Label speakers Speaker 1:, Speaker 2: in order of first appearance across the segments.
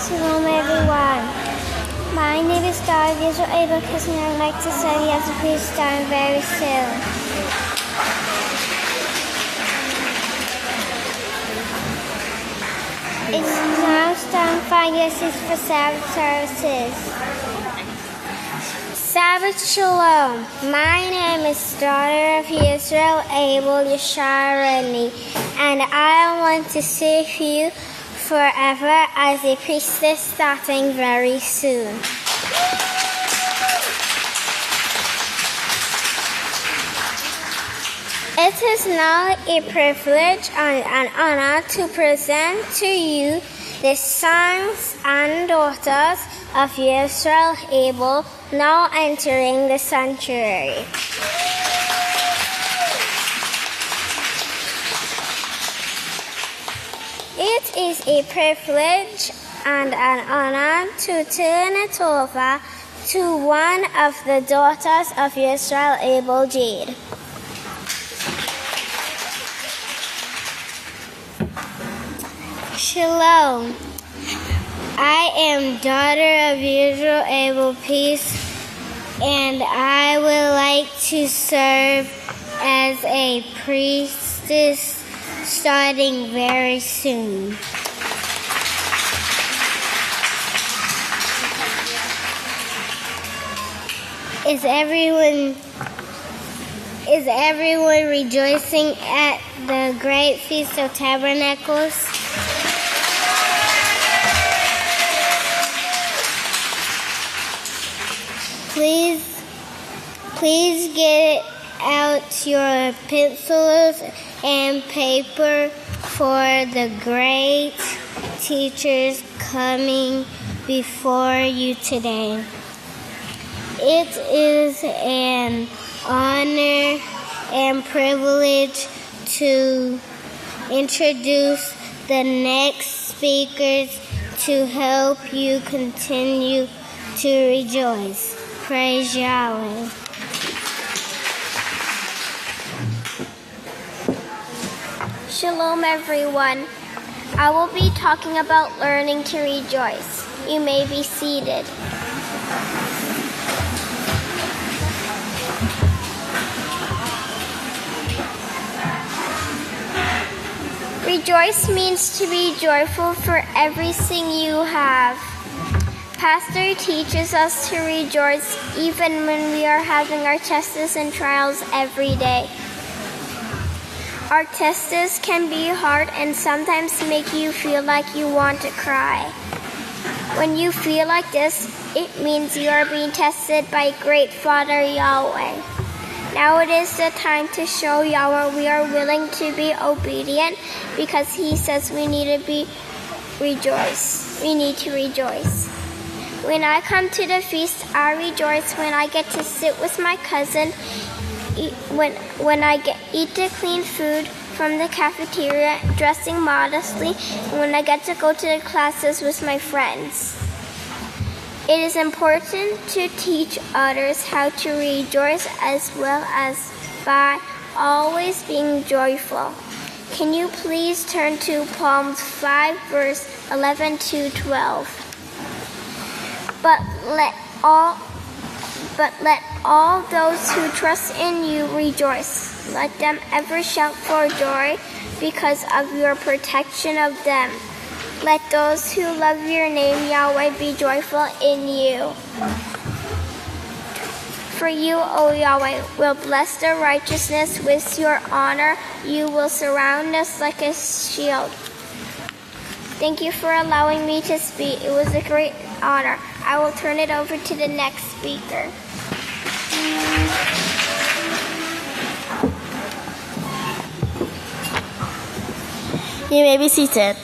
Speaker 1: Shalom everyone. My name is Yisrayl Hawkins and I'd like to study as a priest starting very soon. It's now starting 5 years for Sabbath services. Sabbath Shalom. My name is daughter of Yisrayl Abel, and I want to serve you forever as a priestess starting very soon. It is now a privilege and an honor to present to you the sons and daughters of Yisrayl Abel now entering the sanctuary. It is a privilege and an honor to turn it over to one of the daughters of Yisrayl Abel Jade. Shalom. I am daughter of Yisrayl Abel Peace, and I would like to serve as a priestess starting very soon. Is everyone rejoicing at the great Feast of Tabernacles? Please get out your pencils and paper for the great teachers coming before you today. It is an honor and privilege to introduce the next speakers to help you continue to rejoice. Praise Yahweh. Shalom everyone. I will be talking about learning to rejoice. You may be seated. Rejoice means to be joyful for everything you have. Pastor teaches us to rejoice even when we are having our tests and trials every day. Our tests can be hard and sometimes make you feel like you want to cry. When you feel like this, it means you are being tested by great Father Yahweh. Now it is the time to show Yahweh we are willing to be obedient because He says we need to rejoice. We need to rejoice. When I come to the feast, I rejoice when I get to sit with my cousin, when I eat the clean food from the cafeteria, dressing modestly, and when I get to go to the classes with my friends. It is important to teach others how to rejoice as well as by always being joyful. Can you please turn to Psalms 5, verse 11 to 12? But let all those who trust in you rejoice. Let them ever shout for joy because of your protection of them. Let those who love your name, Yahweh, be joyful in you. For you, O Yahweh, will bless the righteousness with your honor. You will surround us like a shield. Thank you for allowing me to speak. It was a great honor. I will turn it over to the next speaker.
Speaker 2: You may be seated.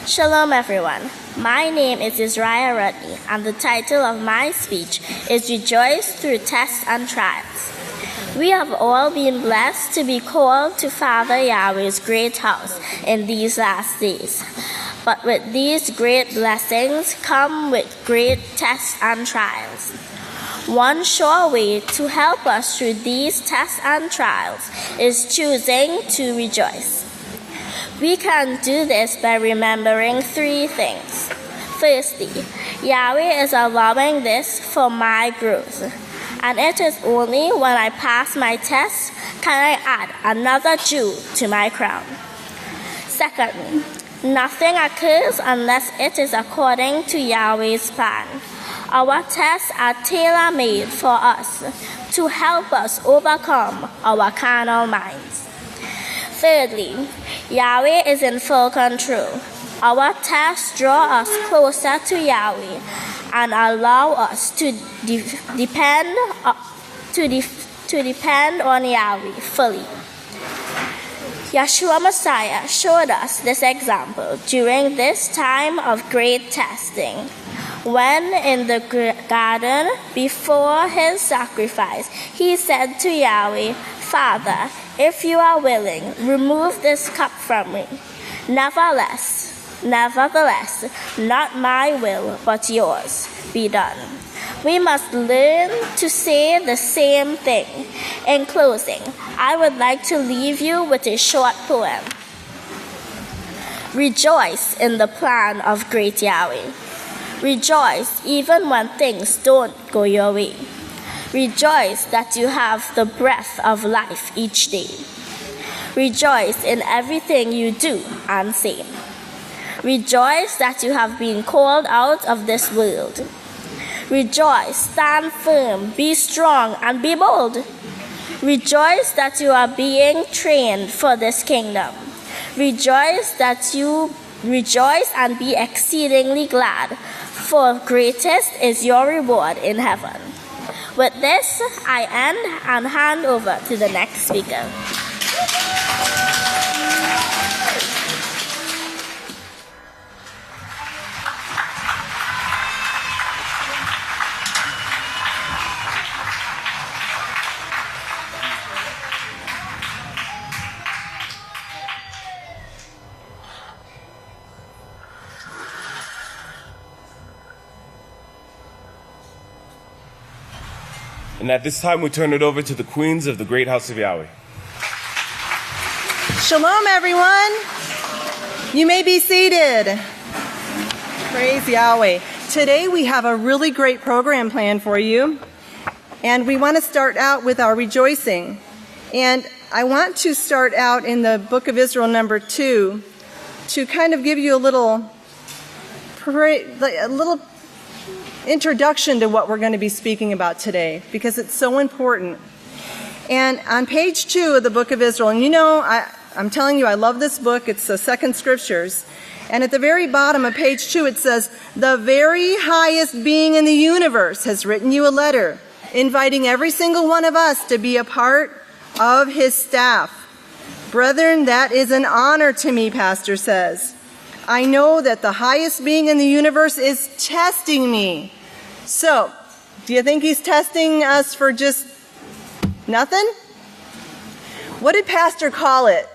Speaker 2: Shalom everyone. My name is Yisrayl Hawkins, and the title of my speech is Rejoice Through Tests and Trials. We have all been blessed to be called to Father Yahweh's great house in these last days. But with these great blessings come with great tests and trials. One sure way to help us through these tests and trials is choosing to rejoice. We can do this by remembering three things. Firstly, Yahweh is allowing this for my growth, and it is only when I pass my test can I add another jewel to my crown. Secondly, nothing occurs unless it is according to Yahweh's plan. Our tests are tailor-made for us to help us overcome our carnal minds. Thirdly, Yahweh is in full control. Our tests draw us closer to Yahweh and allow us to depend on Yahweh fully. Yeshua Messiah showed us this example during this time of great testing, when in the garden before his sacrifice, he said to Yahweh, "Father, if you are willing, remove this cup from me. Nevertheless, not my will, but yours be done." We must learn to say the same thing. In closing, I would like to leave you with a short poem. Rejoice in the plan of great Yahweh. Rejoice even when things don't go your way. Rejoice that you have the breath of life each day. Rejoice in everything you do and say. Rejoice that you have been called out of this world. Rejoice, stand firm, be strong, and be bold. Rejoice that you are being trained for this kingdom. Rejoice and be exceedingly glad, for greatest is your reward in heaven. With this, I end and hand over to the next speaker.
Speaker 3: And at this time, we turn it over to the queens of the Great House of Yahweh.
Speaker 4: Shalom, everyone. You may be seated. Praise Yahweh. Today, we have a really great program planned for you. And we want to start out with our rejoicing. And I want to start out in the book of Israel, number 2, to kind of give you a little introduction to what we're going to be speaking about today, because it's so important. And on page 2 of the book of Israel, and you know, I'm telling you, I love this book. It's the second scriptures. And at the very bottom of page 2, it says, "The very highest being in the universe has written you a letter, inviting every single one of us to be a part of his staff. Brethren, that is an honor to me," Pastor says. "I know that the highest being in the universe is testing me." So, do you think he's testing us for just nothing? What did Pastor call it?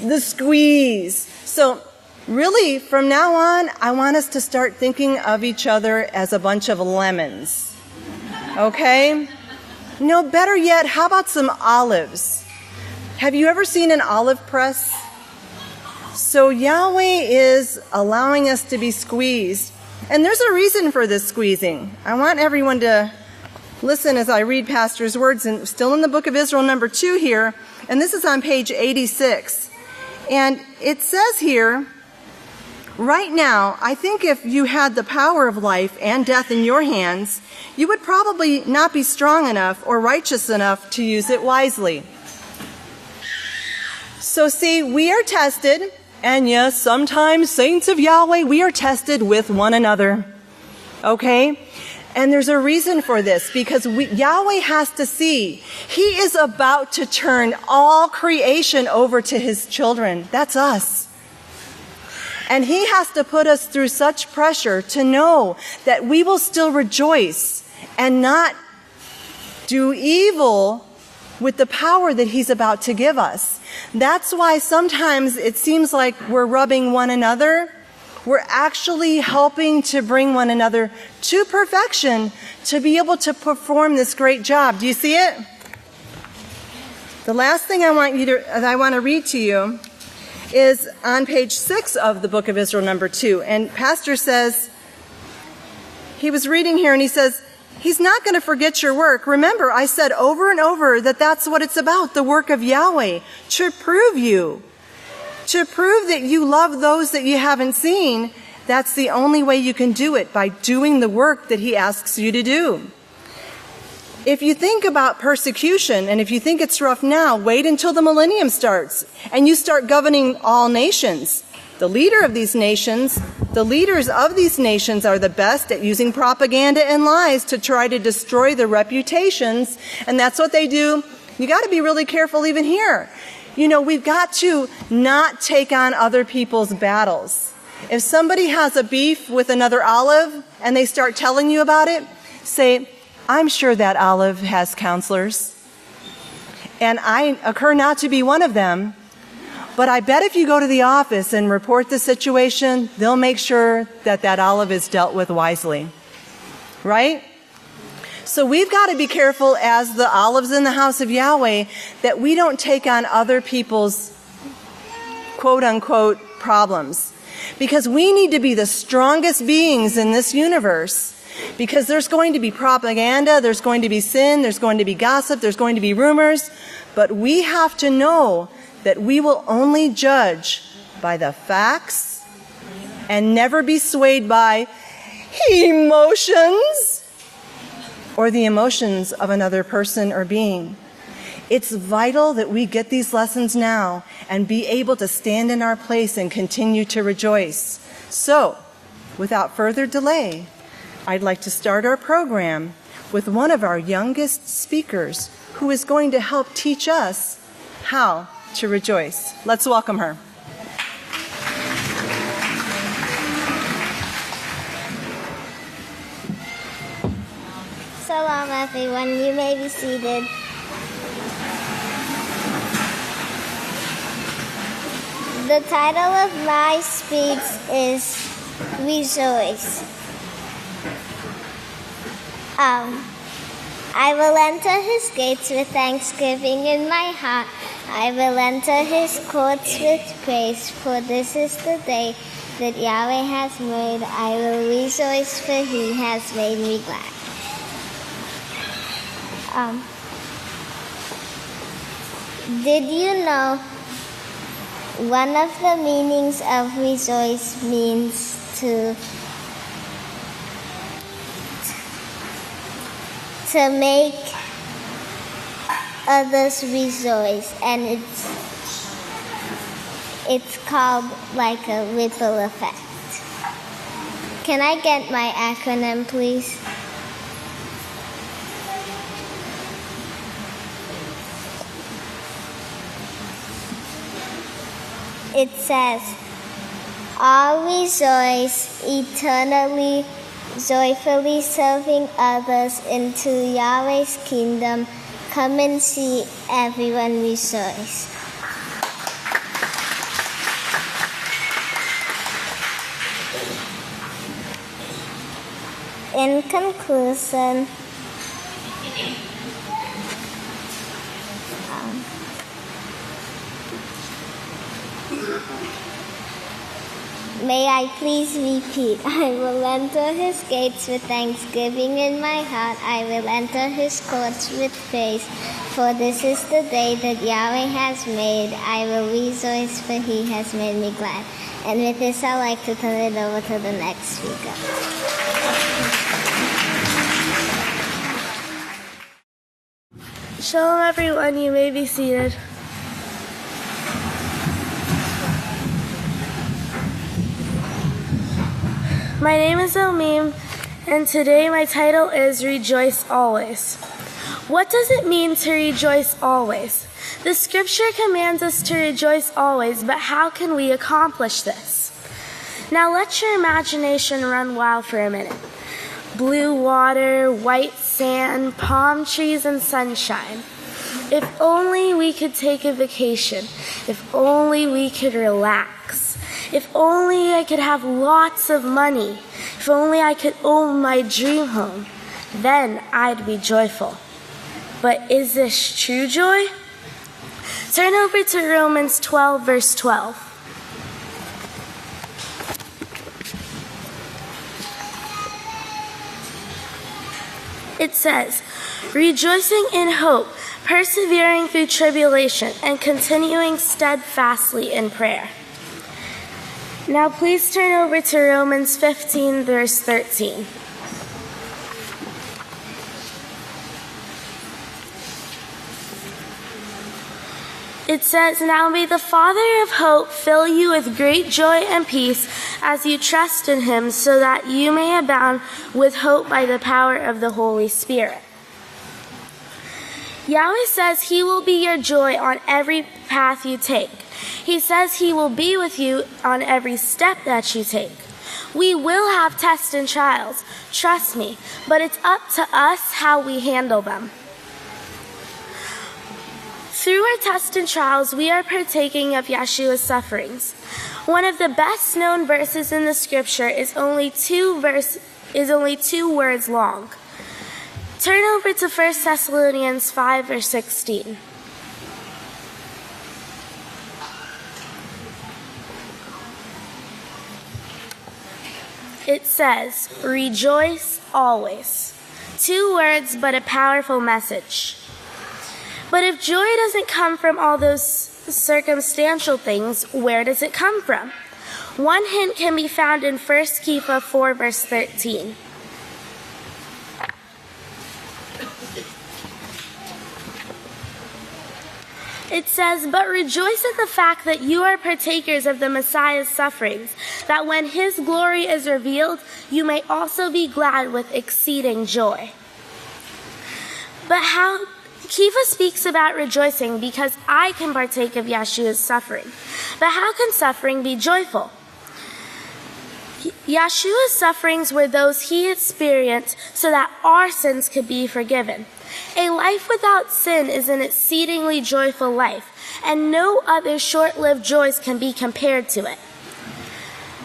Speaker 4: The squeeze. So, really, from now on, I want us to start thinking of each other as a bunch of lemons. Okay? No, better yet, how about some olives? Have you ever seen an olive press? So Yahweh is allowing us to be squeezed. And there's a reason for this squeezing. I want everyone to listen as I read Pastor's words, and still in the book of Israel, number 2 here. And this is on page 86. And it says here, "Right now, I think if you had the power of life and death in your hands, you would probably not be strong enough or righteous enough to use it wisely." So see, we are tested. And yes, sometimes, saints of Yahweh, we are tested with one another. Okay? And there's a reason for this, because Yahweh has to see. He is about to turn all creation over to his children. That's us. And he has to put us through such pressure to know that we will still rejoice and not do evil with the power that he's about to give us. That's why sometimes it seems like we're rubbing one another. We're actually helping to bring one another to perfection to be able to perform this great job. Do you see it? The last thing I want to read to you is on page 6 of the book of Israel, number 2. And Pastor says, he was reading here and he says, he's not going to forget your work. Remember, I said over and over that that's what it's about, the work of Yahweh, to prove that you love those that you haven't seen. That's the only way you can do it, by doing the work that he asks you to do. If you think about persecution, and if you think it's rough now, wait until the millennium starts, and you start governing all nations. The leaders of these nations are the best at using propaganda and lies to try to destroy their reputations, and that's what they do. You got to be really careful even here. You know, we've got to not take on other people's battles. If somebody has a beef with another olive and they start telling you about it, say, I'm sure that olive has counselors, and I occur not to be one of them, but I bet if you go to the office and report the situation, they'll make sure that that olive is dealt with wisely. Right? So we've got to be careful as the olives in the house of Yahweh that we don't take on other people's quote-unquote problems. Because we need to be the strongest beings in this universe. Because there's going to be propaganda, there's going to be sin, there's going to be gossip, there's going to be rumors. But we have to know that we will only judge by the facts and never be swayed by emotions or the emotions of another person or being. It's vital that we get these lessons now and be able to stand in our place and continue to rejoice. So, without further delay, I'd like to start our program with one of our youngest speakers who is going to help teach us how to rejoice. Let's welcome her.
Speaker 1: Shalom, everyone. You may be seated. The title of my speech is Rejoice. I will enter his gates with thanksgiving in my heart. I will enter his courts with praise, for this is the day that Yahweh has made. I will rejoice, for he has made me glad. Did you know one of the meanings of rejoice means to make others rejoice, and it's called like a ripple effect. Can I get my acronym, please? It says, all rejoice eternally, joyfully serving others into Yahweh's kingdom. Come and see everyone rejoice. In conclusion, may I please repeat? I will enter his gates with thanksgiving in my heart. I will enter his courts with praise. For this is the day that Yahweh has made. I will rejoice, for he has made me glad. And with this, I'd like to turn it over to the next speaker.
Speaker 5: Shalom, everyone. You may be seated. My name is Elmim, and today my title is Rejoice Always. What does it mean to rejoice always? The scripture commands us to rejoice always, but how can we accomplish this? Now let your imagination run wild for a minute. Blue water, white sand, palm trees, and sunshine. If only we could take a vacation. If only we could relax. If only I could have lots of money. If only I could own my dream home. Then I'd be joyful. But is this true joy? Turn over to Romans 12, verse 12. It says, rejoicing in hope, persevering through tribulation, and continuing steadfastly in prayer. Now please turn over to Romans 15, verse 13. It says, now may the Father of hope fill you with great joy and peace as you trust in him, so that you may abound with hope by the power of the Holy Spirit. Yahweh says he will be your joy on every path you take. He says he will be with you on every step that you take. We will have tests and trials, trust me, but it's up to us how we handle them. Through our tests and trials, we are partaking of Yeshua's sufferings. One of the best known verses in the scripture is only two words long. Turn over to 1 Thessalonians 5, verse 16. It says, rejoice always. 2 words, but a powerful message. But if joy doesn't come from all those circumstantial things, where does it come from? One hint can be found in 1 Kepha 4, verse 13. It says, but rejoice in the fact that you are partakers of the Messiah's sufferings, that when his glory is revealed, you may also be glad with exceeding joy. But how? Kepha speaks about rejoicing because I can partake of Yeshua's suffering. But how can suffering be joyful? Yeshua's sufferings were those he experienced so that our sins could be forgiven. A life without sin is an exceedingly joyful life, and no other short-lived joys can be compared to it.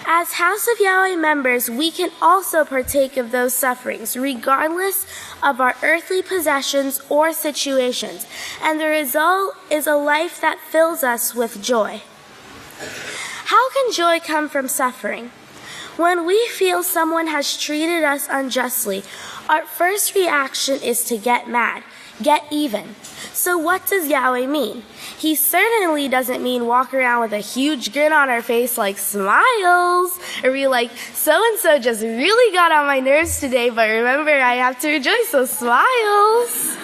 Speaker 5: As House of Yahweh members, we can also partake of those sufferings, regardless of our earthly possessions or situations, and the result is a life that fills us with joy. How can joy come from suffering? When we feel someone has treated us unjustly, our first reaction is to get mad, get even. So what does Yahweh mean? He certainly doesn't mean walk around with a huge grin on our face like smiles, or be like, so-and-so just really got on my nerves today, but remember I have to rejoice, so smiles.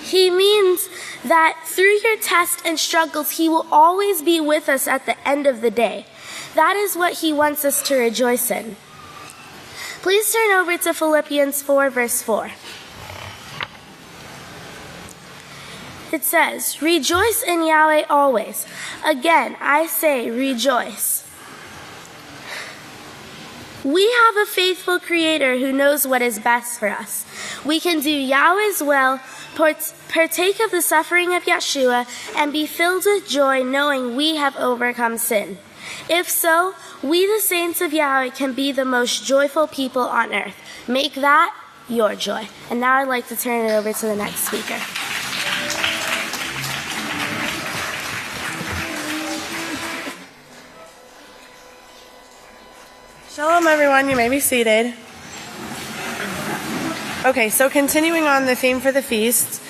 Speaker 5: He means that through your tests and struggles, he will always be with us at the end of the day. That is what he wants us to rejoice in. Please turn over to Philippians 4, verse 4. It says, rejoice in Yahweh always. Again, I say rejoice. We have a faithful Creator who knows what is best for us. We can do Yahweh's will, partake of the suffering of Yeshua, and be filled with joy knowing we have overcome sin. If so, we the saints of Yahweh can be the most joyful people on earth. Make that your joy. And now I'd like to turn it over to the next speaker.
Speaker 6: Shalom, everyone. You may be seated. Okay, so continuing on the theme for the feast,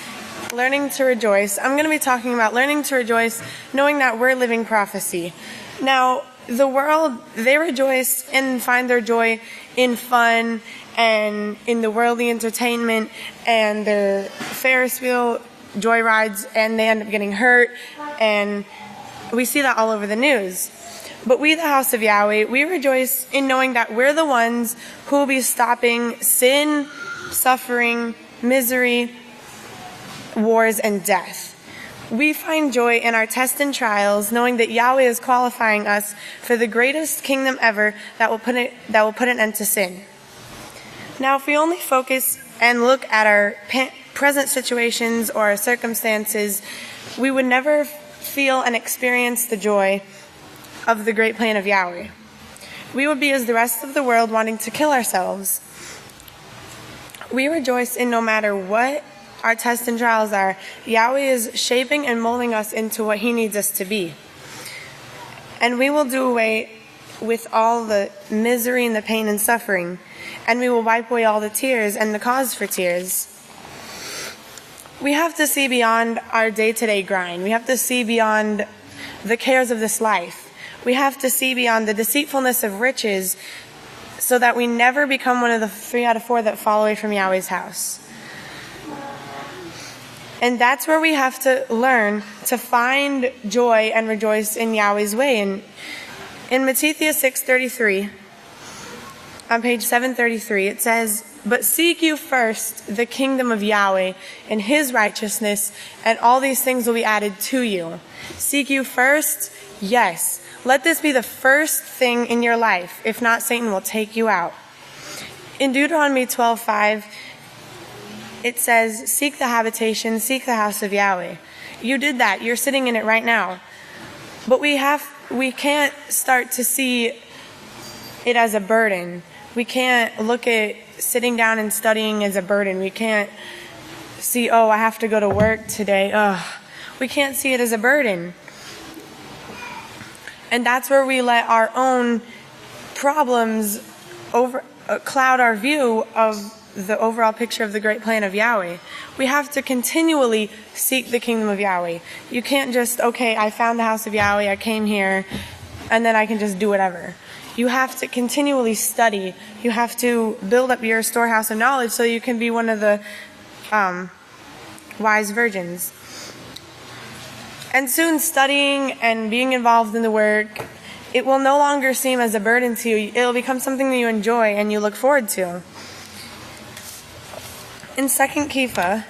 Speaker 6: learning to rejoice. I'm going to be talking about learning to rejoice, knowing that we're living prophecy. Now, the world, they rejoice and find their joy in fun and in the worldly entertainment and their Ferris wheel joyrides, and they end up getting hurt, and we see that all over the news. But we, the house of Yahweh, we rejoice in knowing that we're the ones who will be stopping sin, suffering, misery, wars, and death. We find joy in our tests and trials, knowing that Yahweh is qualifying us for the greatest kingdom ever that will put an end to sin. Now, if we only focus and look at our present situations or our circumstances, we would never feel and experience the joy of the great plan of Yahweh. We would be as the rest of the world, wanting to kill ourselves. We rejoice in no matter what our tests and trials are, Yahweh is shaping and molding us into what he needs us to be. And we will do away with all the misery and the pain and suffering, and we will wipe away all the tears and the cause for tears. We have to see beyond our day-to-day grind. We have to see beyond the cares of this life. We have to see beyond the deceitfulness of riches so that we never become one of the 3 out of 4 that fall away from Yahweh's house. And that's where we have to learn to find joy and rejoice in Yahweh's way. And in Matthew 6:33, on page 733, it says, "But seek you first the kingdom of Yahweh and his righteousness, and all these things will be added to you." Seek you first? Yes. Let this be the first thing in your life. If not, Satan will take you out. In Deuteronomy 12:5, it says, "Seek the habitation, seek the house of Yahweh." You did that. You're sitting in it right now. But we can't start to see it as a burden. We can't look at sitting down and studying as a burden. We can't see, oh, I have to go to work today. We can't see it as a burden. And that's where we let our own problems cloud our view of the overall picture of the great plan of Yahweh. We have to continually seek the kingdom of Yahweh. You can't just, okay, I found the house of Yahweh, I came here, and then I can just do whatever. You have to continually study. You have to build up your storehouse of knowledge so you can be one of the wise virgins. And soon studying and being involved in the work, it will no longer seem as a burden to you. It will become something that you enjoy and you look forward to. In 2 Kepha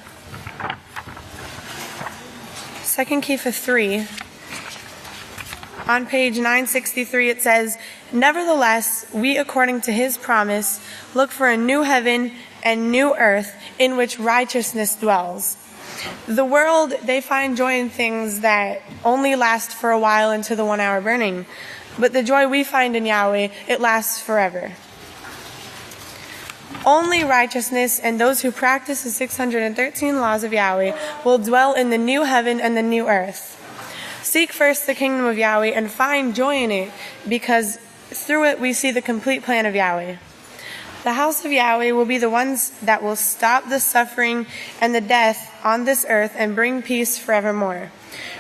Speaker 6: 3, on page 963, it says, "Nevertheless, we, according to his promise, look for a new heaven and new earth in which righteousness dwells." The world, they find joy in things that only last for a while into the 1 hour burning. But the joy we find in Yahweh, it lasts forever. Only righteousness and those who practice the 613 laws of Yahweh will dwell in the new heaven and the new earth. Seek first the kingdom of Yahweh and find joy in it, because through it we see the complete plan of Yahweh. The house of Yahweh will be the ones that will stop the suffering and the death on this earth and bring peace forevermore.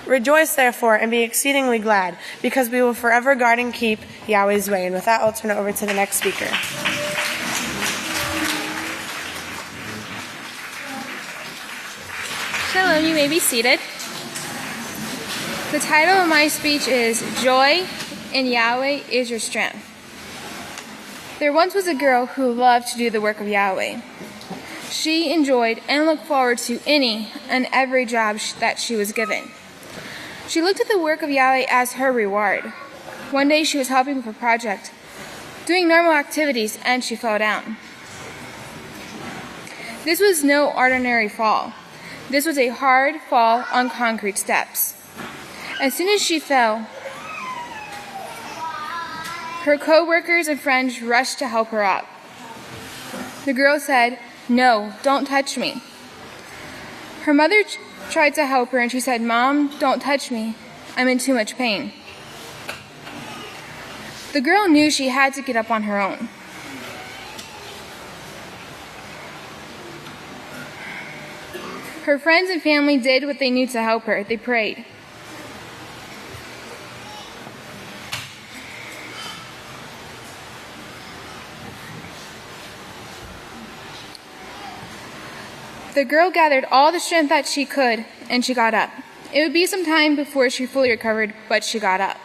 Speaker 6: Rejoice, therefore, and be exceedingly glad, because we will forever guard and keep Yahweh's way. And with that, I'll turn it over to the next speaker.
Speaker 7: Shalom, you may be seated. The title of my speech is Joy in Yahweh is Your Strength. There once was a girl who loved to do the work of Yahweh. She enjoyed and looked forward to any and every job that she was given. She looked at the work of Yahweh as her reward. One day she was helping with a project, doing normal activities, and she fell down. This was no ordinary fall. This was a hard fall on concrete steps. As soon as she fell, her co-workers and friends rushed to help her up. The girl said, "No, don't touch me." Her mother tried to help her and she said, "Mom, don't touch me. I'm in too much pain." The girl knew she had to get up on her own. Her friends and family did what they knew to help her. They prayed. The girl gathered all the strength that she could, and she got up. It would be some time before she fully recovered, but she got up.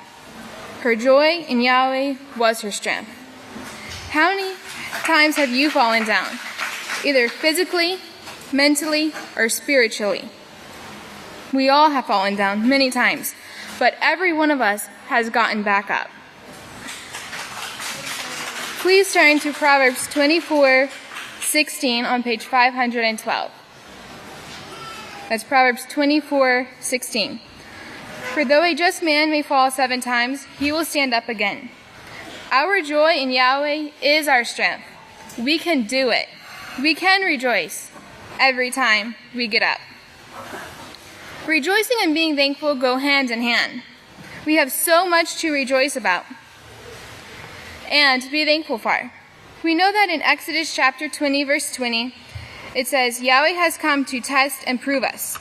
Speaker 7: Her joy in Yahweh was her strength. How many times have you fallen down, either physically, mentally, or spiritually? We all have fallen down many times, but every one of us has gotten back up. Please turn to Proverbs 24:16 on page 512. That's Proverbs 24:16. For though a just man may fall 7 times, he will stand up again. Our joy in Yahweh is our strength. We can do it. We can rejoice every time we get up. Rejoicing and being thankful go hand in hand. We have so much to rejoice about. and be thankful for. We know that in Exodus chapter 20, verse 20, it says, Yahweh has come to test and prove us.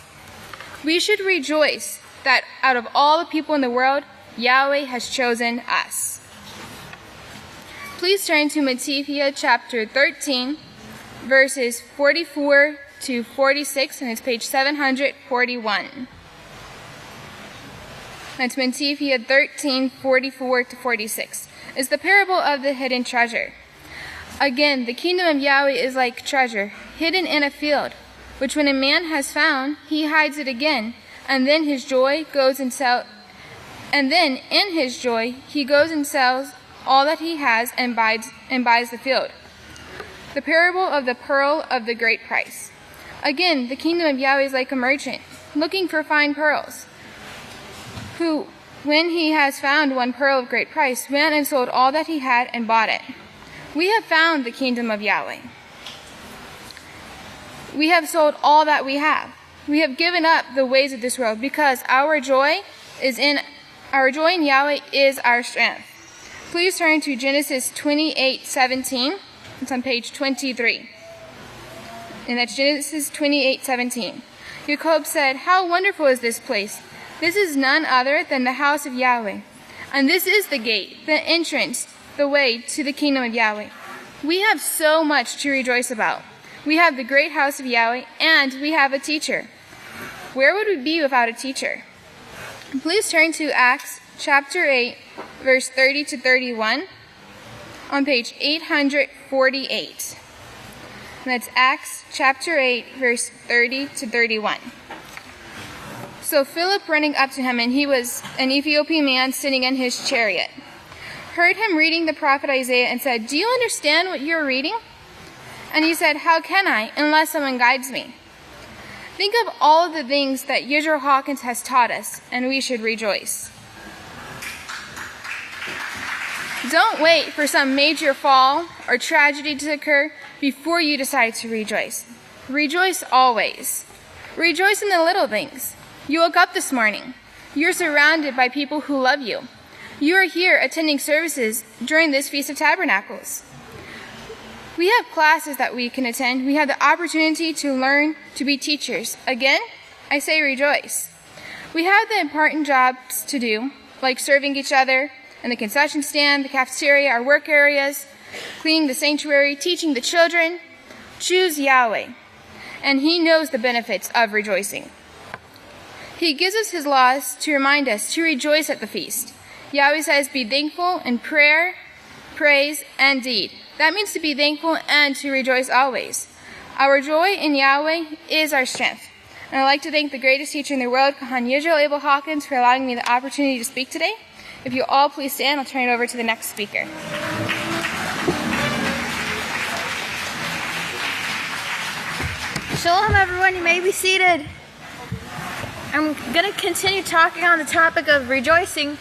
Speaker 7: We should rejoice that out of all the people in the world, Yahweh has chosen us. Please turn to Matthew chapter 13, verses 44 to 46, and it's page 741. That's Matthew 13, 44 to 46. It's the parable of the hidden treasure. Again, the kingdom of Yahweh is like treasure, hidden in a field, which when a man has found, he hides it again, and then in his joy, he goes and sells all that he has and buys the field. The parable of the pearl of the great price. Again, the kingdom of Yahweh is like a merchant, looking for fine pearls, who, when he has found one pearl of great price, went and sold all that he had and bought it. We have found the kingdom of Yahweh. We have sold all that we have. We have given up the ways of this world because our joy in Yahweh is our strength. Please turn to Genesis 28:17. It's on page 23. And that's Genesis 28:17. Jacob said, "How wonderful is this place! This is none other than the house of Yahweh. And this is the gate, the entrance, the way to the kingdom of Yahweh." We have so much to rejoice about. We have the great house of Yahweh, and we have a teacher. Where would we be without a teacher? Please turn to Acts chapter 8, verse 30 to 31, on page 848. And that's Acts chapter 8, verse 30 to 31. So Philip running up to him, and he was an Ethiopian man sitting in his chariot, heard him reading the prophet Isaiah and said, "Do you understand what you're reading?" And he said, "How can I, unless someone guides me?" Think of all of the things that Yisrayl Hawkins has taught us, and we should rejoice. Don't wait for some major fall or tragedy to occur before you decide to rejoice. Rejoice always. Rejoice in the little things. You woke up this morning. You're surrounded by people who love you. You are here attending services during this Feast of Tabernacles. We have classes that we can attend. We have the opportunity to learn to be teachers. Again, I say rejoice. We have the important jobs to do, like serving each other in the concession stand, the cafeteria, our work areas, cleaning the sanctuary, teaching the children. Choose Yahweh, and He knows the benefits of rejoicing. He gives us His laws to remind us to rejoice at the feast. Yahweh says, be thankful in prayer, praise, and deed. That means to be thankful and to rejoice always. Our joy in Yahweh is our strength. And I'd like to thank the greatest teacher in the world, Yisrayl Hawkins, for allowing me the opportunity to speak today. If you all please stand, I'll turn it over to the next speaker.
Speaker 8: Shalom, everyone. You may be seated. I'm going to continue talking on the topic of rejoicing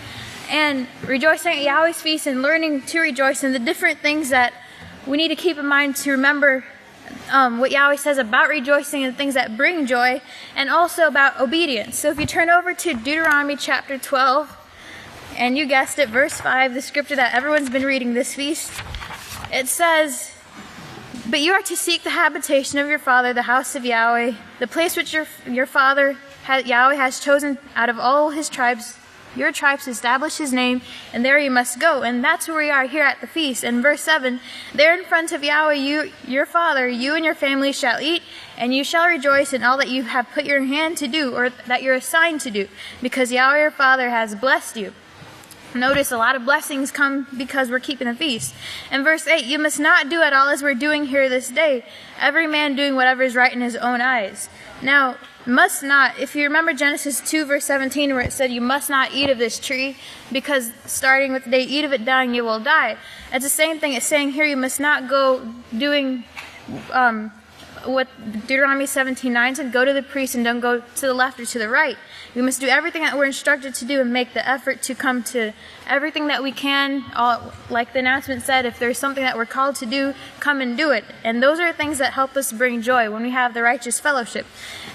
Speaker 8: and rejoicing at Yahweh's feast and learning to rejoice and the different things that we need to keep in mind to remember what Yahweh says about rejoicing and things that bring joy, and also about obedience. So if you turn over to Deuteronomy chapter 12, and you guessed it, verse 5, the scripture that everyone's been reading this feast, it says, "But you are to seek the habitation of your father, the house of Yahweh, the place which your father Yahweh has chosen out of all his tribes, your tribes, to establish his name, and there you must go." And that's where we are here at the feast. In verse 7, "There in front of Yahweh, your father, you and your family shall eat, and you shall rejoice in all that you have put your hand to do, or that you're assigned to do, because Yahweh your father has blessed you." Notice a lot of blessings come because we're keeping the feast. In verse 8, "You must not do at all as we're doing here this day, every man doing whatever is right in his own eyes." Now, must not, if you remember Genesis 2 verse 17 where it said you must not eat of this tree because starting with the day eat of it dying you will die. It's the same thing it's saying here, you must not go doing what Deuteronomy 17:9 said, go to the priest and don't go to the left or to the right. We must do everything that we're instructed to do and make the effort to come to everything that we can. Like the announcement said, if there's something that we're called to do, come and do it. And those are things that help us bring joy when we have the righteous fellowship.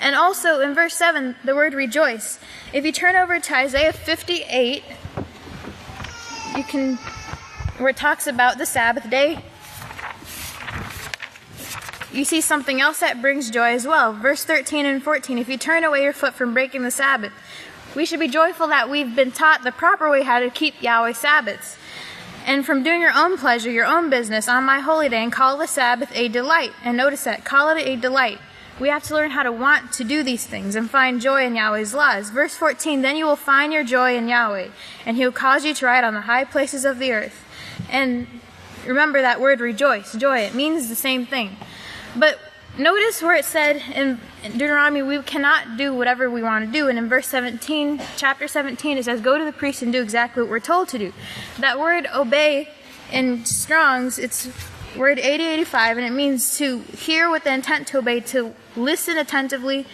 Speaker 8: And also in verse 7, the word rejoice. If you turn over to Isaiah 58, where it talks about the Sabbath day, you see something else that brings joy as well. Verse 13 and 14, if you turn away your foot from breaking the Sabbath, we should be joyful that we've been taught the proper way how to keep Yahweh's Sabbaths. And from doing your own pleasure, your own business on my holy day, and call the Sabbath a delight. And notice that, call it a delight. We have to learn how to want to do these things and find joy in Yahweh's laws. Verse 14, then you will find your joy in Yahweh, and he will cause you to ride on the high places of the earth. And remember that word rejoice, joy, it means the same thing. But notice where it said in Deuteronomy, we cannot do whatever we want to do. And in verse 17, chapter 17, it says, go to the priest and do exactly what we're told to do. That word obey in Strong's, it's word 8085, and it means to hear with the intent to obey, to listen attentively.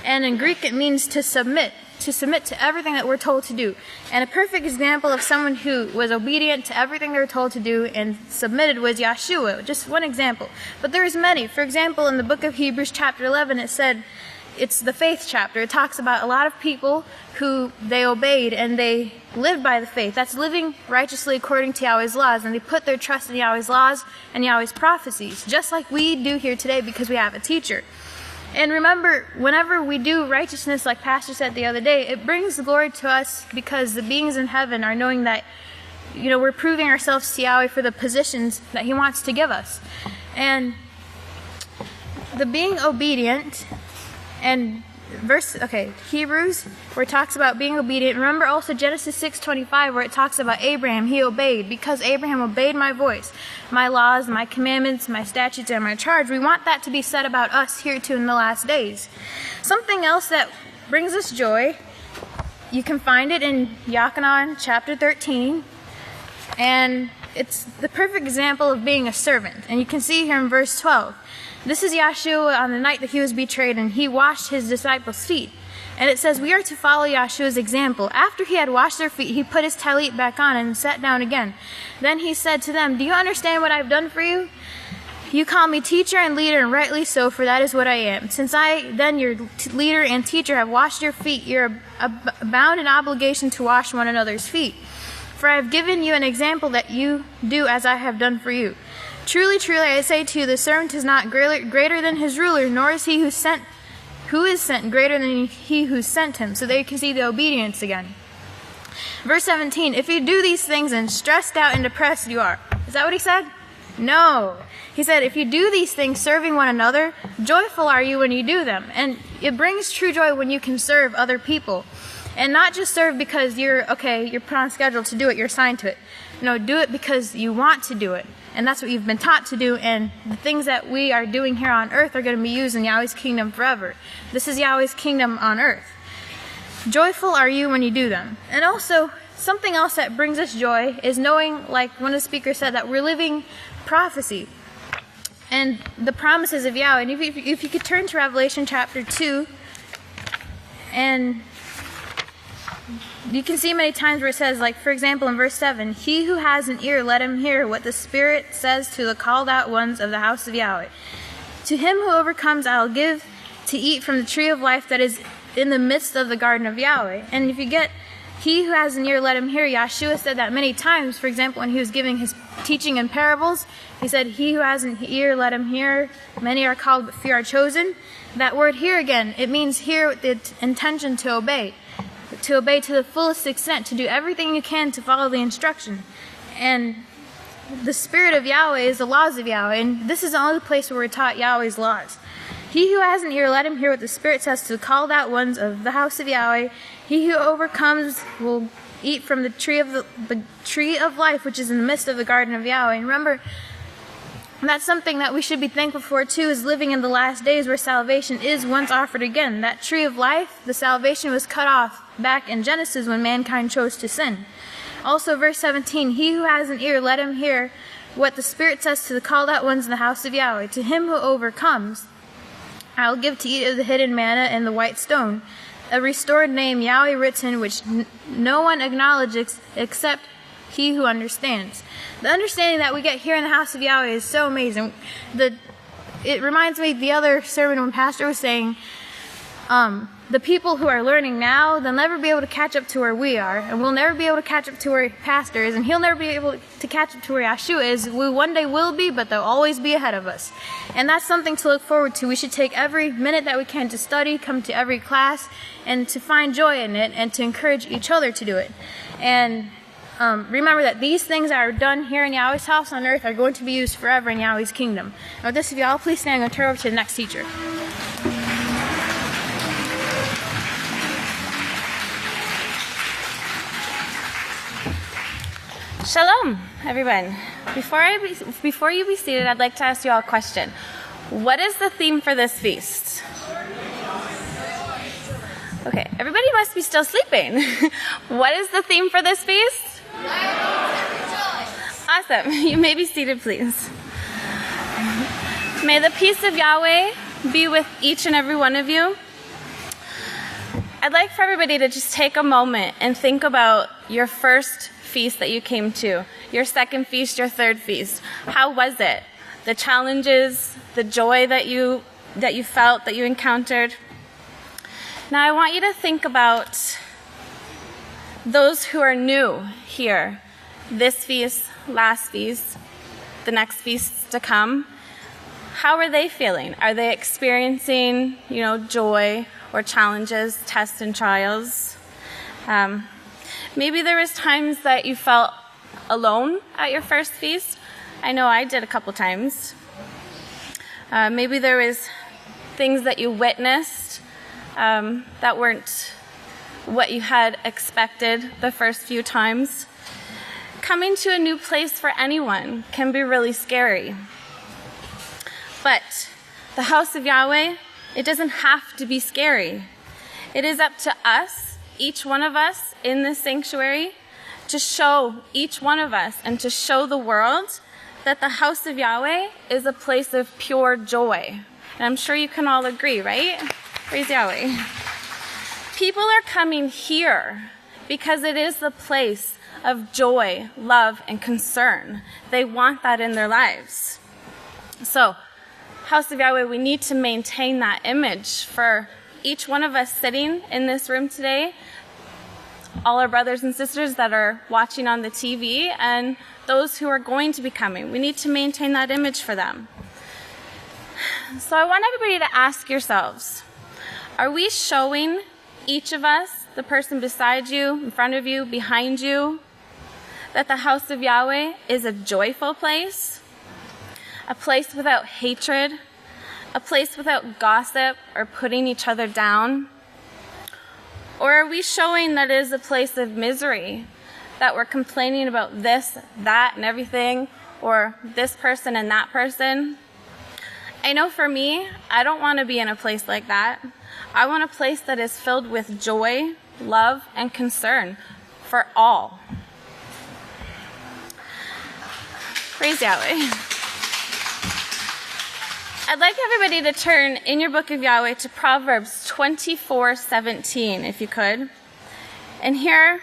Speaker 8: And in Greek, it means to submit to everything that we're told to do. And a perfect example of someone who was obedient to everything they were told to do and submitted was Yahshua. Just one example. But there's many. For example, in the book of Hebrews chapter 11, it said, it's the faith chapter. It talks about a lot of people who they obeyed and they lived by the faith. That's living righteously according to Yahweh's laws. And they put their trust in Yahweh's laws and Yahweh's prophecies, just like we do here today because we have a teacher. And remember, whenever we do righteousness, like Pastor said the other day, it brings glory to us because the beings in heaven are knowing that, we're proving ourselves to Yahweh for the positions that he wants to give us. And the being obedient, and Hebrews, where it talks about being obedient. Remember also Genesis 6:25, where it talks about Abraham, he obeyed. Because Abraham obeyed my voice, my laws, my commandments, my statutes, and my charge. We want that to be said about us here too in the last days. Something else that brings us joy, you can find it in Yochanan chapter 13, and it's the perfect example of being a servant. And you can see here in verse 12. This is Yahshua on the night that he was betrayed, and he washed his disciples' feet. And it says we are to follow Yahshua's example. After he had washed their feet, he put his talit back on and sat down again. Then he said to them, do you understand what I've done for you? You call me teacher and leader, and rightly so, for that is what I am. Since I, then your leader and teacher, have washed your feet, you're bound in obligation to wash one another's feet. For I have given you an example that you do as I have done for you. Truly, truly, I say to you, the servant is not greater than his ruler, nor is he who is sent greater than he who sent him. So there you can see the obedience again. Verse 17, if you do these things and stressed out and depressed you are. Is that what he said? No. He said, if you do these things serving one another, joyful are you when you do them. And it brings true joy when you can serve other people. And not just serve because you're put on schedule to do it, you're assigned to it. No, do it because you want to do it. And that's what you've been taught to do, and the things that we are doing here on earth are going to be used in Yahweh's kingdom forever. This is Yahweh's kingdom on earth. Joyful are you when you do them. And also, something else that brings us joy is knowing, like one of the speakers said, that we're living prophecy and the promises of Yahweh. And if you could turn to Revelation chapter 2, and you can see many times where it says, like, for example, in verse 7, he who has an ear, let him hear what the Spirit says to the called out ones of the house of Yahweh. To him who overcomes, I will give to eat from the tree of life that is in the midst of the garden of Yahweh. And if you get, he who has an ear, let him hear, Yahshua said that many times. For example, when he was giving his teaching in parables, he said, he who has an ear, let him hear. Many are called, but few are chosen. That word hear again, it means hear with the intention to obey. To obey to the fullest extent, to do everything you can to follow the instruction. And the Spirit of Yahweh is the laws of Yahweh, and this is the only place where we're taught Yahweh's laws. He who has an ear, let him hear what the Spirit says to the called out ones of the house of Yahweh. He who overcomes will eat from the tree of life, which is in the midst of the garden of Yahweh. And remember, that's something that we should be thankful for too, is living in the last days where salvation is once offered again. That tree of life, the salvation was cut off back in Genesis when mankind chose to sin. Also verse 17, he who has an ear, let him hear what the Spirit says to the called out ones in the house of Yahweh. To him who overcomes, I will give to eat of the hidden manna and the white stone, a restored name, Yahweh written, which no one acknowledges except he who understands. The understanding that we get here in the house of Yahweh is so amazing. It reminds me of the other sermon when Pastor was saying,
Speaker 7: the people who are learning now, they'll never be able to catch up to where we are, and we'll never be able to catch up to where Pastor is, and he'll never be able to catch up to where Yeshua is. We one day will be, but they'll always be ahead of us. And that's something to look forward to. We should take every minute that we can to study, come to every class, and to find joy in it, and to encourage each other to do it. And remember that these things that are done here in Yahweh's house on earth are going to be used forever in Yahweh's kingdom. Now with this, if y'all please stand, I'm going to turn over to the next teacher.
Speaker 9: Shalom, everyone. Before you be seated, I'd like to ask you all a question. What is the theme for this feast? Okay, everybody must be still sleeping. What is the theme for this feast? Awesome. You may be seated, please. May the peace of Yahweh be with each and every one of you. I'd like for everybody to just take a moment and think about your first feast that you came to, your second feast, your third feast. How was it? The challenges, the joy that you felt, that you encountered. Now I want you to think about those who are new here, this feast, last feast, the next feast to come. How are they feeling? Are they experiencing, joy or challenges, tests and trials? Maybe there was times that you felt alone at your first feast. I know I did a couple times. Maybe there was things that you witnessed that weren't what you had expected the first few times. Coming to a new place for anyone can be really scary. But the house of Yahweh, it doesn't have to be scary. It is up to us, each one of us in this sanctuary, to show each one of us and to show the world that the house of Yahweh is a place of pure joy. And I'm sure you can all agree, right? Praise Yahweh. People are coming here because it is the place of joy, love, and concern. They want that in their lives. So, house of Yahweh, we need to maintain that image for each one of us sitting in this room today, all our brothers and sisters that are watching on the TV, and those who are going to be coming. We need to maintain that image for them. So I want everybody to ask yourselves, are we showing each of us, the person beside you, in front of you, behind you, that the house of Yahweh is a joyful place, a place without hatred, a place without gossip or putting each other down? Or are we showing that it is a place of misery, that we're complaining about this, that, and everything, or this person and that person? I know for me, I don't want to be in a place like that. I want a place that is filled with joy, love, and concern for all. Praise Yahweh. I'd like everybody to turn in your book of Yahweh to Proverbs 24:17, if you could. And here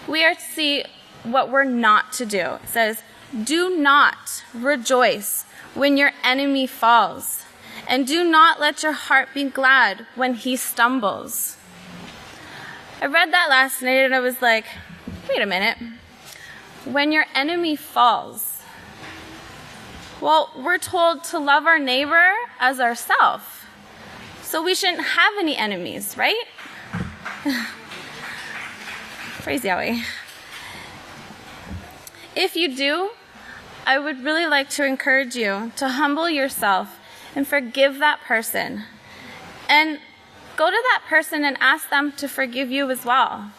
Speaker 9: we are to see what we're not to do. It says, "Do not rejoice when your enemy falls, and do not let your heart be glad when he stumbles." I read that last night and I was like, wait a minute. When your enemy falls, well, we're told to love our neighbor as ourselves. So we shouldn't have any enemies, right? Praise Yahweh. If you do, I would really like to encourage you to humble yourself and forgive that person. And go to that person and ask them to forgive you as well.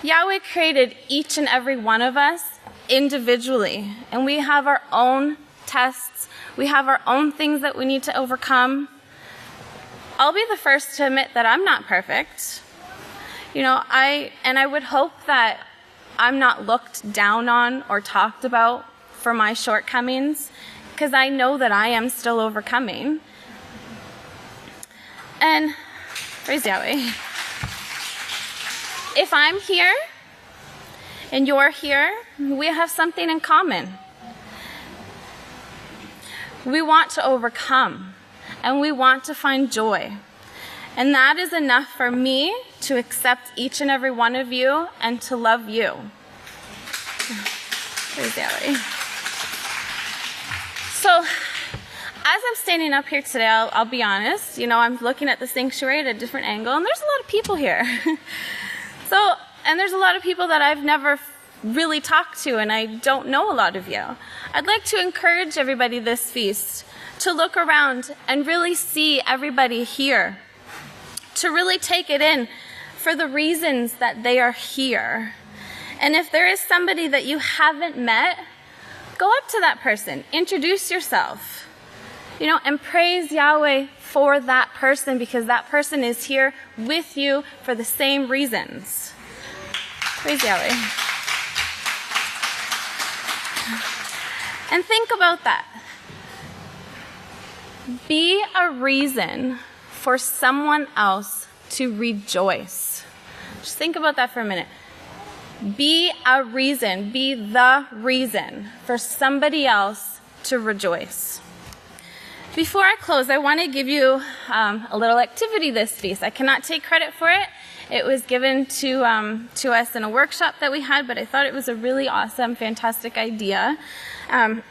Speaker 9: Yahweh created each and every one of us individually, and we have our own tests. We have our own things that we need to overcome. I'll be the first to admit that I'm not perfect. I would hope that I'm not looked down on or talked about for my shortcomings, because I know that I am still overcoming. And praise Yahweh. If I'm here and you're here, we have something in common. We want to overcome, and we want to find joy. And that is enough for me to accept each and every one of you and to love you. Praise Yahweh. So, as I'm standing up here today, I'll be honest, I'm looking at the sanctuary at a different angle, and there's a lot of people here. And there's a lot of people that I've never really talked to, and I don't know a lot of you. I'd like to encourage everybody this feast to look around and really see everybody here, to really take it in for the reasons that they are here. And if there is somebody that you haven't met, go up to that person, introduce yourself, and praise Yahweh for that person, because that person is here with you for the same reasons. Praise Yahweh. And think about that. Be a reason for someone else to rejoice. Just think about that for a minute. Be a reason, be the reason for somebody else to rejoice. Before I close, I want to give you a little activity this feast. I cannot take credit for it. It was given to us in a workshop that we had, but I thought it was a really awesome, fantastic idea.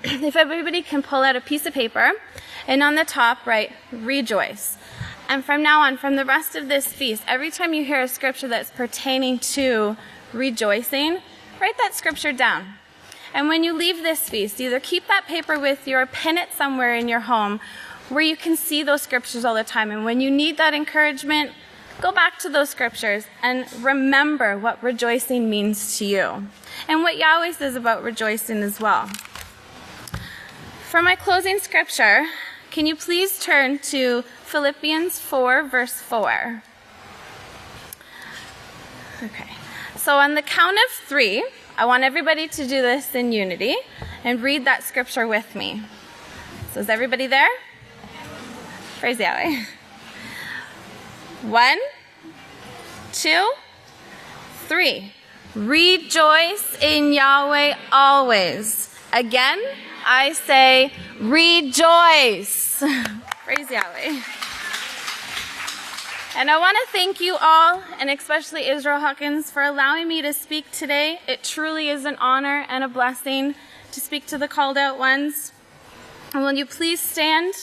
Speaker 9: If everybody can pull out a piece of paper, and on the top write, rejoice. And from now on, from the rest of this feast, every time you hear a scripture that's pertaining to rejoicing, write that scripture down. And when you leave this feast, either keep that paper with you or pin it somewhere in your home where you can see those scriptures all the time. And when you need that encouragement, go back to those scriptures and remember what rejoicing means to you and what Yahweh says about rejoicing as well. For my closing scripture, can you please turn to Philippians 4, verse 4? Okay. So on the count of 3, I want everybody to do this in unity and read that scripture with me. So is everybody there? Praise Yahweh. 1, 2, 3. Rejoice in Yahweh always. Again, I say rejoice. Praise Yahweh. And I want to thank you all, and especially Yisrayl Hawkins, for allowing me to speak today. It truly is an honor and a blessing to speak to the called out ones. And will you please stand?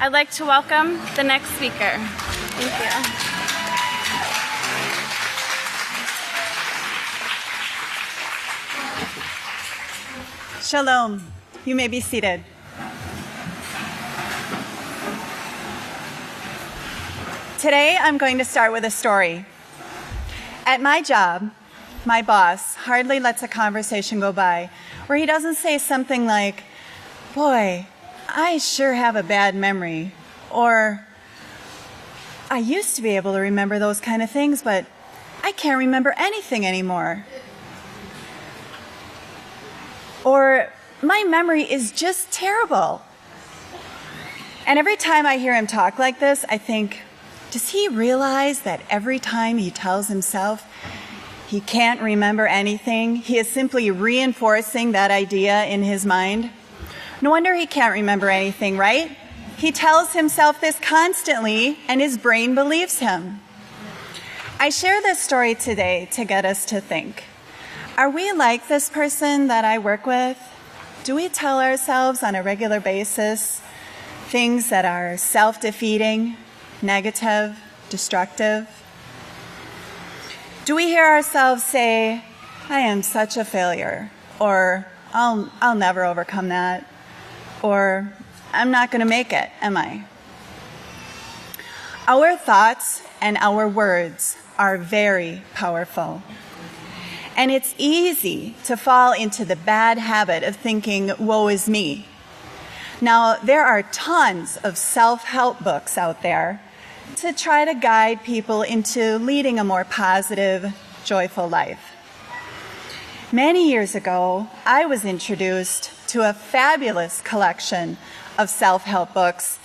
Speaker 9: I'd like to welcome the next speaker. Thank you.
Speaker 10: Shalom. You may be seated. Today, I'm going to start with a story. At my job, my boss hardly lets a conversation go by where he doesn't say something like, "Boy, I sure have a bad memory," or "I used to be able to remember those kind of things, but I can't remember anything anymore." Or, "My memory is just terrible." And every time I hear him talk like this, I think, does he realize that every time he tells himself he can't remember anything, he is simply reinforcing that idea in his mind? No wonder he can't remember anything, right? He tells himself this constantly, and his brain believes him. I share this story today to get us to think. Are we like this person that I work with? Do we tell ourselves on a regular basis things that are self-defeating, negative, destructive? Do we hear ourselves say, "I am such a failure," or I'll never overcome that," or "I'm not going to make it, am I?" Our thoughts and our words are very powerful. And it's easy to fall into the bad habit of thinking, "Woe is me." Now, there are tons of self-help books out there to try to guide people into leading a more positive, joyful life. Many years ago, I was introduced to a fabulous collection of self-help books,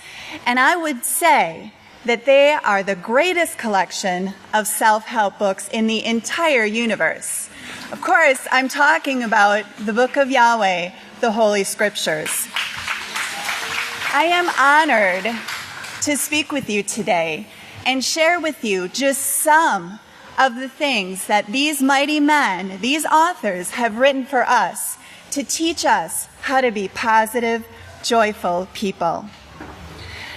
Speaker 10: and I would say that they are the greatest collection of self-help books in the entire universe. Of course, I'm talking about the Book of Yahweh, the Holy Scriptures. I am honored to speak with you today and share with you just some of the things that these mighty men, these authors, have written for us to teach us how to be positive, joyful people.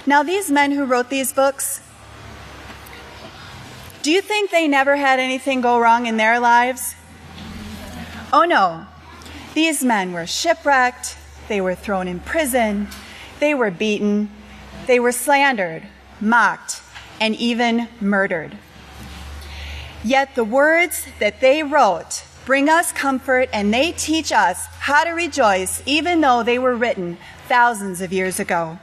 Speaker 10: Now, these men who wrote these books, do you think they never had anything go wrong in their lives? Oh no. These men were shipwrecked, they were thrown in prison, they were beaten, they were slandered, mocked, and even murdered. Yet the words that they wrote bring us comfort, and they teach us how to rejoice even though they were written thousands of years ago.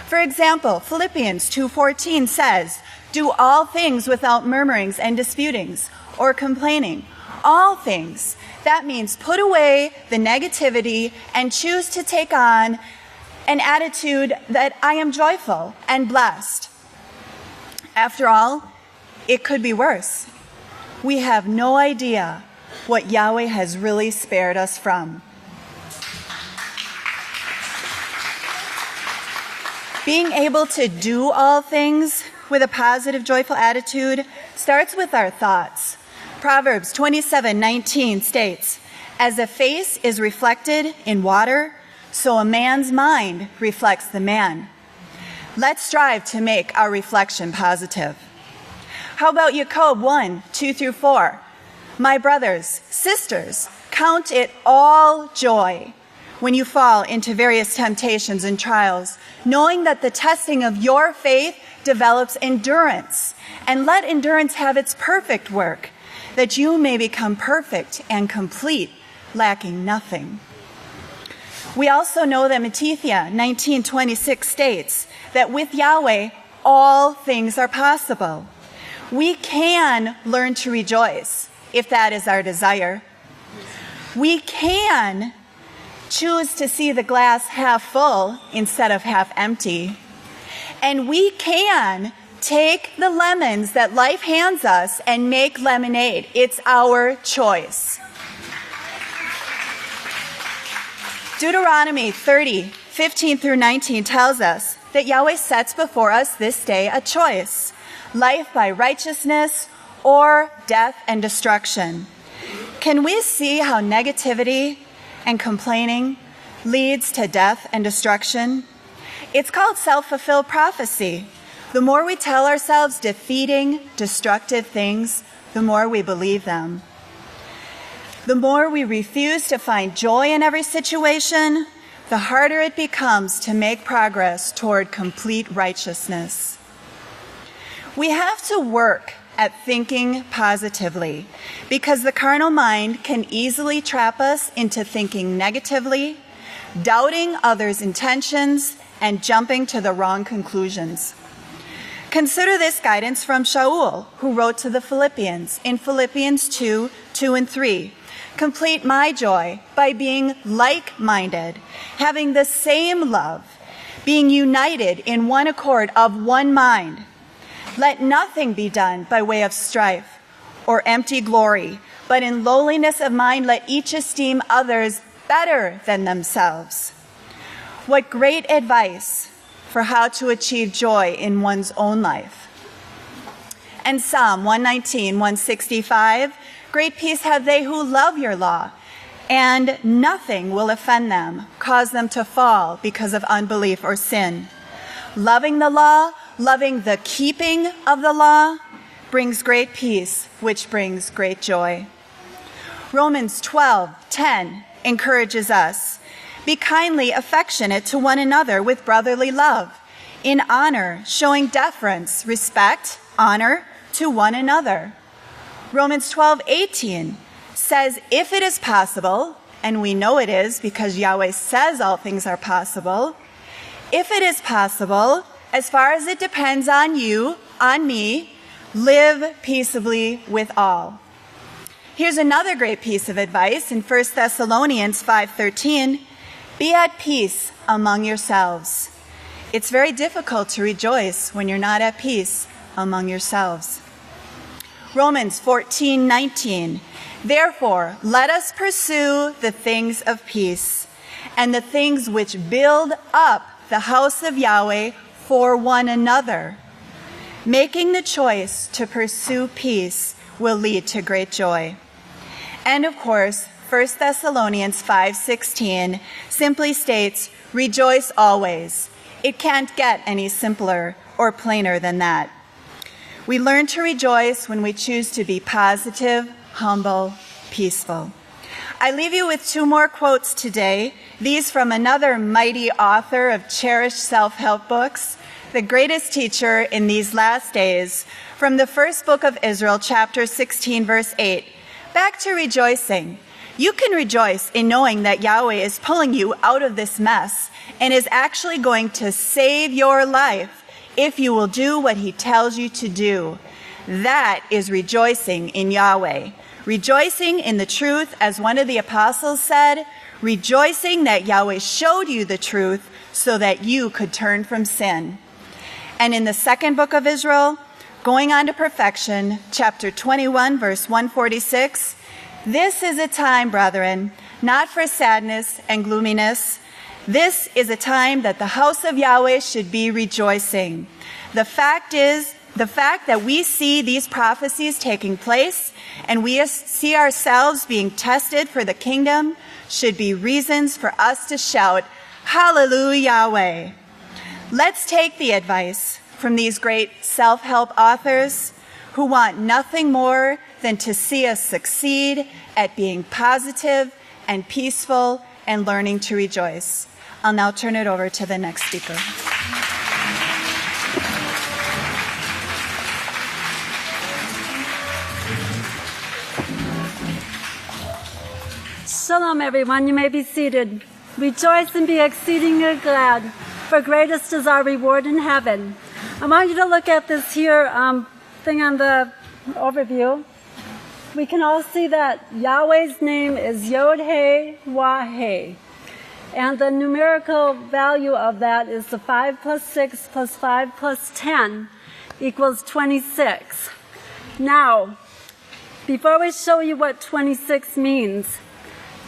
Speaker 10: For example, Philippians 2:14 says, "Do all things without murmurings and disputings or complaining." All things. That means put away the negativity and choose to take on an attitude that I am joyful and blessed. After all, it could be worse. We have no idea what Yahweh has really spared us from. Being able to do all things with a positive, joyful attitude starts with our thoughts. Proverbs 27:19 states, "As a face is reflected in water, so a man's mind reflects the man." Let's strive to make our reflection positive. How about Jacob 1:2-4? "My brothers, sisters, count it all joy when you fall into various temptations and trials, knowing that the testing of your faith develops endurance. And let endurance have its perfect work, that you may become perfect and complete, lacking nothing." We also know that Matthew 19:26 states that with Yahweh, all things are possible. We can learn to rejoice if that is our desire. We can choose to see the glass half full instead of half empty. And we can take the lemons that life hands us and make lemonade. It's our choice. Deuteronomy 30:15-19 tells us that Yahweh sets before us this day a choice: life by righteousness or death and destruction. Can we see how negativity and complaining leads to death and destruction? It's called self-fulfilled prophecy. The more we tell ourselves defeating, destructive things, the more we believe them. The more we refuse to find joy in every situation, the harder it becomes to make progress toward complete righteousness. We have to work at thinking positively, because the carnal mind can easily trap us into thinking negatively, doubting others' intentions, and jumping to the wrong conclusions. Consider this guidance from Shaul, who wrote to the Philippians in Philippians 2:2-3. "Complete my joy by being like-minded, having the same love, being united in one accord of one mind. Let nothing be done by way of strife or empty glory, but in lowliness of mind let each esteem others better than themselves." What great advice for how to achieve joy in one's own life. And Psalm 119:165, "Great peace have they who love your law, and nothing will offend them, cause them to fall because of unbelief or sin." Loving the law, loving the keeping of the law, brings great peace, which brings great joy. Romans 12:10 encourages us, "Be kindly affectionate to one another with brotherly love, in honor, showing deference, respect, honor to one another." Romans 12:18 says, "If it is possible," and we know it is because Yahweh says all things are possible, "if it is possible, as far as it depends on you, on me, live peaceably with all." Here's another great piece of advice in 1 Thessalonians 5:13. "Be at peace among yourselves." It's very difficult to rejoice when you're not at peace among yourselves. Romans 14:19. "Therefore, let us pursue the things of peace and the things which build up the house of Yahweh for one another, Making the choice to pursue peace will lead to great joy. And of course, 1 Thessalonians 5:16 simply states, rejoice always. It can't get any simpler or plainer than that. We learn to rejoice when we choose to be positive, humble, peaceful. I leave you with two more quotes today, these from another mighty author of cherished self-help books, the greatest teacher in these last days, from the first book of Israel, chapter 16, verse 8. Back to rejoicing. You can rejoice in knowing that Yahweh is pulling you out of this mess and is actually going to save your life if you will do what he tells you to do. That is rejoicing in Yahweh. Rejoicing in the truth, as one of the apostles said, rejoicing that Yahweh showed you the truth so that you could turn from sin. And in the second book of Israel, going on to perfection, chapter 21, verse 146, this is a time, brethren, not for sadness and gloominess. This is a time that the house of Yahweh should be rejoicing. The fact that we see these prophecies taking place and we see ourselves being tested for the kingdom should be reasons for us to shout, Hallelujah, Yahweh. Let's take the advice from these great self-help authors who want nothing more than to see us succeed at being positive and peaceful and learning to rejoice. I'll now turn it over to the next speaker.
Speaker 11: Shalom, everyone. You may be seated. Rejoice and be exceedingly glad, for greatest is our reward in heaven. I want you to look at this here thing on the overview. We can all see that Yahweh's name is Yod-Heh-Wah-Heh. And the numerical value of that is the 5 plus 6 plus 5 plus 10 equals 26. Now, before we show you what 26 means,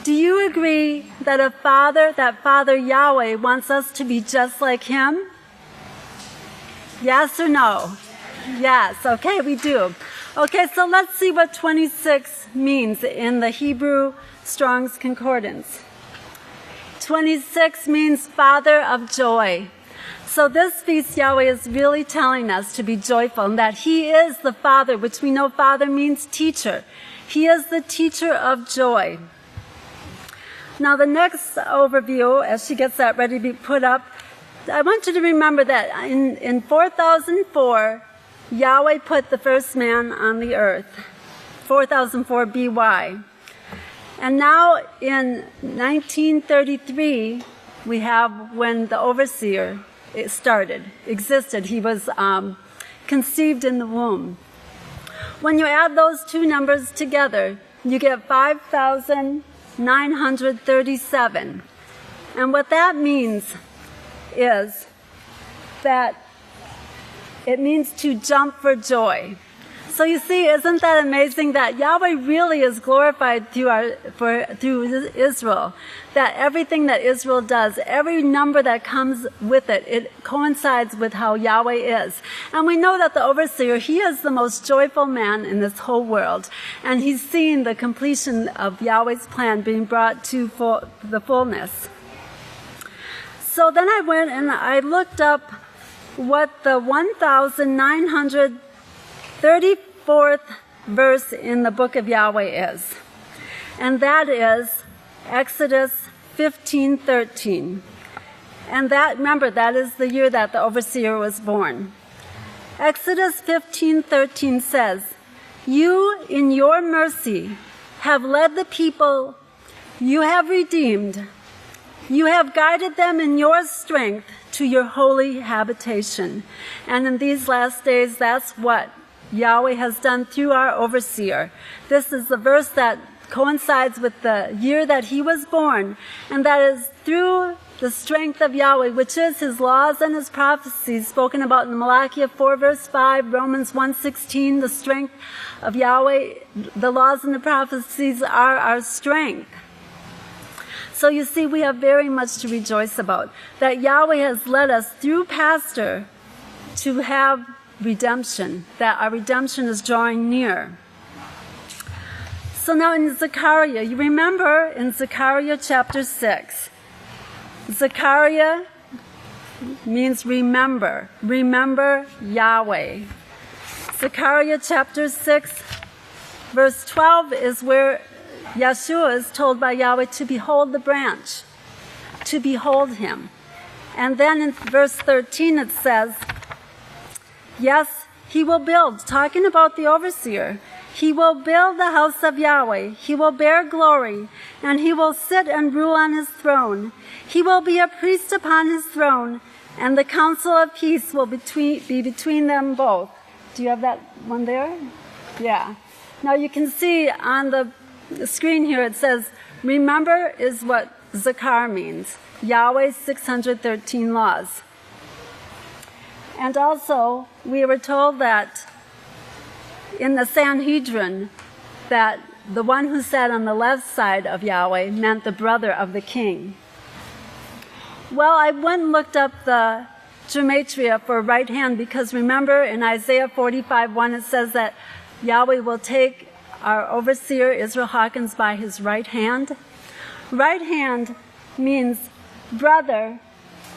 Speaker 11: do you agree that Father Yahweh wants us to be just like him? Yes or no? Yes, okay, we do. Okay, so let's see what 26 means in the Hebrew Strong's Concordance. 26 means Father of joy. So this feast, Yahweh is really telling us to be joyful and that he is the Father, which we know Father means teacher. He is the teacher of joy. Now the next overview, as she gets that ready to be put up, I want you to remember that in 4004, Yahweh put the first man on the earth, 4004 BY. And now in 1933, we have when the overseer existed. He was conceived in the womb. When you add those two numbers together, you get 5,937. And what that means is that it means to jump for joy. So you see, isn't that amazing that Yahweh really is glorified through Israel? That everything that Israel does, every number that comes with it, it coincides with how Yahweh is. And we know that the overseer, he is the most joyful man in this whole world. And he's seeing the completion of Yahweh's plan being brought to the fullness. So then I went and I looked up what the 1934th verse in the book of Yahweh is. And that is Exodus 15:13. And that, remember, that is the year that the overseer was born. Exodus 15:13 says, "You in your mercy have led the people you have redeemed. You have guided them in your strength to your holy habitation." And in these last days, that's what Yahweh has done through our overseer. This is the verse that coincides with the year that he was born, and that is through the strength of Yahweh, which is his laws and his prophecies spoken about in Malachi 4 verse 5, Romans 1:16, the strength of Yahweh, the laws and the prophecies are our strength. So you see, we have very much to rejoice about, that Yahweh has led us through pastor to have redemption, that our redemption is drawing near. So now in Zechariah, you remember in Zechariah chapter 6, Zechariah means remember. Remember Yahweh. Zechariah chapter 6, verse 12 is where Yeshua is told by Yahweh to behold the branch, to behold him. And then in verse 13 it says, yes, he will build, talking about the overseer. He will build the house of Yahweh. He will bear glory, and he will sit and rule on his throne. He will be a priest upon his throne, and the council of peace will be between them both. Do you have that one there? Yeah. Now you can see on the screen here it says, remember is what Zakar means. Yahweh's 613 laws. And also, we were told that in the Sanhedrin, that the one who sat on the left side of Yahweh meant the brother of the king. Well, I went and looked up the gematria for right hand because remember in Isaiah 45:1 it says that Yahweh will take our overseer Yisrayl Hawkins by his right hand. Right hand means brother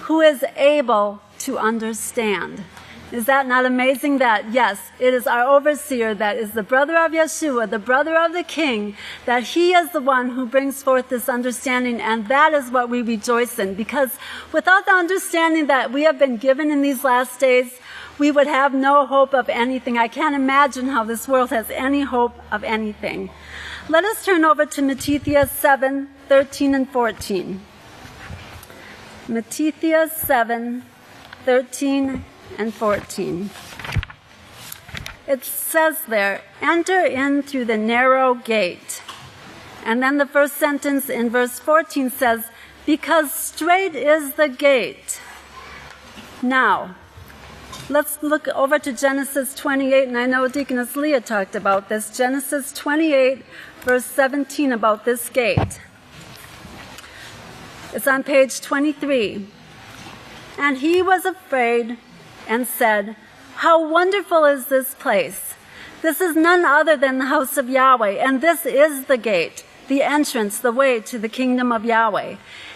Speaker 11: who is able to understand. Is that not amazing that, yes, it is our overseer that is the brother of Yeshua, the brother of the king, that he is the one who brings forth this understanding, and that is what we rejoice in. Because without the understanding that we have been given in these last days, we would have no hope of anything. I can't imagine how this world has any hope of anything. Let us turn over to Matthew 7, 13 and 14. Matthew 7, 13 and 14. It says there, enter in through the narrow gate. And then the first sentence in verse 14 says, because straight is the gate. Now, let's look over to Genesis 28, and I know Deaconess Leah talked about this. Genesis 28, verse 17, about this gate. It's on page 23. And he was afraid and said, how wonderful is this place! This is none other than the house of Yahweh, and this is the gate, the entrance, the way to the kingdom of Yahweh.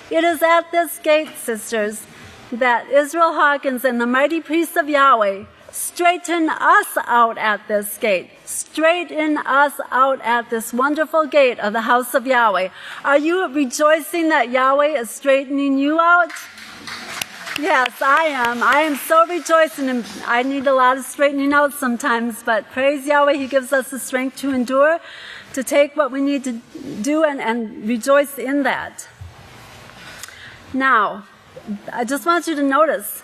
Speaker 11: It is at this gate, sisters, that Yisrayl Hawkins and the mighty priests of Yahweh straighten us out at this gate. Straighten us out at this wonderful gate of the house of Yahweh. Are you rejoicing that Yahweh is straightening you out? Yes, I am. I am so rejoicing, and I need a lot of straightening out sometimes, but praise Yahweh, he gives us the strength to endure, to take what we need to do and rejoice in that. Now, I just want you to notice,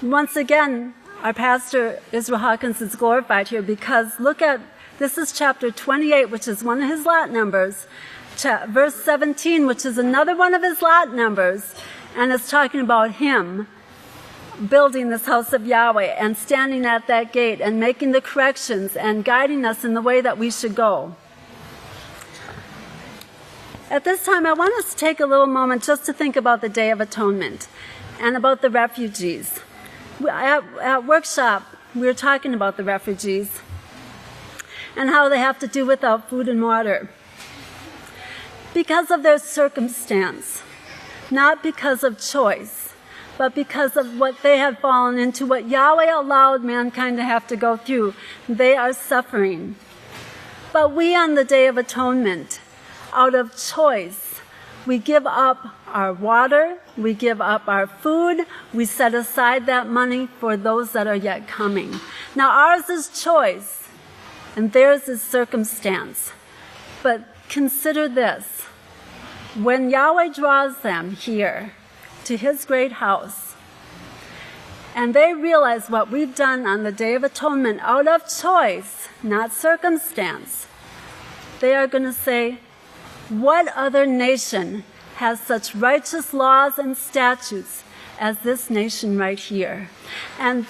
Speaker 11: once again, our pastor, Yisrayl Hawkins, is glorified here because look at, this is chapter 28, which is one of his lot numbers, verse 17, which is another one of his lot numbers, and it's talking about him building this house of Yahweh and standing at that gate and making the corrections and guiding us in the way that we should go. At this time, I want us to take a little moment just to think about the Day of Atonement and about the refugees. At workshop, we were talking about the refugees and how they have to do without food and water because of their circumstance, not because of choice, but because of what they had fallen into, what Yahweh allowed mankind to have to go through. They are suffering. But we on the Day of Atonement, out of choice, we give up our water, we give up our food, we set aside that money for those that are yet coming. Now ours is choice, and theirs is circumstance. But consider this. When Yahweh draws them here to his great house, and they realize what we've done on the Day of Atonement out of choice, not circumstance, they are going to say, what other nation has such righteous laws and statutes as this nation right here? And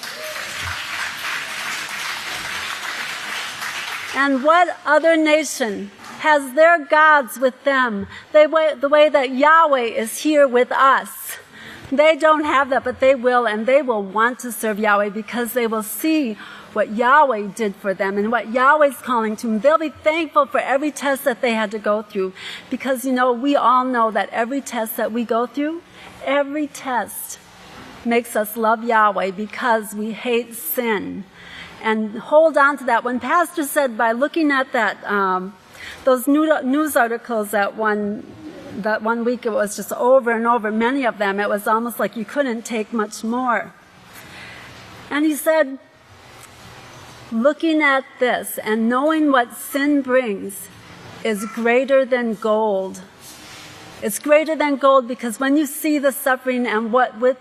Speaker 11: what other nation has their gods with them the way that Yahweh is here with us? They don't have that, but they will, and they will want to serve Yahweh because they will see what Yahweh did for them and what Yahweh's calling to them. They'll be thankful for every test that they had to go through because, we all know that every test that we go through, every test makes us love Yahweh because we hate sin. And hold on to that. When Pastor said by looking at that, those news articles that one week, it was just over and over, many of them, it was almost like you couldn't take much more. And he said, looking at this and knowing what sin brings is greater than gold. It's greater than gold because when you see the suffering and what with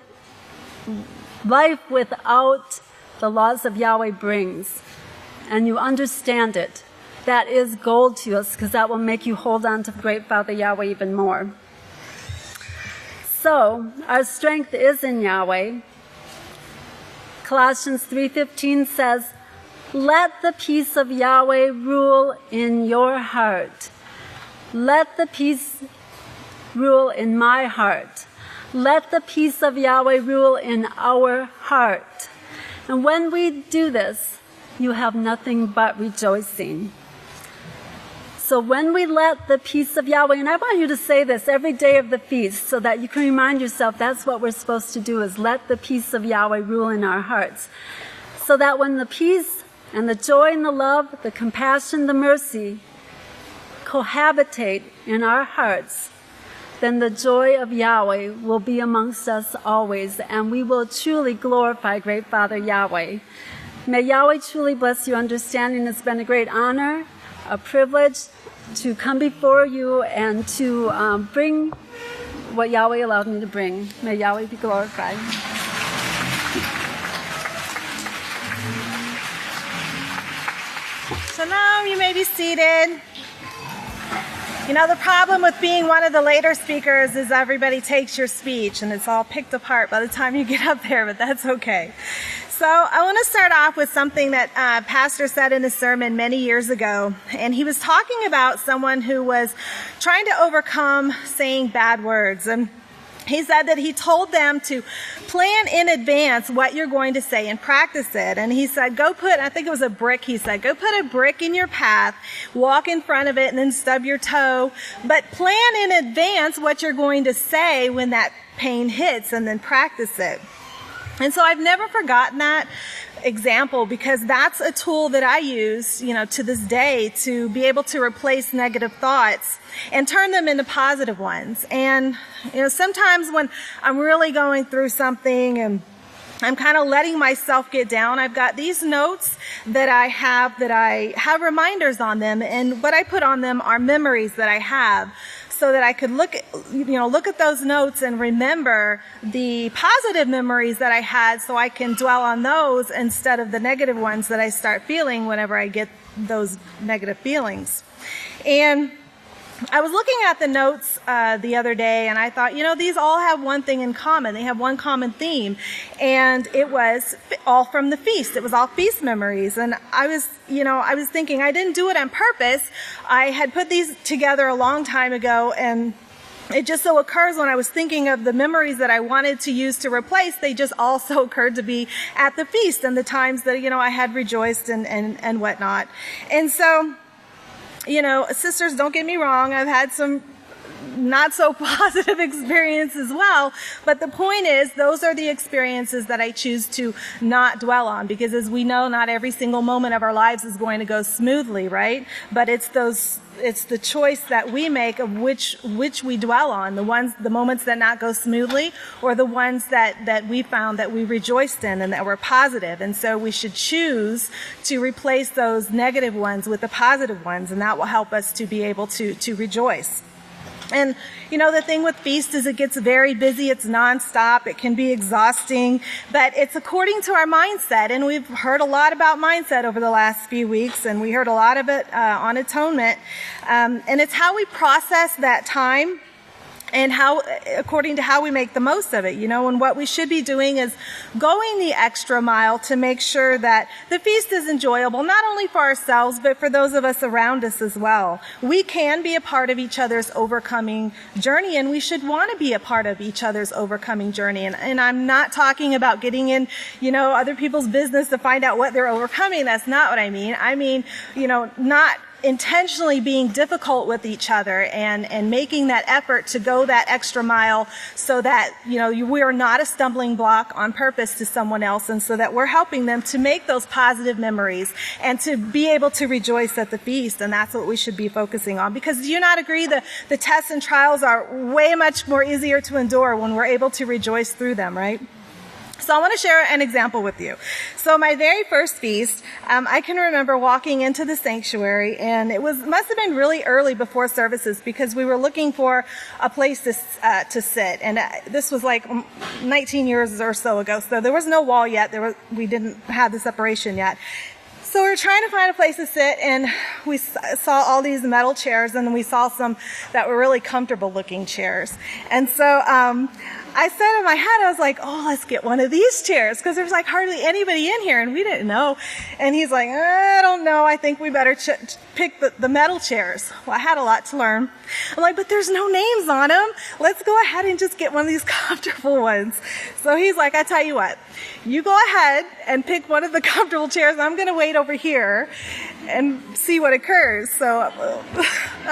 Speaker 11: life without the laws of Yahweh brings, and you understand it, that is gold to us because that will make you hold on to great Father Yahweh even more. So, our strength is in Yahweh. Colossians 3:15 says, let the peace of Yahweh rule in your heart. Let the peace rule in my heart. Let the peace of Yahweh rule in our heart. And when we do this, you have nothing but rejoicing. So when we let the peace of Yahweh, and I want you to say this every day of the feast so that you can remind yourself that's what we're supposed to do, is let the peace of Yahweh rule in our hearts. So that when the peace and the joy and the love, the compassion, the mercy cohabitate in our hearts, then the joy of Yahweh will be amongst us always, and we will truly glorify great Father Yahweh. May Yahweh truly bless your understanding. It's been a great honor, a privilege to come before you and to bring what Yahweh allowed me to bring. May Yahweh be glorified.
Speaker 4: Shalom, you may be seated. The problem with being one of the later speakers is everybody takes your speech and it's all picked apart by the time you get up there, but that's okay. So I want to start off with something that Pastor said in his sermon many years ago. And he was talking about someone who was trying to overcome saying bad words. And he said that he told them to plan in advance what you're going to say and practice it. And he said, I think it was a brick, he said, go put a brick in your path, walk in front of it, and then stub your toe. But plan in advance what you're going to say when that pain hits, and then practice it. And so I've never forgotten that example because that's a tool that I use, to this day to be able to replace negative thoughts and turn them into positive ones. And, sometimes when I'm really going through something and I'm kind of letting myself get down, I've got these notes that I have reminders on them, and what I put on them are memories that I have, so that I could look at those notes and remember the positive memories that I had, so I can dwell on those instead of the negative ones that I start feeling whenever I get those negative feelings. And I was looking at the notes the other day, and I thought, these all have one thing in common. They have one common theme, and it was all from the feast. It was all feast memories. And I was thinking I didn't do it on purpose. I had put these together a long time ago, and it just so occurs when I was thinking of the memories that I wanted to use to replace, they just also occurred to be at the feast and the times that, I had rejoiced and whatnot. And so, sisters, don't get me wrong, I've had some not so positive experience as well, but the point is, those are the experiences that I choose to not dwell on, because as we know, not every single moment of our lives is going to go smoothly, right? But it's the choice that we make of which we dwell on, the moments that not go smoothly, or the ones that we found that we rejoiced in and that were positive. And so we should choose to replace those negative ones with the positive ones, and that will help us to be able to rejoice. And, the thing with feast is it gets very busy. It's nonstop. It can be exhausting, but it's according to our mindset. And we've heard a lot about mindset over the last few weeks, and we heard a lot of it on atonement. And it's how we process that time and according to how we make the most of it, and what we should be doing is going the extra mile to make sure that the feast is enjoyable, not only for ourselves, but for those of us around us as well. We can be a part of each other's overcoming journey, and we should want to be a part of each other's overcoming journey. And I'm not talking about getting in, other people's business to find out what they're overcoming. That's not what I mean. I mean, not intentionally being difficult with each other and making that effort to go that extra mile so that, we are not a stumbling block on purpose to someone else, and so that we're helping them to make those positive memories and to be able to rejoice at the feast. And that's what we should be focusing on, because do you not agree that the tests and trials are way much more easier to endure when we're able to rejoice through them, right? So I want to share an example with you. So my very first feast, I can remember walking into the sanctuary, and must have been really early before services, because we were looking for a place to sit. And this was like 19 years or so ago. So there was no wall yet. We didn't have the separation yet. So we were trying to find a place to sit, and we saw all these metal chairs, and we saw some that were really comfortable looking chairs. And so, I said in my head, I was like, let's get one of these chairs, because there's like hardly anybody in here, and we didn't know. And he's like, I don't know, I think we better pick the metal chairs. Well, I had a lot to learn. I'm like, but there's no names on them. Let's go ahead and just get one of these comfortable ones. So he's like, I tell you what, you go ahead and pick one of the comfortable chairs, and I'm going to wait over here and see what occurs. So,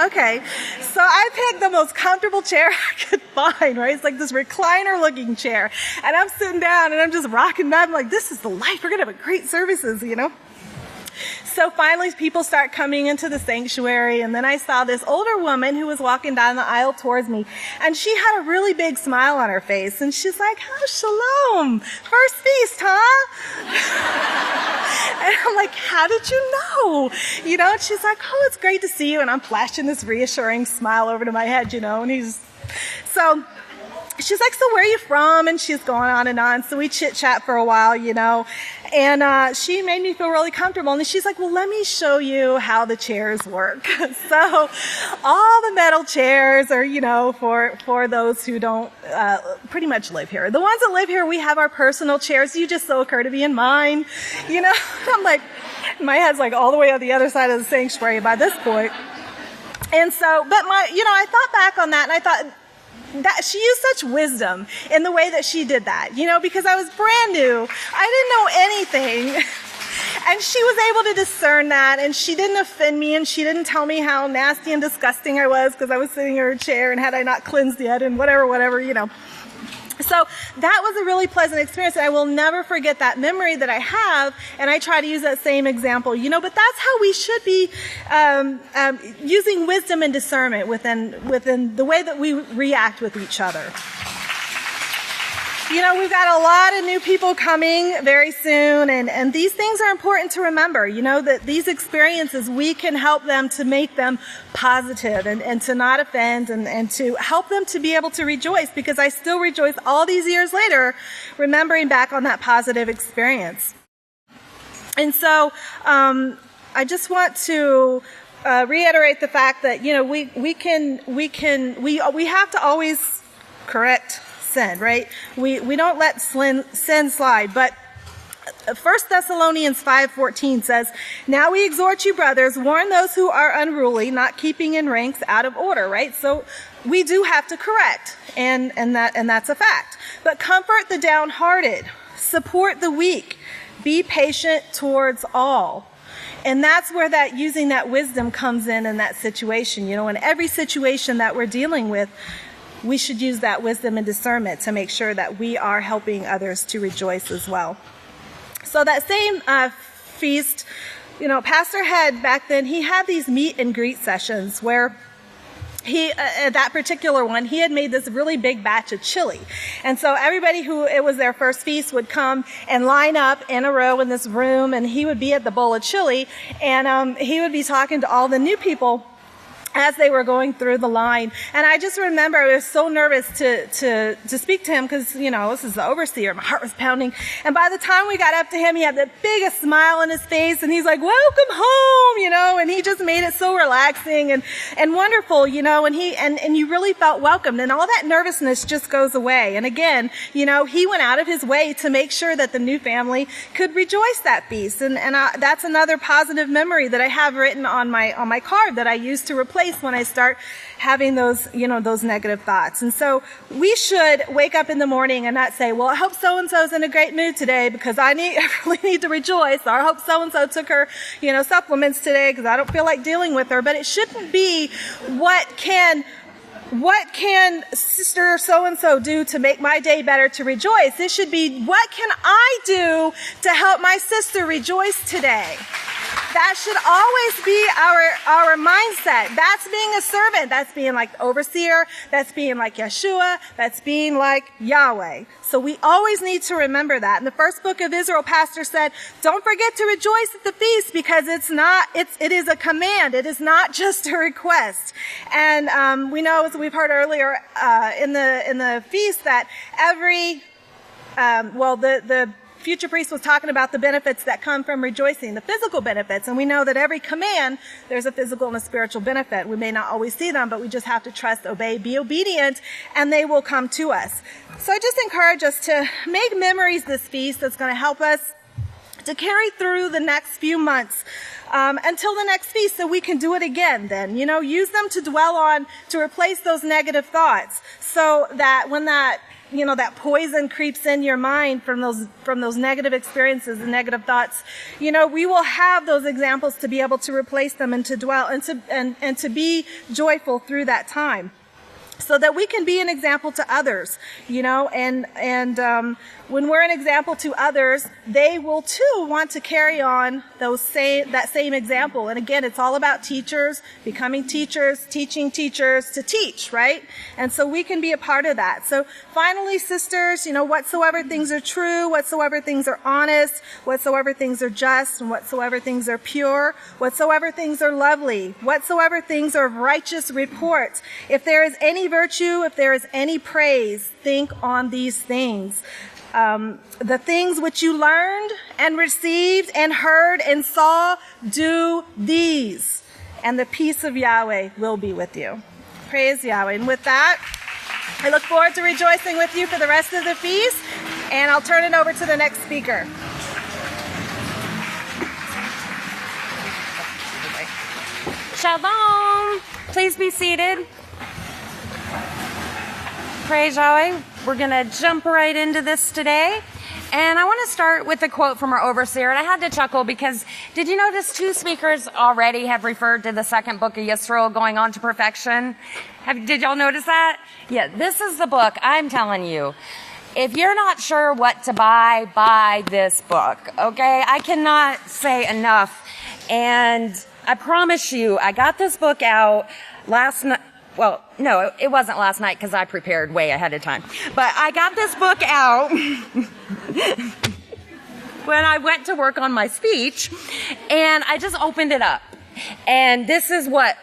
Speaker 4: okay. So I picked the most comfortable chair I could find, right? It's like this recliner looking chair. And I'm sitting down and I'm just rocking that. I'm like, this is the life. We're going to have great services, So finally people start coming into the sanctuary, and then I saw this older woman who was walking down the aisle towards me, and she had a really big smile on her face, and she's like, Shalom, first feast, huh? And I'm like, how did you know? And she's like, it's great to see you, and I'm flashing this reassuring smile over to my head, and so she's like, so where are you from? And she's going on and on. So we chit-chat for a while, and she made me feel really comfortable. And she's like, well, let me show you how the chairs work. So all the metal chairs are, for those who don't pretty much live here. The ones that live here, we have our personal chairs. You just so occur to be in mine. I'm like, my head's like all the way on the other side of the sanctuary by this point. And so, but I thought back on that, and I thought, that she used such wisdom in the way that she did that, because I was brand new. I didn't know anything. And she was able to discern that, and she didn't offend me, and she didn't tell me how nasty and disgusting I was because I was sitting in her chair and had I not cleansed yet and whatever. So that was a really pleasant experience, and I will never forget that memory that I have, and I try to use that same example, but that's how we should be using wisdom and discernment within the way that we react with each other. We've got a lot of new people coming very soon, and these things are important to remember, that these experiences, we can help them to make them positive and to not offend and to help them to be able to rejoice, because I still rejoice all these years later, remembering back on that positive experience. And so, I just want to reiterate the fact that, we have to always correct sin, right? We don't let sin slide. But 1 Thessalonians 5:14 says, now we exhort you, brothers, warn those who are unruly, not keeping in ranks out of order, right? So we do have to correct, and that's a fact. But comfort the downhearted, support the weak, be patient towards all. And that's where that using that wisdom comes in that situation. In every situation that we're dealing with, we should use that wisdom and discernment to make sure that we are helping others to rejoice as well. So that same feast, Pastor Head back then, he had these meet and greet sessions where he, that particular one, he had made this really big batch of chili. And so everybody who it was their first feast would come and line up in a row in this room, and he would be at the bowl of chili, and he would be talking to all the new people. as they were going through the line. And I just remember I was so nervous to speak to him because, you know, this is the overseer. My heart was pounding. And by the time we got up to him, he had the biggest smile on his face, and he's like, welcome home, you know, and he just made it so relaxing and wonderful, you know, and you really felt welcomed, and all that nervousness just goes away. And again, you know, he went out of his way to make sure that the new family could rejoice that feast. And that's another positive memory that I have written on my card that I use to replace when I start having those, you know, those negative thoughts. And so we should wake up in the morning and not say, well, I hope so-and-so's in a great mood today because I really need to rejoice. Or I hope so-and-so took her, you know, supplements today because I don't feel like dealing with her. But it shouldn't be what can sister so-and-so do to make my day better to rejoice? It should be, what can I do to help my sister rejoice today? That should always be our mindset. That's being a servant. That's being like the overseer. That's being like Yeshua. That's being like Yahweh. So we always need to remember that. In the first book of Israel, pastor said, don't forget to rejoice at the feast because it is a command. It is not just a request. And we know, as we've heard earlier in the feast, that the future priest was talking about the benefits that come from rejoicing, the physical benefits. And we know that every command, there's a physical and a spiritual benefit. We may not always see them, but we just have to trust, obey, be obedient, and they will come to us. So I just encourage us to make memories this feast that's going to help us to carry through the next few months until the next feast, so we can do it again then. You know, use them to dwell on, to replace those negative thoughts, so that when that, you know, that poison creeps in your mind from those negative experiences and negative thoughts, you know, we will have those examples to be able to replace them and to dwell and to be joyful through that time, so that we can be an example to others, you know, and when we're an example to others, they will too want to carry on that same example. And again, it's all about teachers, becoming teachers, teaching teachers to teach, right? And so we can be a part of that. So finally, sisters, you know, whatsoever things are true, whatsoever things are honest, whatsoever things are just, and whatsoever things are pure, whatsoever things are lovely, whatsoever things are of righteous report, if there is any virtue, if there is any praise, think on these things. The things which you learned and received and heard and saw, do these, and the peace of Yahweh will be with you. Praise Yahweh. And with that, I look forward to rejoicing with you for the rest of the feast, and I'll turn it over to the next speaker.
Speaker 12: Shalom. Please be seated. Praise Yahweh. We're going to jump right into this today. And I want to start with a quote from our overseer. And I had to chuckle because did you notice 2 speakers already have referred to the second book of Yisrayl, Going On to Perfection? Did y'all notice that? Yeah, this is the book. I'm telling you. If you're not sure what to buy this book, okay? I cannot say enough. And I promise you, I got this book out last night. Well, no, it wasn't last night because I prepared way ahead of time. But I got this book out when I went to work on my speech, and I just opened it up. And this is what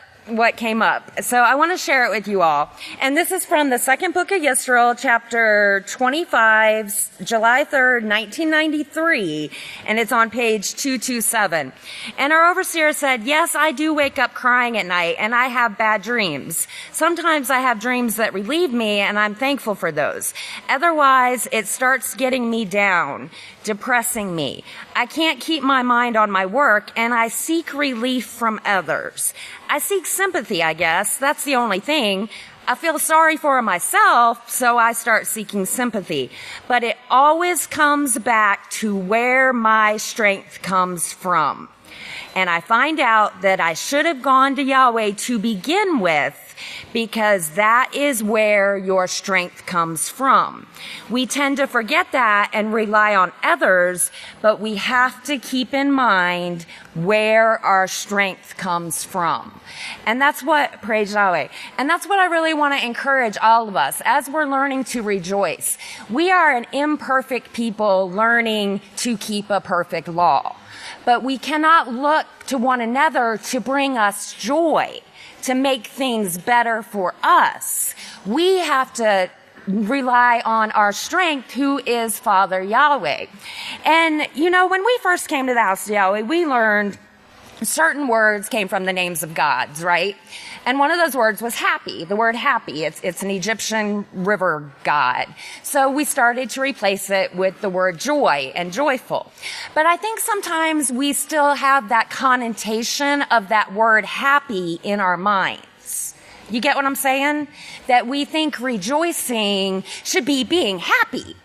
Speaker 12: came up. So I want to share it with you all. And this is from the second book of Yisrayl, chapter 25, July 3rd, 1993. And it's on page 227. And our overseer said, yes, I do wake up crying at night, and I have bad dreams. Sometimes I have dreams that relieve me, and I'm thankful for those. Otherwise, it starts getting me down, depressing me. I can't keep my mind on my work, and I seek relief from others. I seek sympathy, I guess. That's the only thing. I feel sorry for myself, so I start seeking sympathy. But it always comes back to where my strength comes from. And I find out that I should have gone to Yahweh to begin with, because that is where your strength comes from. We tend to forget that and rely on others, but we have to keep in mind where our strength comes from. And that's what, praise Yahweh, and that's what I really want to encourage all of us as we're learning to rejoice. We are an imperfect people learning to keep a perfect law. But we cannot look to one another to bring us joy. to make things better for us. We have to rely on our strength, who is Father Yahweh. And, when we first came to the house of Yahweh, we learned certain words came from the names of gods, right? And one of those words was happy, the word happy. It's an Egyptian river god. So we started to replace it with the word joy and joyful. But I think sometimes we still have that connotation of that word happy in our minds. You get what I'm saying? That we think rejoicing should be being happy.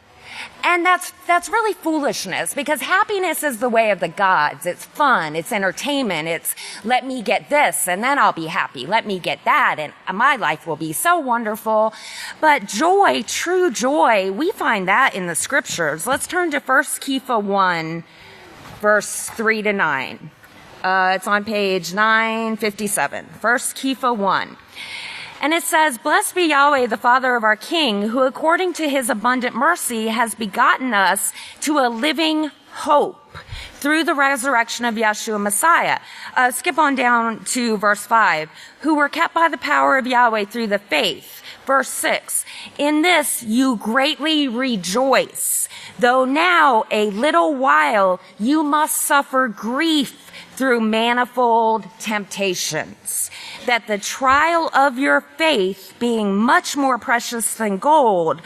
Speaker 12: And that's really foolishness, because happiness is the way of the gods. It's fun. It's entertainment. It's let me get this and then I'll be happy. Let me get that and my life will be so wonderful. But joy, true joy, we find that in the scriptures. Let's turn to 1 Kepha 1, verse 3 to 9. It's on page 957. 1 Kepha 1. And it says, "Blessed be Yahweh, the Father of our King, who according to his abundant mercy has begotten us to a living hope through the resurrection of Yeshua Messiah." Skip on down to verse 5. "Who were kept by the power of Yahweh through the faith." Verse 6. "In this you greatly rejoice, though now a little while you must suffer grief through manifold temptations, that the trial of your faith, being much more precious than gold,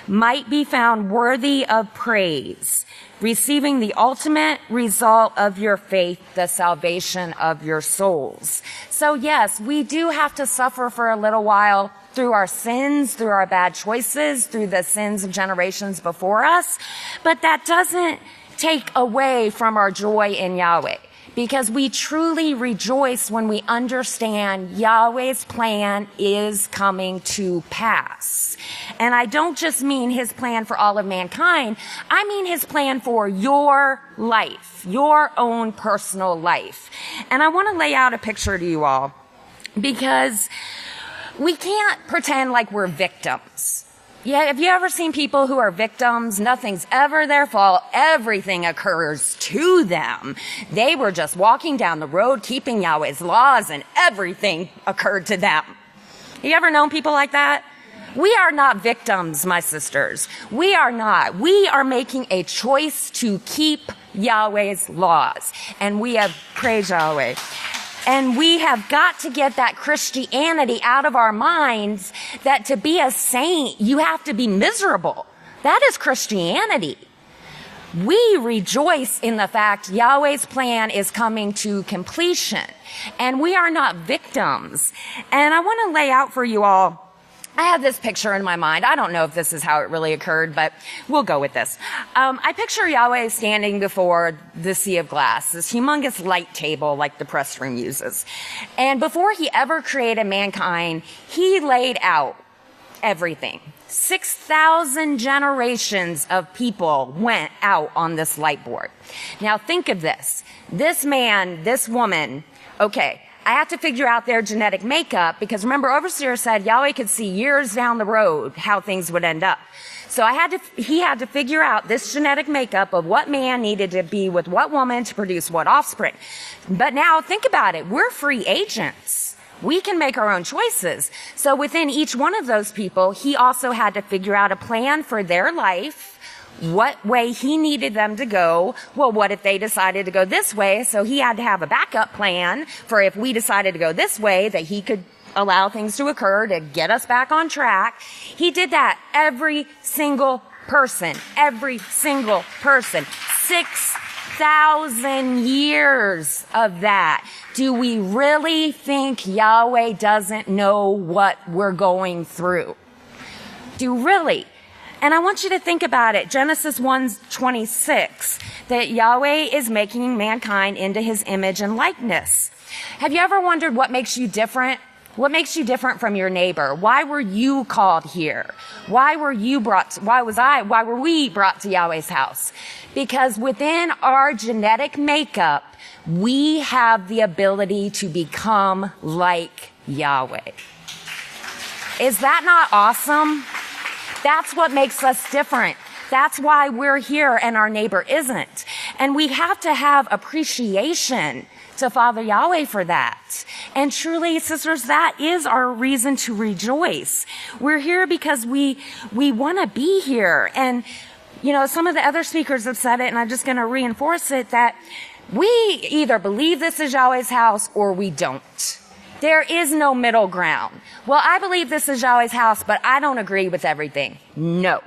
Speaker 12: might be found worthy of praise, receiving the ultimate result of your faith, the salvation of your souls." So yes, we do have to suffer for a little while through our sins, through our bad choices, through the sins of generations before us, but that doesn't take away from our joy in Yahweh. Because we truly rejoice when we understand Yahweh's plan is coming to pass. And I don't just mean his plan for all of mankind. I mean his plan for your life, your own personal life. And I want to lay out a picture to you all, because we can't pretend like we're victims. Yeah, have you ever seen people who are victims? Nothing's ever their fault. Everything occurs to them. They were just walking down the road, keeping Yahweh's laws, and everything occurred to them. You ever known people like that? We are not victims, my sisters. We are not. We are making a choice to keep Yahweh's laws. And we have, praise Yahweh. And we have got to get that Christianity out of our minds, that to be a saint, you have to be miserable. That is Christianity. We rejoice in the fact Yahweh's plan is coming to completion, and we are not victims. And I want to lay out for you all, I have this picture in my mind. I don't know if this is how it really occurred, but we'll go with this. I picture Yahweh standing before the sea of glass, this humongous light table like the press room uses. And before he ever created mankind, he laid out everything. 6,000 generations of people went out on this light board. Now think of this. This man, this woman, okay, I have to figure out their genetic makeup, because remember, Overseer said Yahweh could see years down the road how things would end up. So he had to figure out this genetic makeup of what man needed to be with what woman to produce what offspring. But now think about it. We're free agents. We can make our own choices. So within each one of those people, he also had to figure out a plan for their life, what way he needed them to go. Well, what if they decided to go this way? So he had to have a backup plan for if we decided to go this way, that he could allow things to occur to get us back on track. He did that. Every single person. 6,000 years of that. Do we really think Yahweh doesn't know what we're going through? Really? And I want you to think about it. Genesis 1:26, that Yahweh is making mankind into his image and likeness. Have you ever wondered what makes you different? What makes you different from your neighbor? Why were you called here? Why were we brought to Yahweh's house? Because within our genetic makeup, we have the ability to become like Yahweh. Is that not awesome? That's what makes us different. That's why we're here and our neighbor isn't. And we have to have appreciation to Father Yahweh for that. And truly, sisters, that is our reason to rejoice. We're here because we want to be here. And, you know, some of the other speakers have said it, and I'm just going to reinforce it, that we either believe this is Yahweh's house or we don't. There is no middle ground. Well, I believe this is Yahweh's house, but I don't agree with everything. No.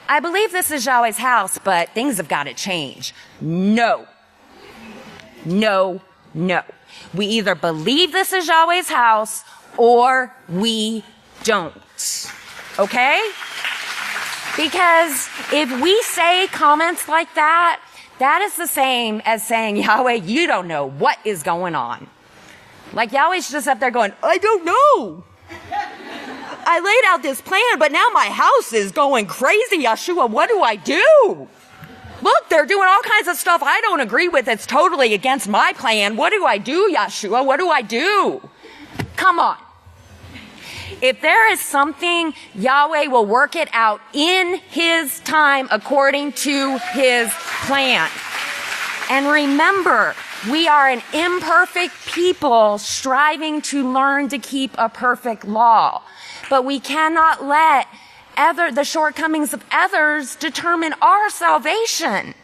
Speaker 12: I believe this is Yahweh's house, but things have got to change. No. No, no. We either believe this is Yahweh's house or we don't. Okay? Because if we say comments like that, that is the same as saying, Yahweh, you don't know what is going on. Like Yahweh's just up there going, I don't know. I laid out this plan, but now my house is going crazy, Yeshua. What do I do? Look, they're doing all kinds of stuff I don't agree with. It's totally against my plan. What do I do, Yeshua? What do I do? Come on. If there is something, Yahweh will work it out in His time according to His plan. And remember, we are an imperfect people striving to learn to keep a perfect law. But we cannot let the shortcomings of others determine our salvation.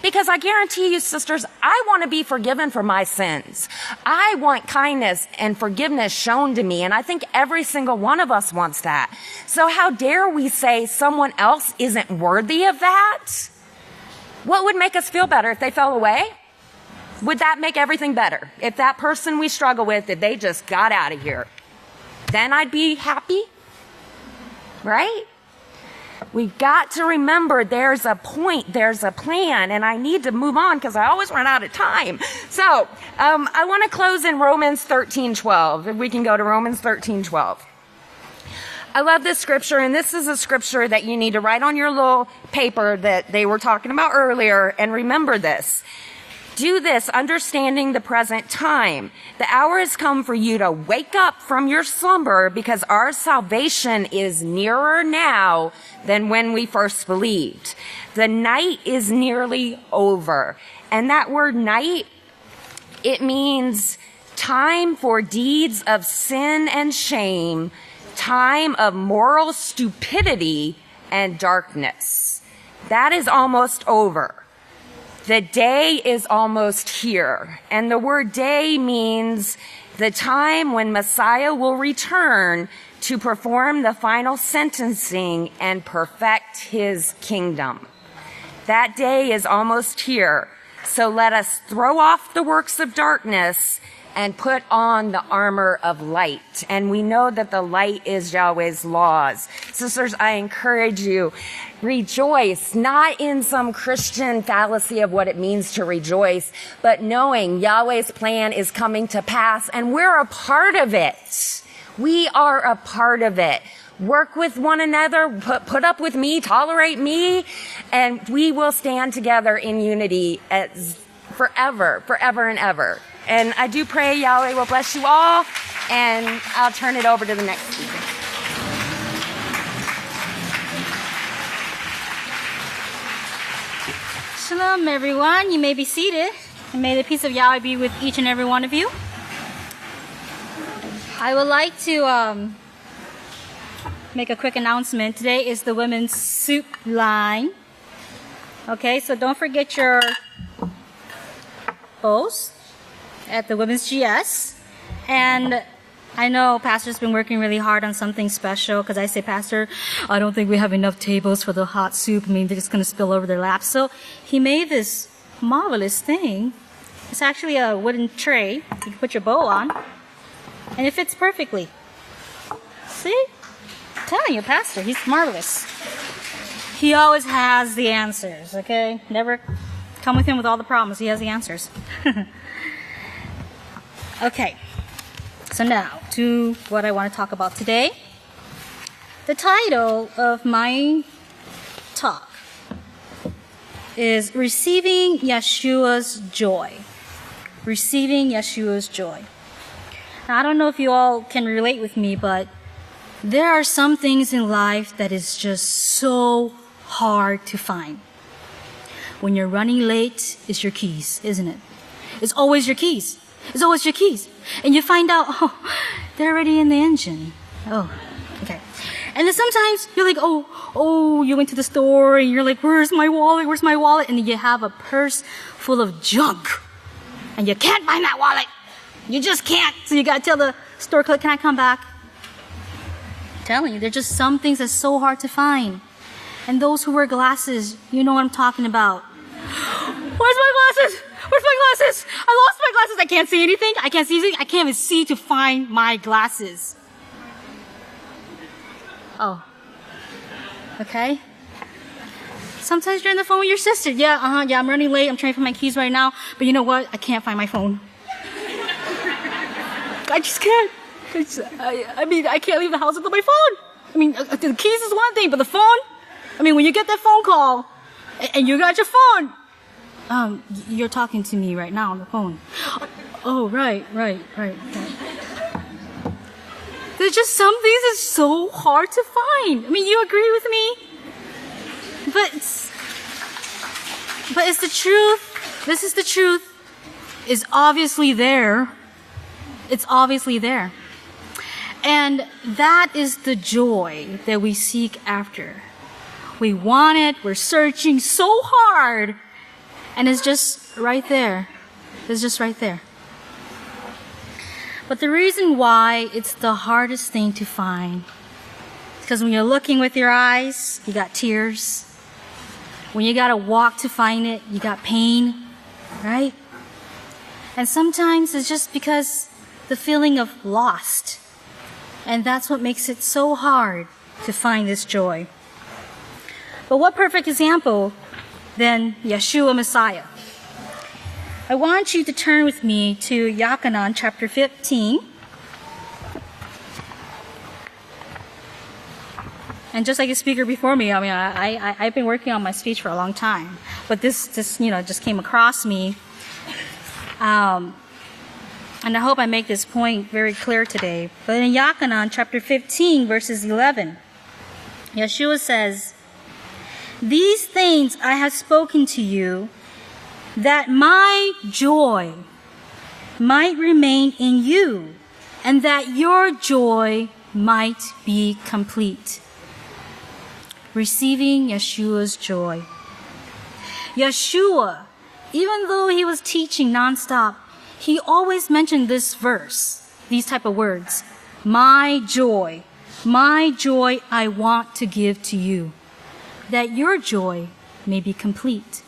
Speaker 12: Because I guarantee you, sisters, I want to be forgiven for my sins. I want kindness and forgiveness shown to me, and I think every single one of us wants that. So how dare we say someone else isn't worthy of that? What would make us feel better if they fell away? Would that make everything better? If that person we struggle with, if they just got out of here, then I'd be happy, right? We've got to remember there's a point, there's a plan, and I need to move on because I always run out of time. So I want to close in Romans 13:12. If we can go to Romans 13:12. I love this scripture, and this is a scripture that you need to write on your little paper that they were talking about earlier, and remember this. Do this, understanding the present time. The hour has come for you to wake up from your slumber, because our salvation is nearer now than when we first believed. The night is nearly over. And that word night, it means time for deeds of sin and shame, time of moral stupidity and darkness. That is almost over. The day is almost here. And the word day means the time when Messiah will return to perform the final sentencing and perfect His kingdom. That day is almost here. So let us throw off the works of darkness and put on the armor of light. And we know that the light is Yahweh's laws. Sisters, I encourage you, rejoice, not in some Christian fallacy of what it means to rejoice, but knowing Yahweh's plan is coming to pass, and we're a part of it. We are a part of it. Work with one another, put up with me, tolerate me, and we will stand together in unity as forever and ever. And I do pray Yahweh will bless you all, and I'll turn it over to the next speaker.
Speaker 13: Shalom, everyone. You may be seated, and may the peace of Yahweh be with each and every one of you. I would like to make a quick announcement. Today is the women's soup line. Okay, so don't forget your bowls at the Women's GS. And I know Pastor's been working really hard on something special, because I say, Pastor, I don't think we have enough tables for the hot soup. I mean, they're just going to spill over their laps. So he made this marvelous thing. It's actually a wooden tray. You can put your bowl on, and it fits perfectly. See? I'm telling you, Pastor, he's marvelous. He always has the answers, okay? Never come with him with all the problems. He has the answers. Okay, so now to what I want to talk about today. The title of my talk is Receiving Yeshua's Joy. Receiving Yeshua's Joy. Now, I don't know if you all can relate with me, but there are some things in life that is just so hard to find. When you're running late, it's your keys, isn't it? It's always your keys. It's always your keys. And you find out, oh, they're already in the engine. Oh, okay. And then sometimes you're like, oh, you went to the store and you're like, where's my wallet? Where's my wallet? And then you have a purse full of junk. And you can't find that wallet. You just can't. So you gotta tell the store clerk, can I come back? I'm telling you, there's just some things that's so hard to find. And those who wear glasses, you know what I'm talking about. Where's my glasses? Where's my glasses? I lost my glasses. I can't see anything. I can't see anything. I can't even see to find my glasses. Oh. Okay. Sometimes you're on the phone with your sister. Yeah, I'm running late. I'm trying to find my keys right now. But you know what? I can't find my phone. I just can't. I can't leave the house without my phone. I mean, the keys is one thing, but the phone? I mean, when you get that phone call and you got your phone, you're talking to me right now on the phone. Oh, right. There's just some things that's so hard to find. I mean, you agree with me? But it's the truth. This is the truth. It's obviously there. It's obviously there. And that is the joy that we seek after. We want it. We're searching so hard. And it's just right there. It's just right there. But the reason why it's the hardest thing to find is because when you're looking with your eyes, you got tears. When you got to walk to find it, you got pain, right? And sometimes it's just because the feeling of lost. And that's what makes it so hard to find this joy. But what perfect example than Yeshua Messiah? I want you to turn with me to Yochanan chapter 15. And just like the speaker before me, I mean, I've been working on my speech for a long time. But this just came across me. And I hope I make this point very clear today. But in Yochanan chapter 15, verses 11, Yeshua says, "These things I have spoken to you, that my joy might remain in you, and that your joy might be complete." Receiving Yeshua's joy. Yeshua, even though he was teaching nonstop, he always mentioned this verse, these type of words. My joy I want to give to you, that your joy may be complete.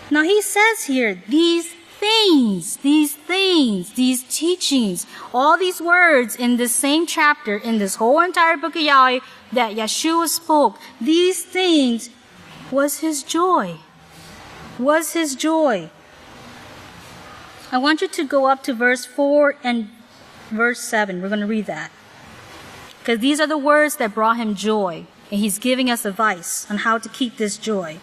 Speaker 13: Now he says here, these things, these teachings, all these words in this same chapter, in this whole entire book of Yahweh that Yeshua spoke, these things was his joy. Was his joy. I want you to go up to verse 4 and verse 7. We're going to read that. Because these are the words that brought him joy. And he's giving us advice on how to keep this joy.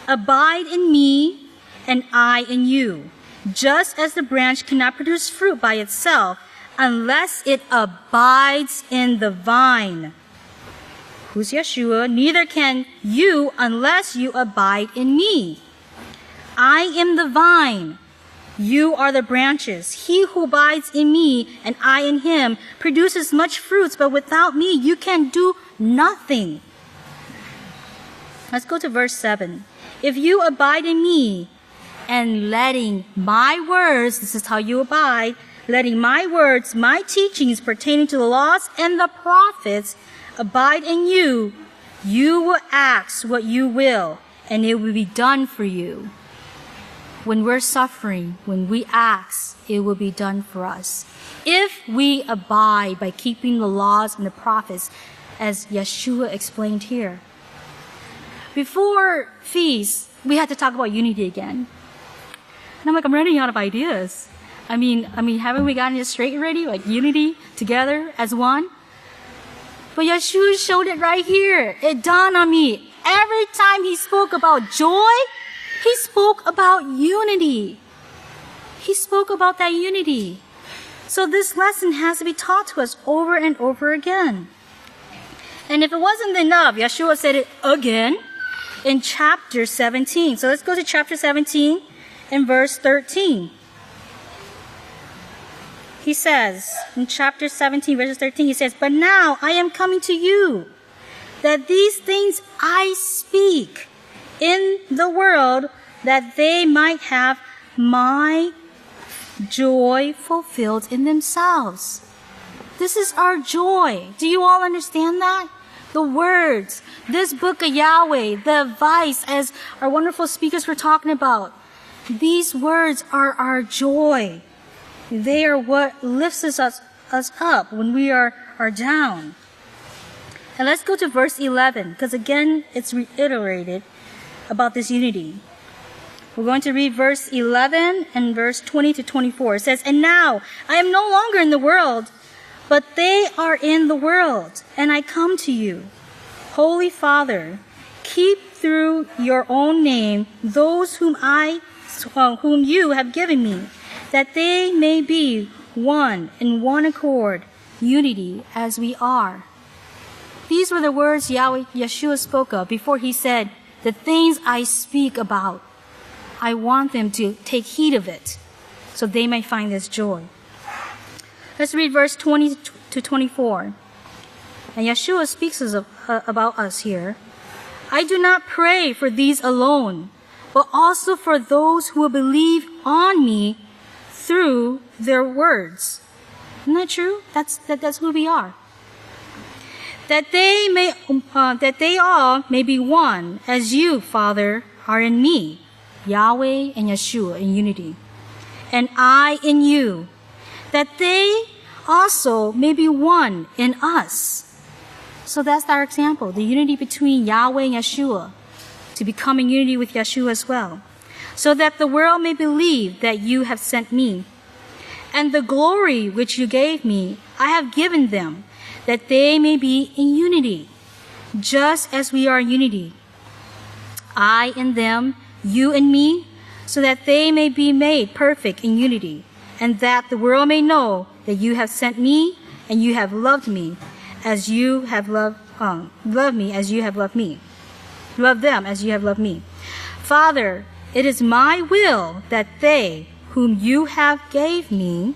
Speaker 13: Abide in me, and I in you. Just as the branch cannot produce fruit by itself unless it abides in the vine. Who's Yeshua? Neither can you unless you abide in me. I am the vine. You are the branches. He who abides in me and I in him produces much fruits, but without me you can do nothing. Let's go to verse 7. If you abide in me and letting my words, this is how you abide, letting my words, my teachings pertaining to the laws and the prophets abide in you, you will ask what you will, and it will be done for you. When we're suffering, when we ask, it will be done for us. If we abide by keeping the laws and the prophets, as Yeshua explained here. Before feast, we had to talk about unity again. And I'm like, I'm running out of ideas. I mean, haven't we gotten it straight already? Like unity together as one? But Yeshua showed it right here. It dawned on me. Every time he spoke about joy, he spoke about unity. He spoke about that unity. So this lesson has to be taught to us over and over again. And if it wasn't enough, Yeshua said it again in chapter 17. So let's go to chapter 17 and verse 13. he says in chapter 17, verse 13, he says, "But now I am coming to you, that these things I speak in the world, that they might have my joy fulfilled in themselves." This is our joy. Do you all understand that? The words, this book of Yahweh, the advice, as our wonderful speakers were talking about, these words are our joy. They are what lifts us up when we are down. And let's go to verse 11, because again, it's reiterated about this unity. We're going to read verse 11 and verse 20 to 24. It says, "And now I am no longer in the world, but they are in the world, and I come to you. Holy Father, keep through your own name those whom you have given me, that they may be one in one accord, unity as we are." These were the words Yeshua spoke of before he said, "The things I speak about, I want them to take heed of it, so they may find this joy." Let's read verse 20 to 24. And Yeshua speaks about us here. "I do not pray for these alone, but also for those who will believe on me through their words." Isn't that true? That's who we are. That they all may be one, as you, Father, are in me, Yahweh and Yeshua in unity, and I in you, that they also may be one in us. So that's our example, the unity between Yahweh and Yeshua, to become in unity with Yeshua as well, so that the world may believe that you have sent me. And the glory which you gave me, I have given them, that they may be in unity, just as we are in unity. I in them, you in me, so that they may be made perfect in unity, and that the world may know that you have sent me, and you have loved me, as you have loved me, as you have loved me. Love them as you have loved me. Father, it is my will that they whom you have gave me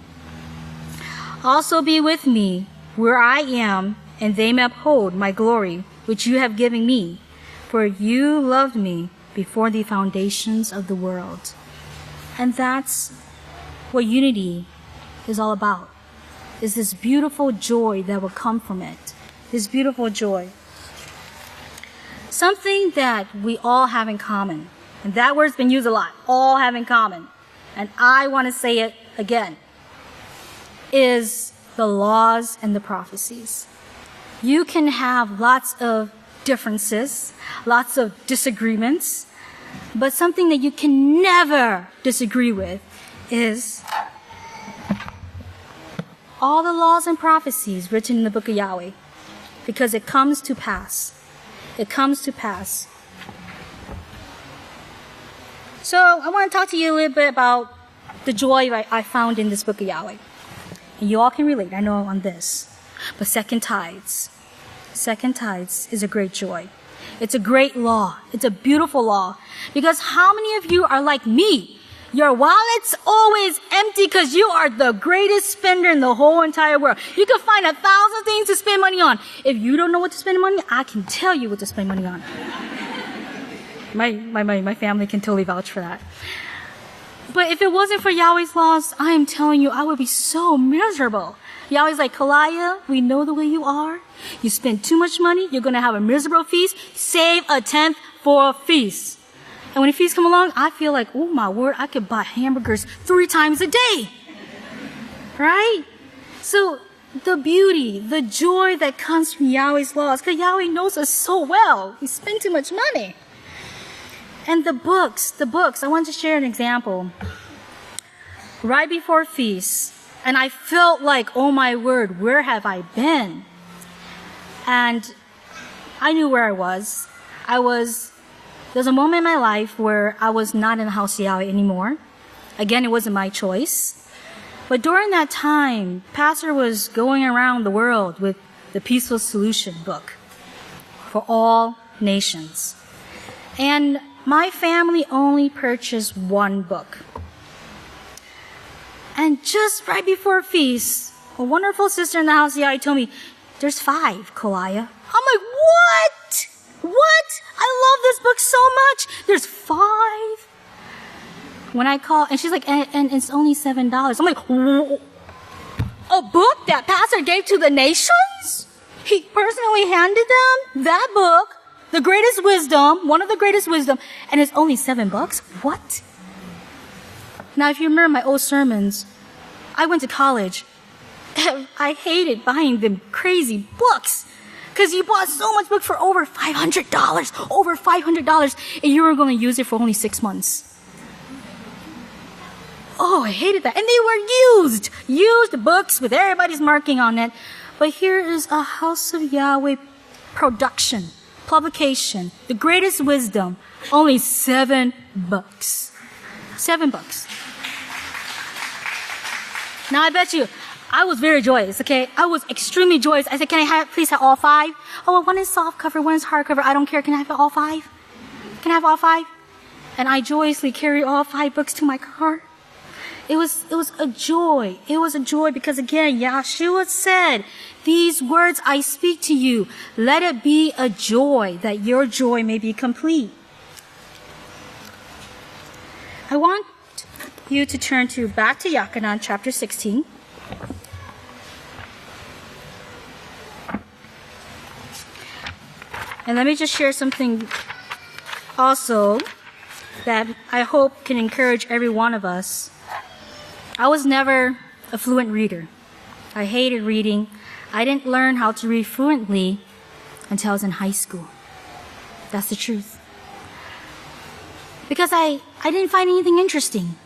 Speaker 13: also be with me where I am, and they may uphold my glory which you have given me, for you loved me before the foundations of the world. And that's what unity is all about, is this beautiful joy that will come from it. This beautiful joy. Something that we all have in common, and that word's been used a lot, all have in common, and I want to say it again, is the laws and the prophecies. You can have lots of differences, lots of disagreements, but something that you can never disagree with is all the laws and prophecies written in the book of Yahweh, because it comes to pass. It comes to pass. So I want to talk to you a little bit about the joy I found in this book of Yahweh. And you all can relate, I know, on this. But second tithes is a great joy. It's a great law. It's a beautiful law. Because how many of you are like me? Your wallet's always empty because you are the greatest spender in the whole entire world. You can find 1,000 things to spend money on. If you don't know what to spend money on, I can tell you what to spend money on. My family can totally vouch for that. But if it wasn't for Yahweh's laws, I am telling you, I would be so miserable. Yahweh's like, Kalaya, we know the way you are. You spend too much money, you're going to have a miserable feast. Save a tenth for a feast. And when a feast come along, I feel like, oh my word, I could buy hamburgers 3 times a day. Right? So the beauty, the joy that comes from Yahweh's laws, because Yahweh knows us so well. We spend too much money. And the books, I want to share an example. Right before feast, and I felt like, oh my word, where have I been? And I knew where I was. There's a moment in my life where I was not in the house of Yahweh anymore. Again, it wasn't my choice. But during that time, Pastor was going around the world with the Peaceful Solution book for all nations. And my family only purchased one book. And just right before feast, a wonderful sister in the house, Yahweh, told me, there's 5, Koliah. I'm like, what? What? I love this book so much. There's 5. When I call, and she's like, and it's only $7. I'm like, whoa. A book that pastor gave to the nations? He personally handed them that book, the greatest wisdom, one of the greatest wisdom, and it's only $7? What? Now, if you remember my old sermons, I went to college. I hated buying them crazy books because you bought so much book for over $500, over $500, and you were going to use it for only 6 months. Oh, I hated that. And they were used books with everybody's marking on it. But here is a House of Yahweh production, publication, the greatest wisdom, only $7. $7. Now I bet you, I was very joyous, okay? I was extremely joyous. I said, can I please have all 5? Oh, well, one is soft cover, one is hard cover. I don't care. Can I have all 5? Can I have all 5? And I joyously carried all 5 books to my car. It was a joy. It was a joy because again, Yahshua said, these words I speak to you, let it be a joy that your joy may be complete. I want you to turn back to Yachanan chapter 16. And let me just share something also that I hope can encourage every one of us. I was never a fluent reader. I hated reading. I didn't learn how to read fluently until I was in high school. That's the truth. Because I didn't find anything interesting.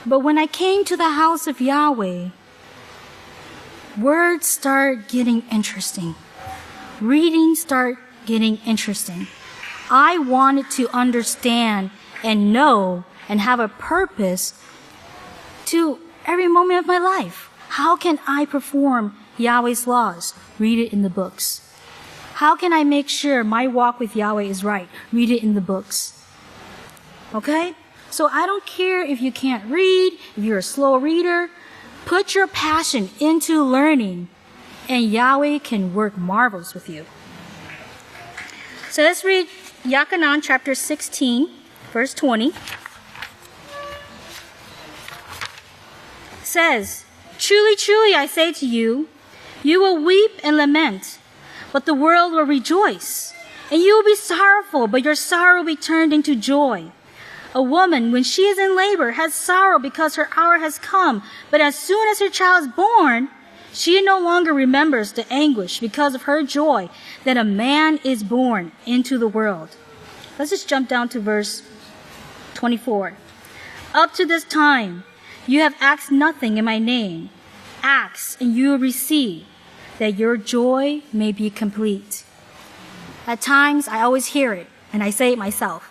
Speaker 13: But when I came to the house of Yahweh, words start getting interesting. Reading start getting interesting. I wanted to understand and know and have a purpose to every moment of my life. How can I perform Yahweh's laws? Read it in the books. How can I make sure my walk with Yahweh is right? Read it in the books. Okay? So I don't care if you can't read, if you're a slow reader. Put your passion into learning, and Yahweh can work marvels with you. So let's read Yachanan chapter 16, verse 20. Says, truly, truly, I say to you, you will weep and lament, but the world will rejoice. And you will be sorrowful, but your sorrow will be turned into joy. A woman, when she is in labor, has sorrow because her hour has come. But as soon as her child is born, she no longer remembers the anguish because of her joy that a man is born into the world. Let's just jump down to verse 24. Up to this time, you have asked nothing in my name. Ask, and you will receive, that your joy may be complete. At times, I always hear it, and I say it myself.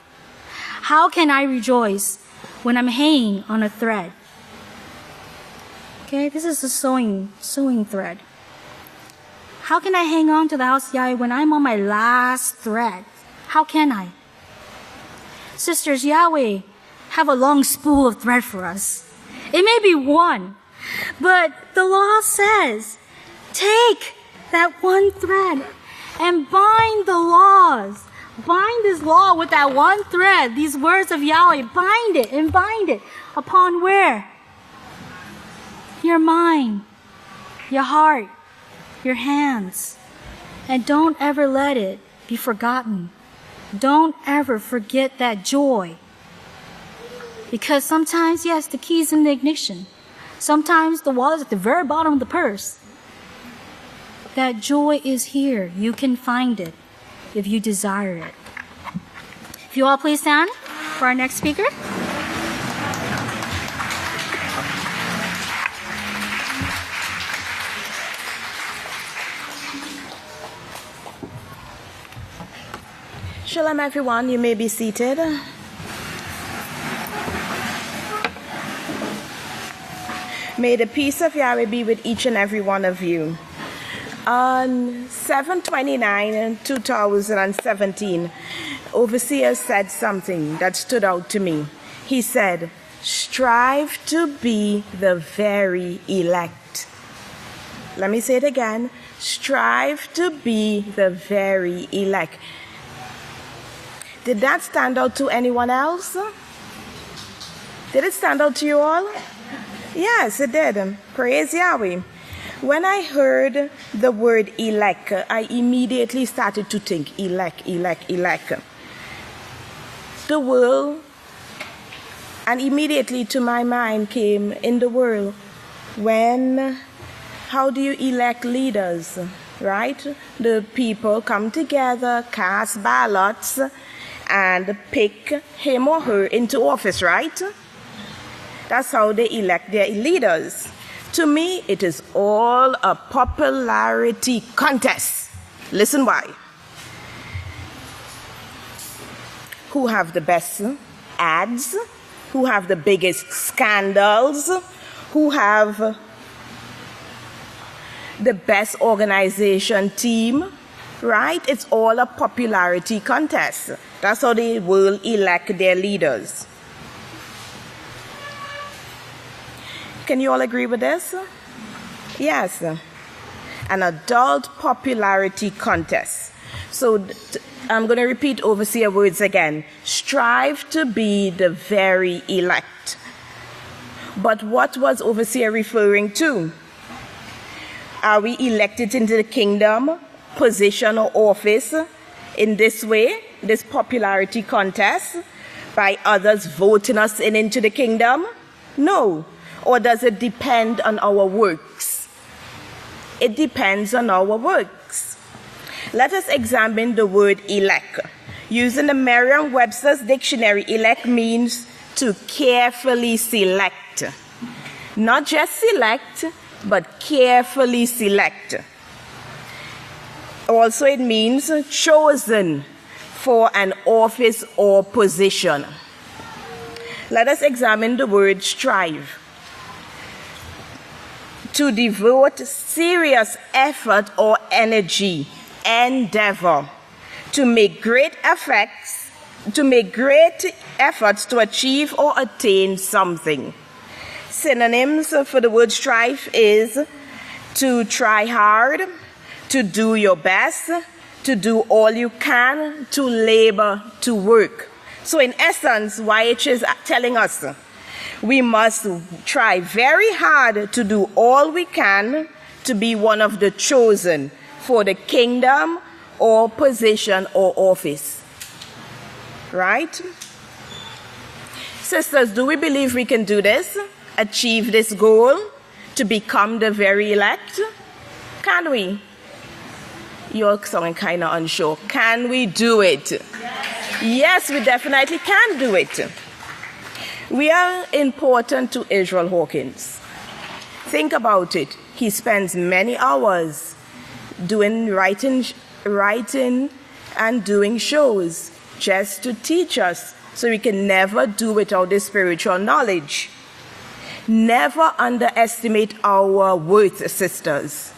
Speaker 13: How can I rejoice when I'm hanging on a thread? Okay, this is a sewing thread. How can I hang on to the house of Yahweh when I'm on my last thread? How can I? Sisters, Yahweh have a long spool of thread for us. It may be one, but the law says, take that one thread and bind the laws. Bind this law with that one thread, these words of Yahweh. Bind it and bind it upon where? Your mind, your heart, your hands. And don't ever let it be forgotten. Don't ever forget that joy. Because sometimes, yes, the key's in the ignition. Sometimes the wallet's at the very bottom of the purse. That joy is here. You can find it if you desire it. If you all please stand for our next speaker.
Speaker 6: Shalom, everyone. You may be seated. May the peace of Yahweh be with each and every one of you. On 7/29/2017, Overseer said something that stood out to me. He said,
Speaker 14: strive to be the very elect. Let me say it again. Strive to be the very elect. Did that stand out to anyone else? Did it stand out to you all? Yes, it did. Praise Yahweh. When I heard the word elect, I immediately started to think elect. The world, and immediately to my mind came in the world, how do you elect leaders, right? The people come together, cast ballots, and pick him or her into office, right? That's how they elect their leaders. To me, it is all a popularity contest. Listen why. Who have the best ads? Who have the biggest scandals? Who have the best organization team? Right? It's all a popularity contest. That's how they will elect their leaders. Can you all agree with this? Yes. An adult popularity contest. So I'm going to repeat overseer words again. Strive to be the very elect. But what was overseer referring to? Are we elected into the kingdom, position, or office in this way, this popularity contest, by others voting us into the kingdom? No. Or does it depend on our works? It depends on our works. Let us examine the word elect. Using the Merriam-Webster's dictionary, elect means to carefully select. Not just select, but carefully select. Also, it means chosen for an office or position. Let us examine the word strive. To devote serious effort or energy, endeavor, to make great efforts to achieve or attain something. Synonyms for the word strive is to try hard, to do your best, to do all you can, to labor, to work. So in essence, YH is telling us we must try very hard to do all we can to be one of the chosen for the kingdom or position or office. Right? Sisters, do we believe we can do this? Achieve this goal to become the very elect? Can we? You're sounding kind of unsure. Can we do it? Yes, we definitely can do it. We are important to Yisrayl Hawkins. Think about it. He spends many hours writing and doing shows just to teach us, so we can never do without the spiritual knowledge. Never underestimate our worth, sisters.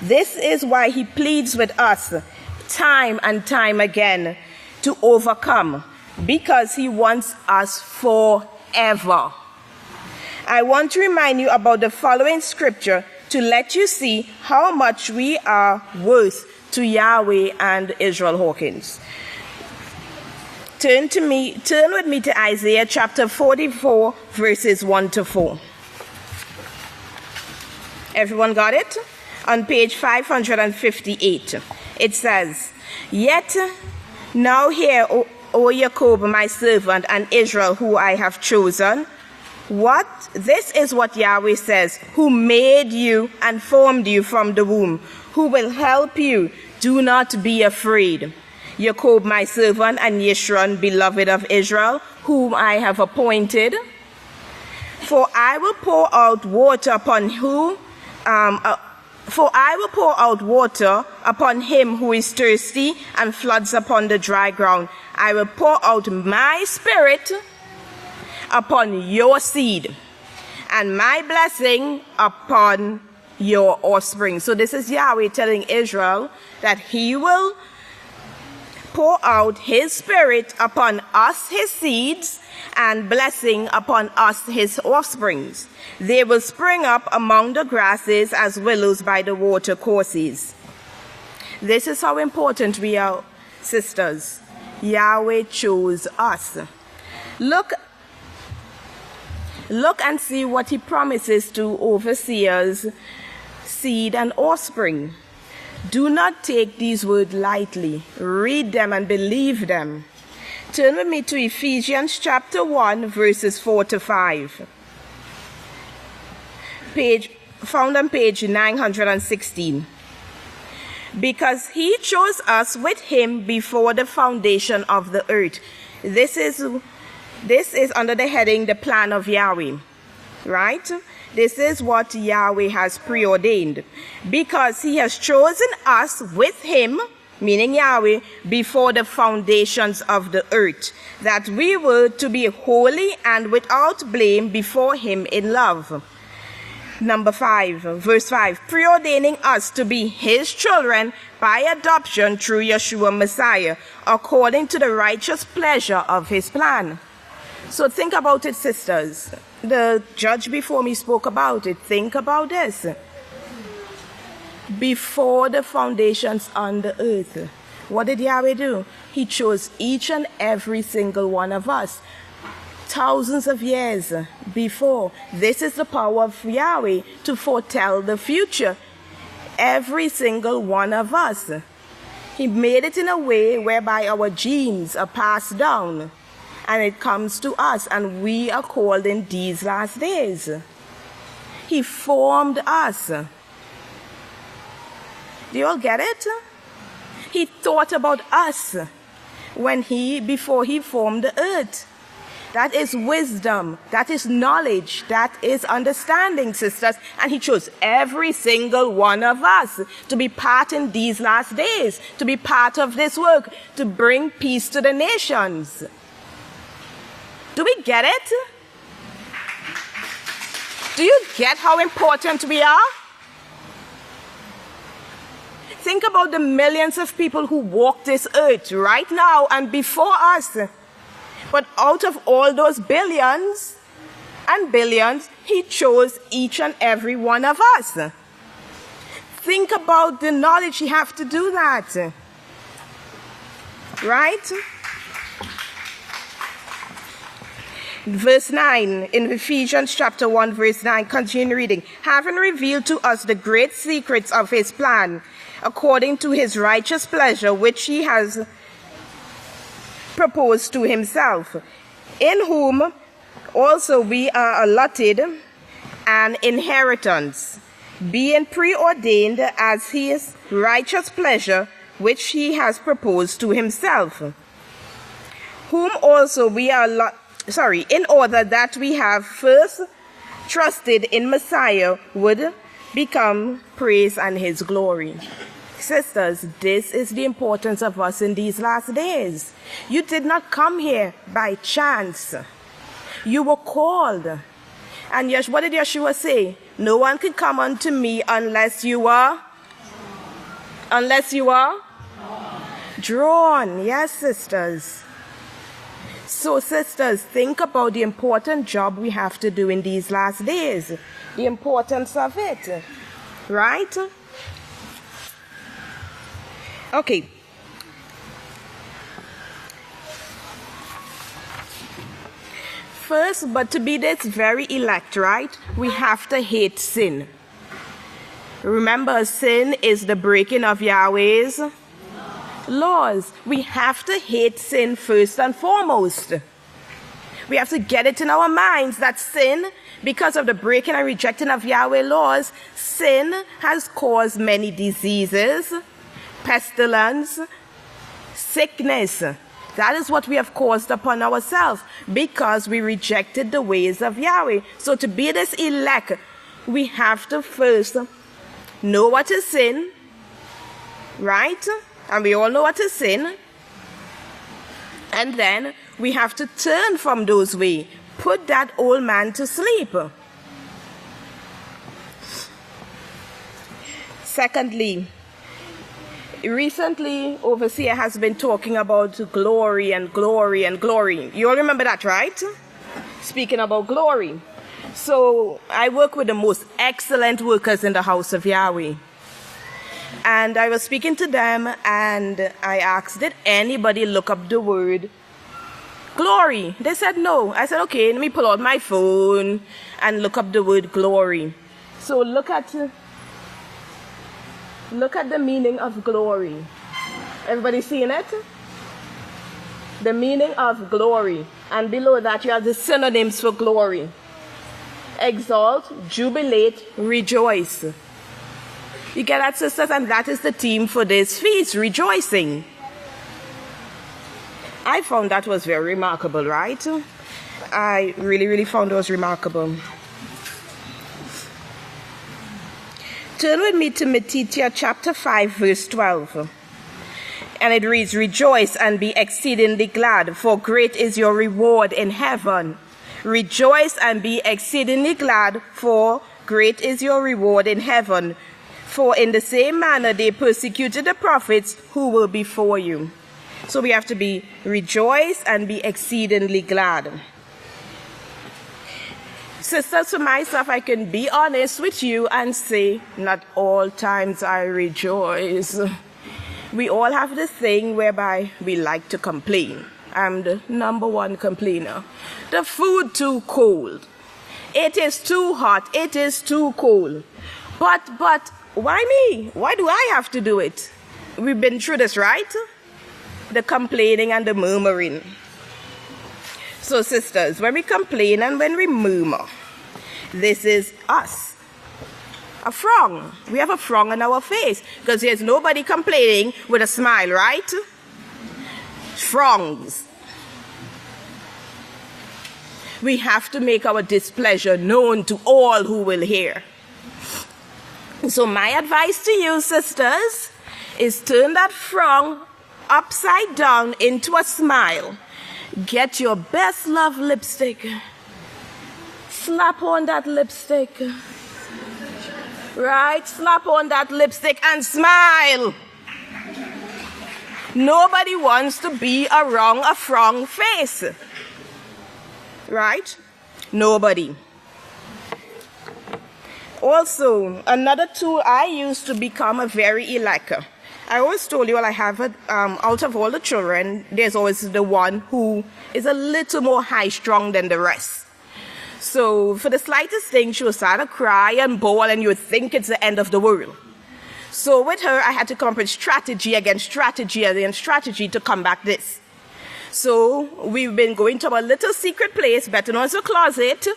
Speaker 14: This is why he pleads with us time and time again to overcome, because he wants us forever. I want to remind you about the following scripture to let you see how much we are worth to Yahweh and Yisrayl Hawkins. Turn with me to Isaiah chapter 44, verses 1 to 4. Everyone got it? On page 558, it says, "Yet now hear, O Jacob, my servant, and Israel, who I have chosen. This is what Yahweh says, who made you and formed you from the womb, who will help you. Do not be afraid. Jacob, my servant, and Yisron, beloved of Israel, whom I have appointed. For I will pour out water upon him who is thirsty, and floods upon the dry ground. I will pour out my spirit upon your seed, and my blessing upon your offspring." So this is Yahweh telling Israel that he will pour out his Spirit upon us, his seeds, and blessing upon us, his offsprings. They will spring up among the grasses as willows by the water courses. This is how important we are, sisters. Yahweh chose us. Look and see what he promises to overseers, seed, and offspring. Do not take these words lightly. Read them and believe them. Turn with me to Ephesians chapter 1, verses 4 to 5. Found on page 916. Because he chose us with him before the foundation of the earth. This is under the heading, the plan of Yahweh, right? This is what Yahweh has preordained. Because he has chosen us with him, meaning Yahweh, before the foundations of the earth, that we were to be holy and without blame before him in love. Number 5, verse 5, preordaining us to be his children by adoption through Yeshua Messiah, according to the righteous pleasure of his plan. So think about it, sisters. The judge before me spoke about it. Think about this. Before the foundations on the earth, what did Yahweh do? He chose each and every single one of us. Thousands of years before. This is the power of Yahweh to foretell the future. Every single one of us. He made it in a way whereby our genes are passed down and it comes to us, and we are called in these last days. He formed us. Do you all get it? He thought about us before he formed the earth. That is wisdom. That is knowledge. That is understanding, sisters. And he chose every single one of us to be part in these last days, to be part of this work, to bring peace to the nations. Do we get it? Do you get how important we are? Think about the millions of people who walk this earth right now and before us. But out of all those billions and billions, he chose each and every one of us. Think about the knowledge you have to do that. Right? Verse 9, in Ephesians chapter 1, verse 9, continue reading. Having revealed to us the great secrets of his plan, according to his righteous pleasure, which he has proposed to himself, in whom also we are allotted an inheritance, being preordained as his righteous pleasure, which he has proposed to himself, whom also we are in order that we have first trusted in Messiah, would become praise and his glory. Sisters, this is the importance of us in these last days. You did not come here by chance. You were called. And yes, what did Yeshua say? No one can come unto me unless you are drawn. Yes, sisters. So, sisters, think about the important job we have to do in these last days. The importance of it. Right? Okay. First, but to be this very elect, right, we have to hate sin. Remember, sin is the breaking of Yahweh's laws. We have to hate sin first and foremost. We have to get it in our minds that sin, because of the breaking and rejecting of Yahweh laws, sin has caused many diseases, pestilence, sickness. That is what we have caused upon ourselves because we rejected the ways of Yahweh. So to be this elect, we have to first know what is sin, right? And we all know what is sin. And then we have to turn from those ways. Put that old man to sleep. Secondly, Recently, Overseer has been talking about glory and glory and glory. You all remember that, right? Speaking about glory. So I work with the most excellent workers in the house of Yahweh. And I was speaking to them and I asked, did anybody look up the word glory? They said no. I said, okay, let me pull out my phone and look up the word glory. So look at the meaning of glory. Everybody seeing it? The meaning of glory. And below that you have the synonyms for glory. Exalt, jubilate, rejoice. You get that, sisters? And that is the theme for this feast, rejoicing. I found that was very remarkable, right? I really found it was remarkable. Turn with me to Matthew chapter 5, verse 12. And it reads, rejoice and be exceedingly glad, for great is your reward in heaven. Rejoice and be exceedingly glad, for great is your reward in heaven. For in the same manner they persecuted the prophets who were before you. So we have to be rejoice and be exceedingly glad. Sisters, for myself, I can be honest with you and say, not all times I rejoice. We all have this thing whereby we like to complain. I'm the number one complainer. The food too cold. It is too hot. It is too cold. But why me? Why do I have to do it? We've been through this, right? The complaining and the murmuring. So, sisters, when we complain and when we murmur, this is us. A frown. We have a frown on our face because there's nobody complaining with a smile, right? Frowns. We have to make our displeasure known to all who will hear. So my advice to you, sisters, is turn that frown upside down into a smile. Get your best love lipstick. Slap on that lipstick. Right? Slap on that lipstick and smile. Nobody wants to be around a frown face. Right? Nobody. Also, another tool I use to become a very elect. I always told you all I have it, out of all the children, there's always the one who is a little more high-strung than the rest. So for the slightest thing, she would start to cry and bawl, and you would think it's the end of the world. So with her, I had to come up with strategy against strategy against strategy to combat this. So we've been going to our little secret place, better known as a closet,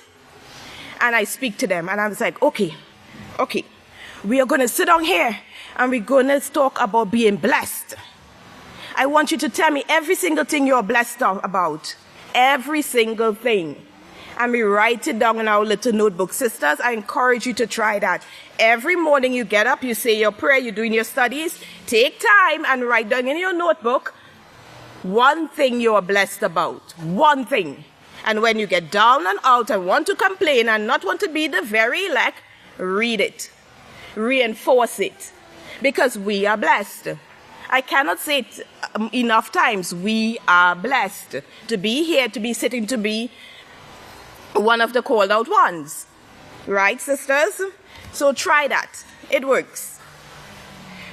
Speaker 14: and I speak to them, and I was like, okay, we are going to sit down here, and we're going to talk about being blessed. I want you to tell me every single thing you're blessed about. Every single thing. And we write it down in our little notebook. Sisters, I encourage you to try that. Every morning you get up, you say your prayer, you're doing your studies. Take time and write down in your notebook one thing you're blessed about. One thing. And when you get down and out and want to complain and not want to be the very elect, read it. Reinforce it. Because we are blessed. I cannot say it enough times. We are blessed to be here, to be sitting, to be one of the called out ones. Right, sisters? So try that. It works.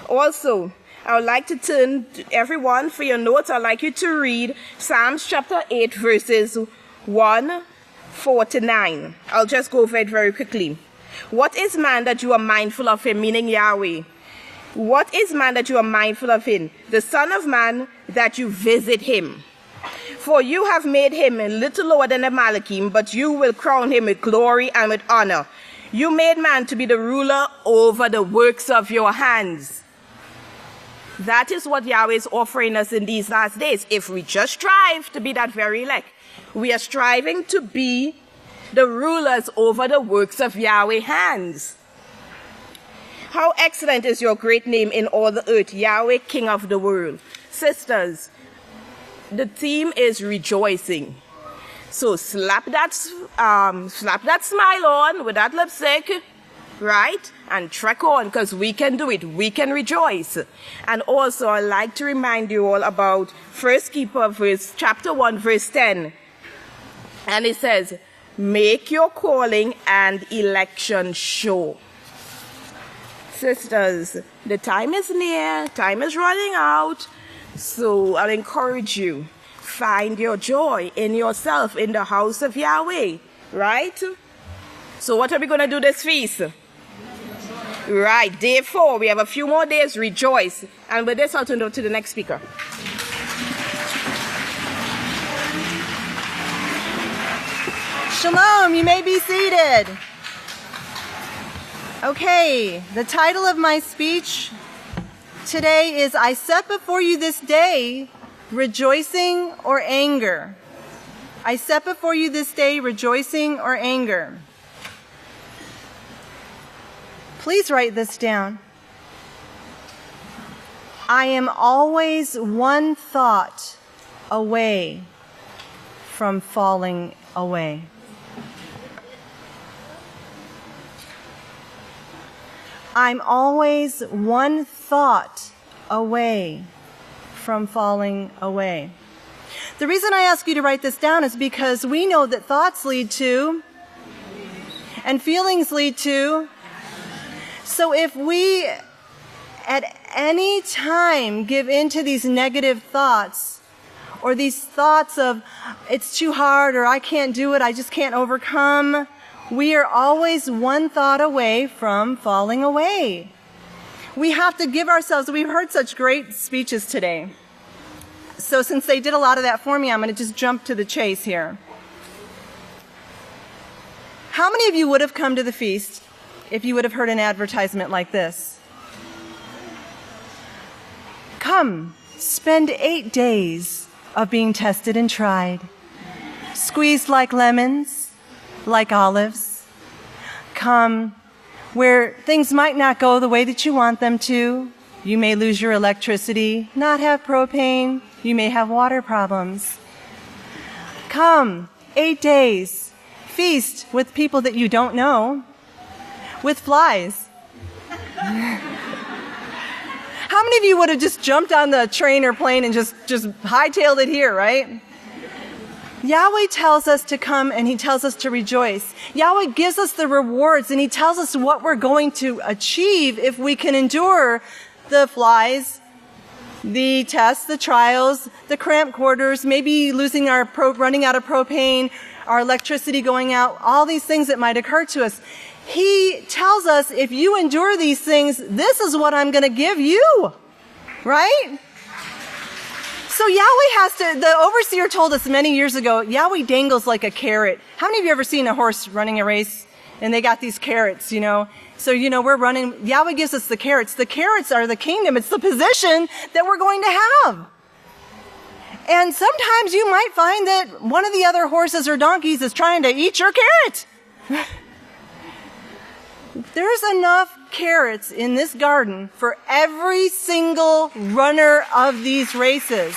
Speaker 14: Also, I would like to turn everyone for your notes. I'd like you to read Psalms chapter 8, verses 1:4 to 9. I'll just go over it very quickly. What is man that you are mindful of him, meaning Yahweh? What is man that you are mindful of him? The Son of Man that you visit him. For you have made him a little lower than the Malachim, but you will crown him with glory and with honor. You made man to be the ruler over the works of your hands. That is what Yahweh is offering us in these last days. If we just strive to be that very elect, we are striving to be the rulers over the works of Yahweh's hands. How excellent is your great name in all the earth, Yahweh, King of the world. Sisters, the theme is rejoicing. So slap that smile on with that lipstick right? And trek on, because we can do it. We can rejoice. And also, I'd like to remind you all about 1 Keeper, chapter 1, verse 10. And it says, make your calling and election sure. Sisters, the time is near, time is running out, so I'll encourage you, find your joy in yourself in the house of Yahweh, right? So what are we going to do this feast? Right, day 4, we have a few more days, rejoice. And with this, I'll turn it over to the next speaker.
Speaker 4: Shalom, you may be seated. Okay, the title of my speech today is I set before you this day rejoicing or anger. I set before you this day rejoicing or anger. Please write this down. I am always one thought away from falling away. I'm always one thought away from falling away. The reason I ask you to write this down is because we know that thoughts lead to, and feelings lead to. So if we at any time give in to these negative thoughts, or these thoughts of, it's too hard, or I can't do it, I just can't overcome, we are always one thought away from falling away. We have to give ourselves, we've heard such great speeches today. So since they did a lot of that for me, I'm going to just jump to the chase here. How many of you would have come to the feast if you would have heard an advertisement like this? Come, spend 8 days of being tested and tried, squeezed like lemons, like olives. Come where things might not go the way that you want them to. You may lose your electricity, not have propane. You may have water problems. Come, 8 days, feast with people that you don't know, with flies. How many of you would have just jumped on the train or plane and just hightailed it here, right? Yahweh tells us to come and He tells us to rejoice. Yahweh gives us the rewards and He tells us what we're going to achieve if we can endure the flies, the tests, the trials, the cramped quarters, maybe losing our running out of propane, our electricity going out, all these things that might occur to us. He tells us, if you endure these things, this is what I'm going to give you, right? So Yahweh the overseer told us many years ago, Yahweh dangles like a carrot. How many of you ever seen a horse running a race? And they got these carrots, you know. So, you know, we're running. Yahweh gives us the carrots. The carrots are the kingdom. It's the position that we're going to have. And sometimes you might find that one of the other horses or donkeys is trying to eat your carrot. There's enough carrots in this garden for every single runner of these races.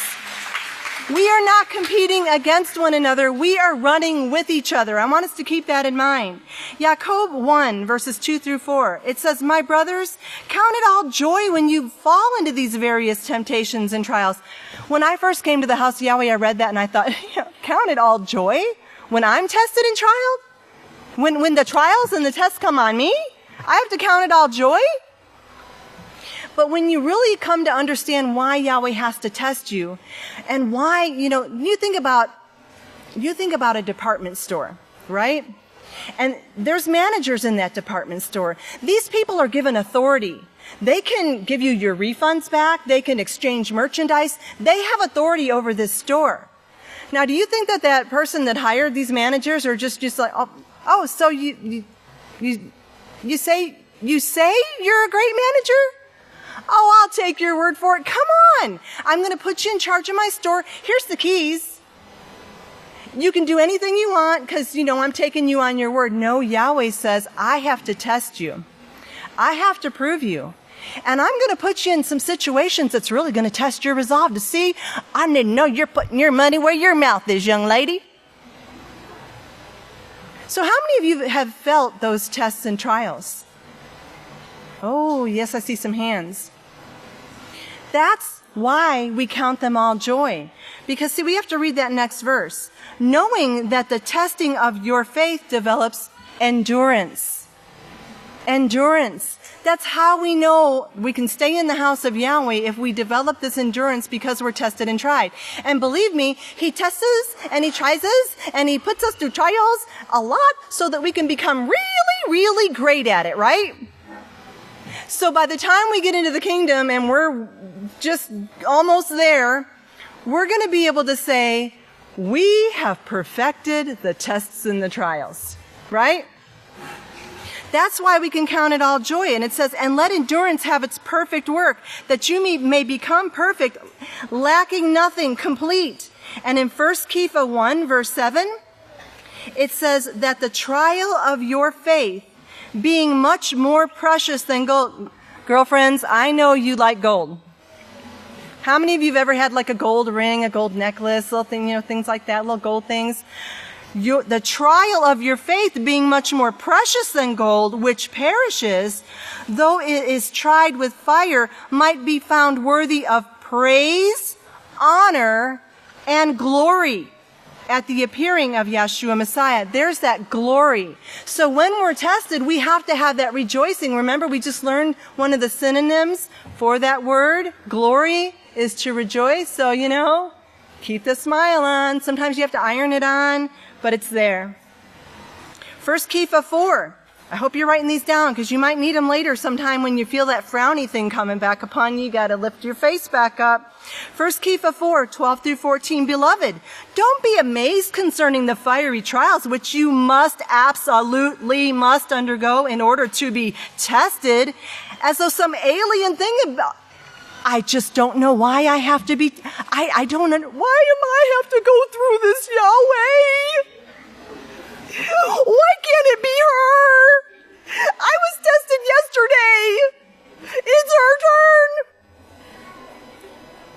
Speaker 4: We are not competing against one another. We are running with each other. I want us to keep that in mind. Jacob 1, verses 2 through 4. It says, my brothers, count it all joy when you fall into these various temptations and trials. When I first came to the house of Yahweh, I read that and I thought, count it all joy when I'm tested and trialed? When the trials and the tests come on me, I have to count it all joy? But when you really come to understand why Yahweh has to test you and why, you think about a department store, right? And there's managers in that department store. These people are given authority. They can give you your refunds back. They can exchange merchandise. They have authority over this store. Now, do you think that person that hired these managers are just like, oh, so you say you're a great manager? Oh, I'll take your word for it. Come on. I'm going to put you in charge of my store. Here's the keys. You can do anything you want because, I'm taking you on your word. No, Yahweh says, I have to test you. I have to prove you. And I'm going to put you in some situations that's really going to test your resolve to see, I need to know you're putting your money where your mouth is, young lady. So how many of you have felt those tests and trials? Oh, yes, I see some hands. That's why we count them all joy. Because, see, we have to read that next verse. Knowing that the testing of your faith develops endurance. Endurance. That's how we know we can stay in the house of Yahweh if we develop this endurance because we're tested and tried. And believe me, He tests us and He tries us and He puts us through trials a lot so that we can become really, really great at it, right? So by the time we get into the kingdom and we're just almost there, we're going to be able to say, we have perfected the tests and the trials, right? That's why we can count it all joy. And it says, and let endurance have its perfect work, that you may become perfect, lacking nothing, complete. And in 1 Kepha 1, verse 7, it says that the trial of your faith, being much more precious than gold. Girlfriends, I know you like gold. How many of you have ever had like a gold ring, a gold necklace, little thing, things like that, little gold things? The trial of your faith being much more precious than gold, which perishes, though it is tried with fire, might be found worthy of praise, honor, and glory at the appearing of Yeshua Messiah. There's that glory. So when we're tested, we have to have that rejoicing. Remember, we just learned one of the synonyms for that word, glory, is to rejoice. So, keep the smile on. Sometimes you have to iron it on, but it's there. 1 Kepha 4. I hope you're writing these down because you might need them later sometime when you feel that frowny thing coming back upon you. You got to lift your face back up. 1 Kepha 4, 12 through 14. Beloved, don't be amazed concerning the fiery trials which you absolutely must undergo in order to be tested, as though some alien thing about, I just don't know why I have to be, I don't know, why am I have to go through this, Yahweh? Why can't it be her? I was tested yesterday. It's her turn.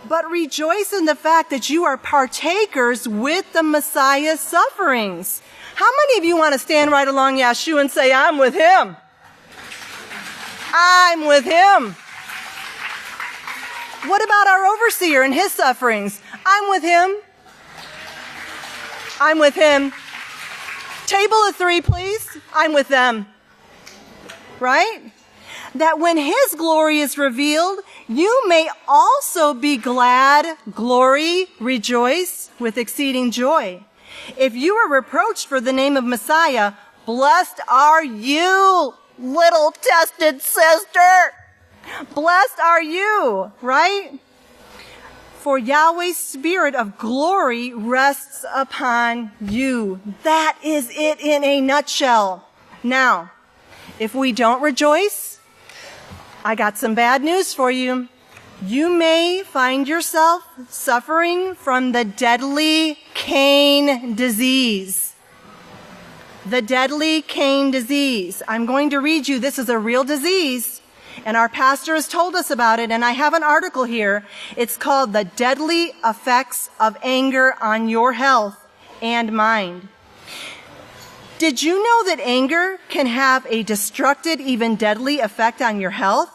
Speaker 4: But rejoice in the fact that you are partakers with the Messiah's sufferings. How many of you want to stand right along Yeshua and say, I'm with him? I'm with him. What about our overseer and his sufferings? I'm with him. I'm with him. Table of 3, please. I'm with them. Right? That when his glory is revealed, you may also be glad, glory, rejoice with exceeding joy. If you are reproached for the name of Messiah, blessed are you, little tested sister. Blessed are you, right? For Yahweh's spirit of glory rests upon you. That is it in a nutshell. Now, if we don't rejoice, I got some bad news for you. You may find yourself suffering from the deadly Cain disease. The deadly Cain disease. I'm going to read you. This is a real disease. And our pastor has told us about it, and I have an article here. It's called The Deadly Effects of Anger on Your Health and Mind. Did you know that anger can have a destructive, even deadly effect on your health?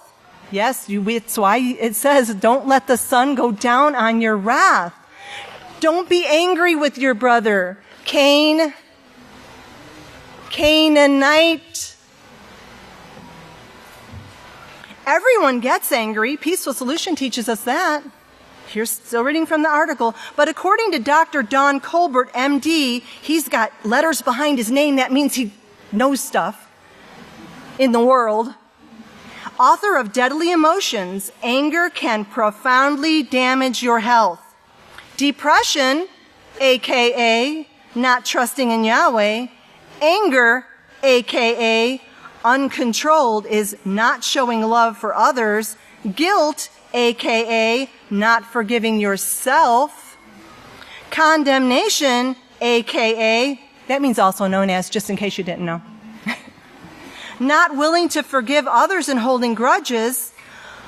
Speaker 4: Yes, it's why it says, don't let the sun go down on your wrath. Don't be angry with your brother. Canaanite. Everyone gets angry. Peaceful Solution teaches us that. Here's still reading from the article. But according to Dr. Don Colbert, MD, he's got letters behind his name. That means he knows stuff in the world. Author of Deadly Emotions, anger can profoundly damage your health. Depression, aka not trusting in Yahweh. Anger, aka uncontrolled, is not showing love for others. Guilt, aka not forgiving yourself. Condemnation, aka, that means also known as, just in case you didn't know, not willing to forgive others and holding grudges.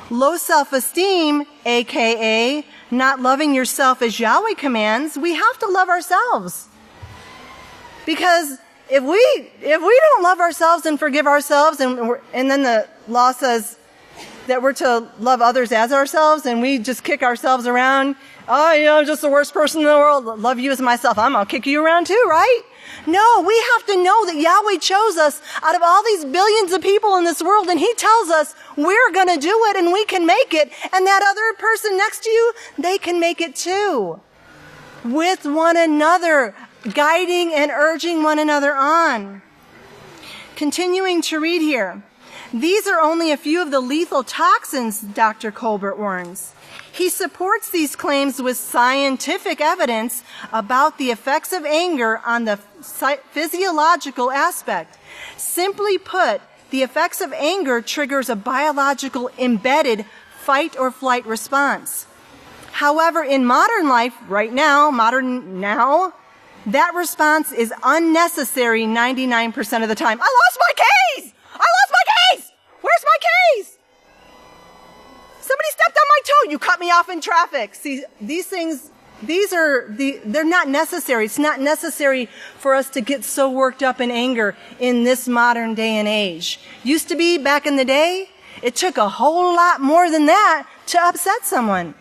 Speaker 4: Low self-esteem, aka not loving yourself as Yahweh commands. We have to love ourselves. Because if we don't love ourselves and forgive ourselves, and then the law says that we're to love others as ourselves, and we just kick ourselves around, I'm just the worst person in the world, love you as myself, I'm going to kick you around too, right? No, we have to know that Yahweh chose us out of all these billions of people in this world, and He tells us we're going to do it and we can make it, and that other person next to you, they can make it too. With one another, guiding and urging one another on. Continuing to read here. These are only a few of the lethal toxins, Dr. Colbert warns. He supports these claims with scientific evidence about the effects of anger on the physiological aspect. Simply put, the effects of anger triggers a biological embedded fight or flight response. However, in modern life, right now, that response is unnecessary 99% of the time. I lost my keys! Where's my keys? Somebody stepped on my toe. You cut me off in traffic. See, these things, they're not necessary. It's not necessary for us to get so worked up in anger in this modern day and age. Used to be back in the day, it took a whole lot more than that to upset someone.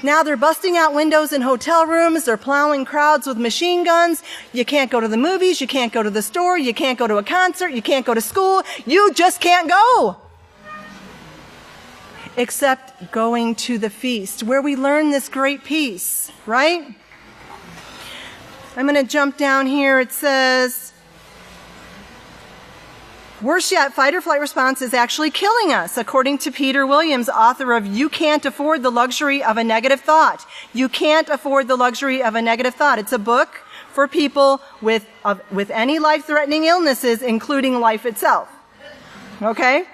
Speaker 4: Now they're busting out windows in hotel rooms. They're plowing crowds with machine guns. You can't go to the movies. You can't go to the store. You can't go to a concert. You can't go to school. You just can't go. Except going to the feast where we learn this great peace, right? I'm going to jump down here. It says, worse yet, fight or flight response is actually killing us, according to Peter Williams, author of You Can't Afford the Luxury of a Negative Thought. You Can't Afford the Luxury of a Negative Thought. It's a book for people with any life-threatening illnesses, including life itself. Okay?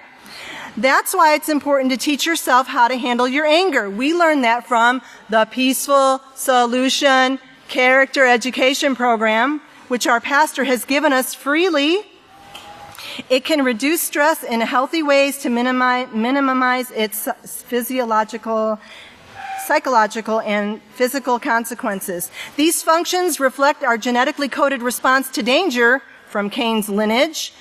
Speaker 4: That's why it's important to teach yourself how to handle your anger. We learned that from the Peaceful Solution Character Education Program, which our pastor has given us freely. It can reduce stress in healthy ways to minimize its physiological, psychological, and physical consequences. These functions reflect our genetically coded response to danger from Cain's lineage.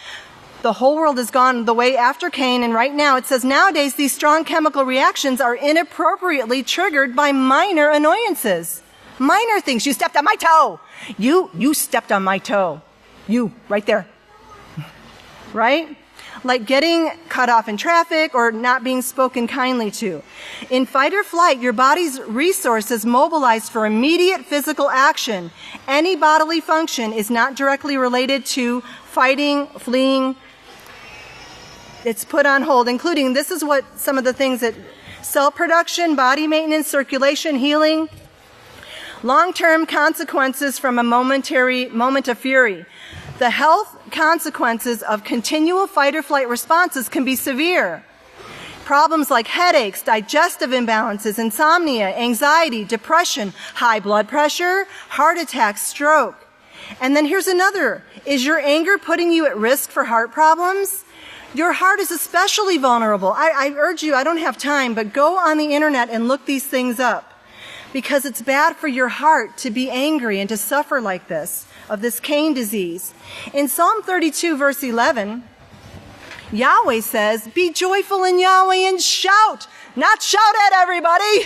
Speaker 4: The whole world has gone the way after Cain, and right now it says nowadays these strong chemical reactions are inappropriately triggered by minor annoyances. Minor things. You stepped on my toe. You stepped on my toe. You, right there. Right? Like getting cut off in traffic or not being spoken kindly to. In fight or flight, your body's resources mobilized for immediate physical action. Any bodily function is not directly related to fighting, fleeing. It's put on hold, including, this is what some of the things that cell production, body maintenance, circulation, healing, long-term consequences from a moment of fury. The health consequences of continual fight or flight responses can be severe. Problems like headaches, digestive imbalances, insomnia, anxiety, depression, high blood pressure, heart attack, stroke. And then here's another. Is your anger putting you at risk for heart problems? Your heart is especially vulnerable. I urge you, I don't have time, but go on the internet and look these things up. Because it's bad for your heart to be angry and to suffer like this, of this Cain disease. In Psalm 32, verse 11, Yahweh says, be joyful in Yahweh and shout. Not shout at everybody,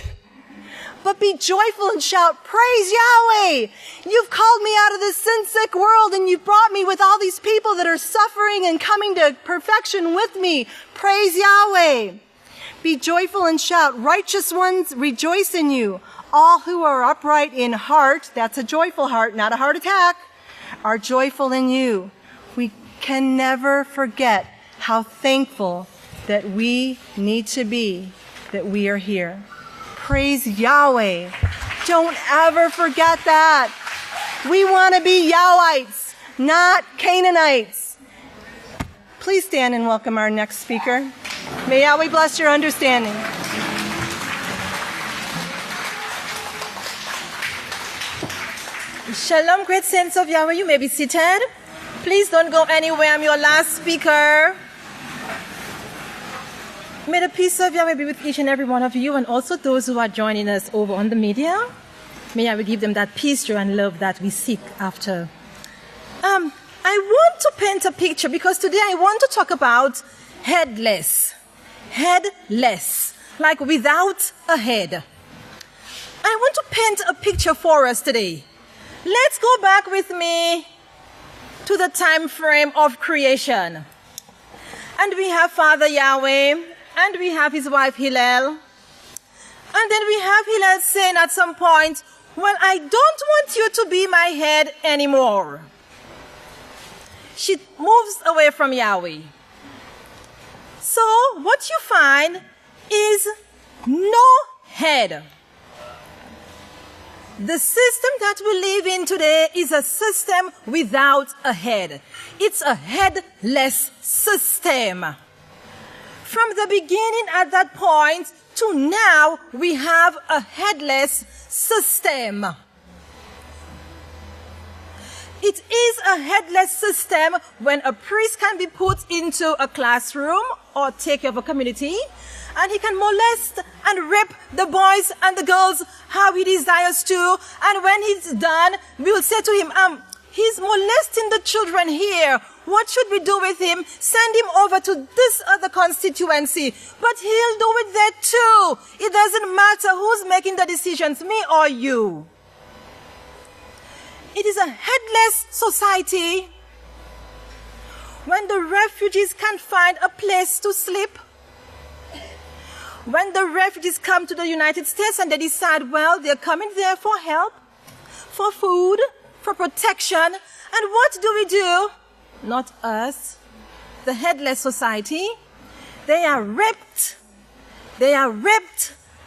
Speaker 4: but be joyful and shout, praise Yahweh. You've called me out of this sin-sick world and you've brought me with all these people that are suffering and coming to perfection with me. Praise Yahweh. Be joyful and shout. Righteous ones rejoice in you. All who are upright in heart, that's a joyful heart, not a heart attack, are joyful in you. We can never forget how thankful that we need to be that we are here. Praise Yahweh. Don't ever forget that. We want to be Yahwites, not Canaanites. Please stand and welcome our next speaker. May Yahweh bless your understanding.
Speaker 15: Shalom, great saints of Yahweh. You may be seated. Please don't go anywhere. I'm your last speaker. May the peace of Yahweh be with each and every one of you, and also those who are joining us over on the media. May Yahweh give them that peace, joy, and love that we seek after. I want to paint a picture because today I want to talk about headless. Headless, like without a head. I want to paint a picture for us today. Let's go back with me to the time frame of creation. And we have Father Yahweh, and we have his wife Hillel. And then we have Hillel saying at some point, well, I don't want you to be my head anymore. She moves away from Yahweh. So what you find is no head. The system that we live in today is a system without a head. It's a headless system. From the beginning at that point to now, we have a headless system. It is a headless system when a priest can be put into a classroom or take care of a community, and he can molest and rape the boys and the girls how he desires to. And when he's done, we'll say to him, he's molesting the children here. What should we do with him? Send him over to this other constituency. But he'll do it there too. It doesn't matter who's making the decisions, me or you. It is a headless society. When the refugees can't find a place to sleep, when the refugees come to the United States and they decide, well, they're coming there for help, for food, for protection, and what do? Not us, the headless society. They are raped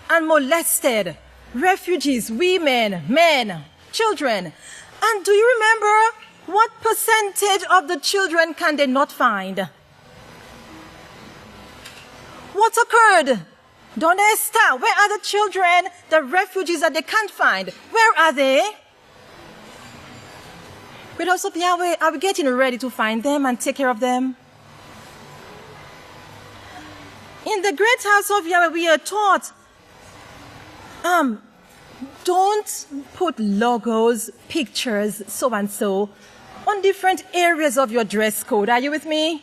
Speaker 15: and molested. Refugees, women, men, children. And do you remember what percentage of the children can they not find? What occurred? Donde está? Where are the children, the refugees that they can't find? Where are they? With us of Yahweh, are we getting ready to find them and take care of them? In the great house of Yahweh, we are taught, don't put logos, pictures, so and so, on different areas of your dress code. Are you with me?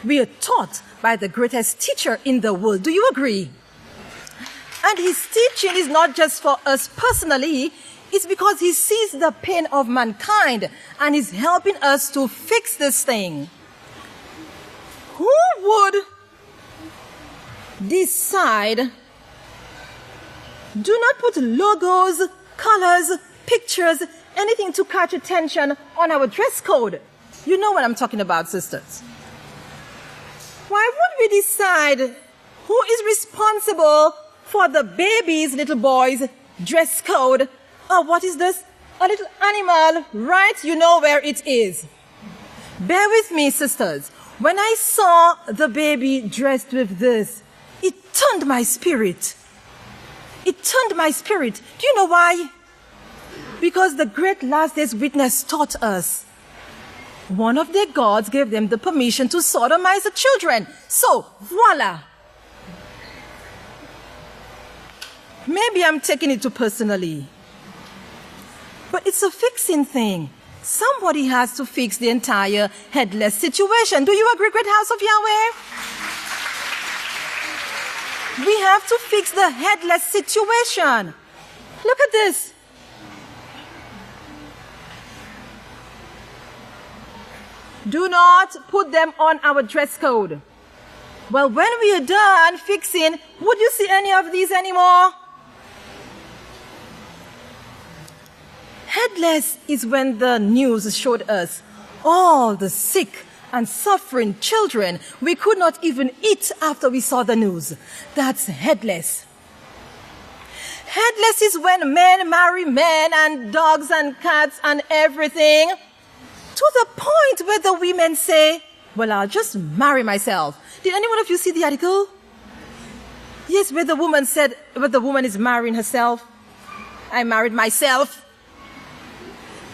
Speaker 15: We are taught by the greatest teacher in the world. Do you agree? And his teaching is not just for us personally, it's because he sees the pain of mankind and is helping us to fix this thing. Who would decide, do not put logos, colors, pictures, anything to catch attention on our dress code? You know what I'm talking about, sisters. Why would we decide who is responsible for the baby's, little boy's dress code? Oh, what is this? A little animal, right? You know where it is. Bear with me, sisters. When I saw the baby dressed with this, it turned my spirit. It turned my spirit. Do you know why? Because the great last days witness taught us one of their gods gave them the permission to sodomize the children. So, voila. Maybe I'm taking it too personally. But it's a fixing thing. Somebody has to fix the entire headless situation. Do you agree, great house of Yahweh? We have to fix the headless situation. Look at this. Do not put them on our dress code. Well, when we are done fixing, would you see any of these anymore? Headless is when the news showed us all the sick and suffering children. We could not even eat after we saw the news. That's headless. Headless is when men marry men and dogs and cats and everything, to the point where the women say, well, I'll just marry myself. Did any one of you see the article? Yes, where the woman said, where the woman is marrying herself. I married myself.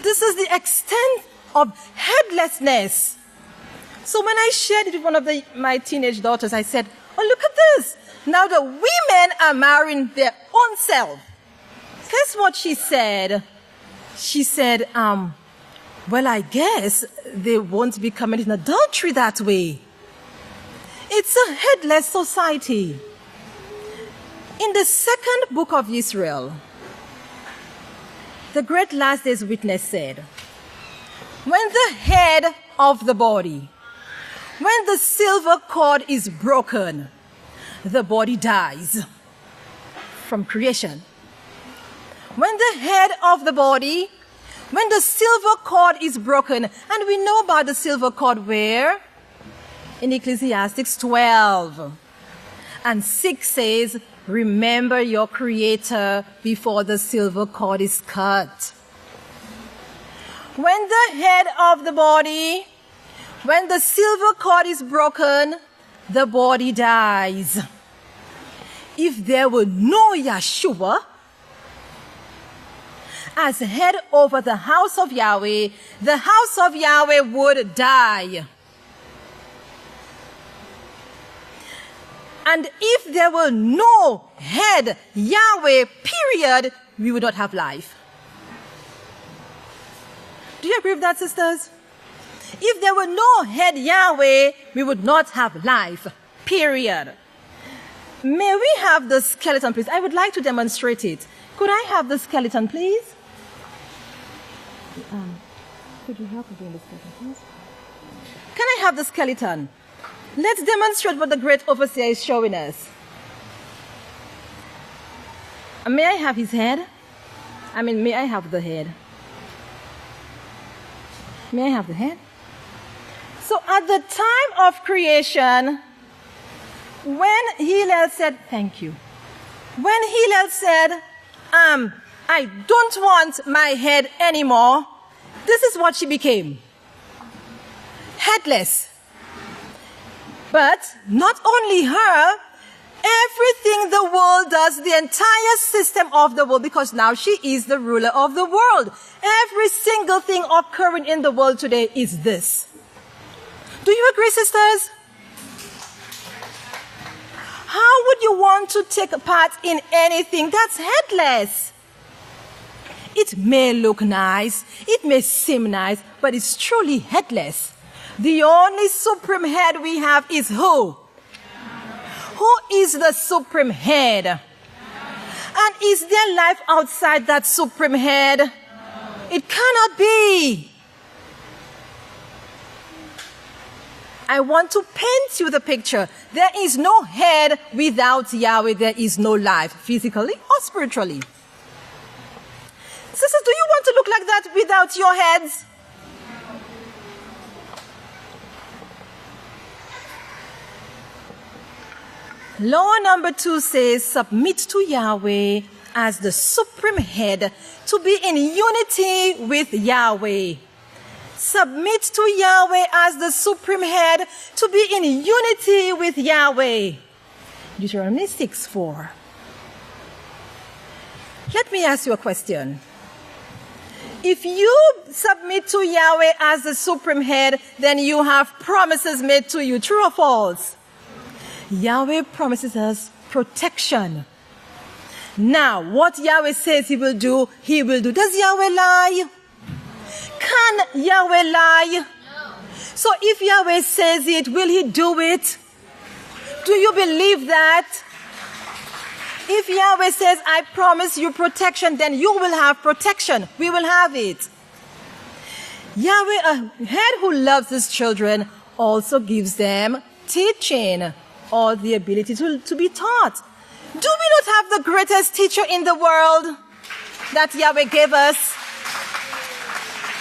Speaker 15: This is the extent of headlessness. So when I shared it with one of my teenage daughters, I said, oh, look at this. Now the women are marrying their own self. Guess what she said? She said, Well, I guess they won't be committing adultery that way. It's a headless society. In the second book of Yisrayl, the great last days witness said, when the head of the body, when the silver cord is broken, the body dies. From creation. When the head of the body, when the silver cord is broken, and we know about the silver cord where? In Ecclesiastes 12. And 6 says, remember your Creator before the silver cord is cut. When the head of the body, when the silver cord is broken, the body dies. If there were no Yeshua as head over the house of Yahweh, the house of Yahweh would die. And if there were no head Yahweh, period, we would not have life. Do you agree with that, sisters? If there were no head Yahweh, we would not have life, period. May we have the skeleton, please? I would like to demonstrate it. Could I have the skeleton, please? Could you help me doing the skeleton, please? Can I have the skeleton? Let's demonstrate what the great overseer is showing us. May I have his head? May I have the head? May I have the head? So at the time of creation, when Hillel said, thank you. When Hillel said, I don't want my head anymore, this is what she became. Headless. But not only her, everything the world does, the entire system of the world, because now she is the ruler of the world. Every single thing occurring in the world today is this. Do you agree, sisters? How would you want to take part in anything that's headless? It may look nice, it may seem nice, but it's truly headless. The only supreme head we have is who? Who is the supreme head? And is there life outside that supreme head? It cannot be. I want to paint you the picture. There is no head without Yahweh. There is no life, physically or spiritually. Sisters, do you want to look like that without your heads? Law number 2 says, submit to Yahweh as the supreme head to be in unity with Yahweh. Submit to Yahweh as the supreme head to be in unity with Yahweh. Deuteronomy 6:4. Let me ask you a question. If you submit to Yahweh as the supreme head, then you have promises made to you. True or false? Yahweh promises us protection. Now, what Yahweh says he will do, he will do. Does Yahweh lie? Can Yahweh lie? No. So if Yahweh says it, will he do it? Do you believe that? If Yahweh says, I promise you protection, then you will have protection. We will have it. Yahweh, a head who loves his children, also gives them teaching or the ability to be taught. Do we not have the greatest teacher in the world that Yahweh gave us?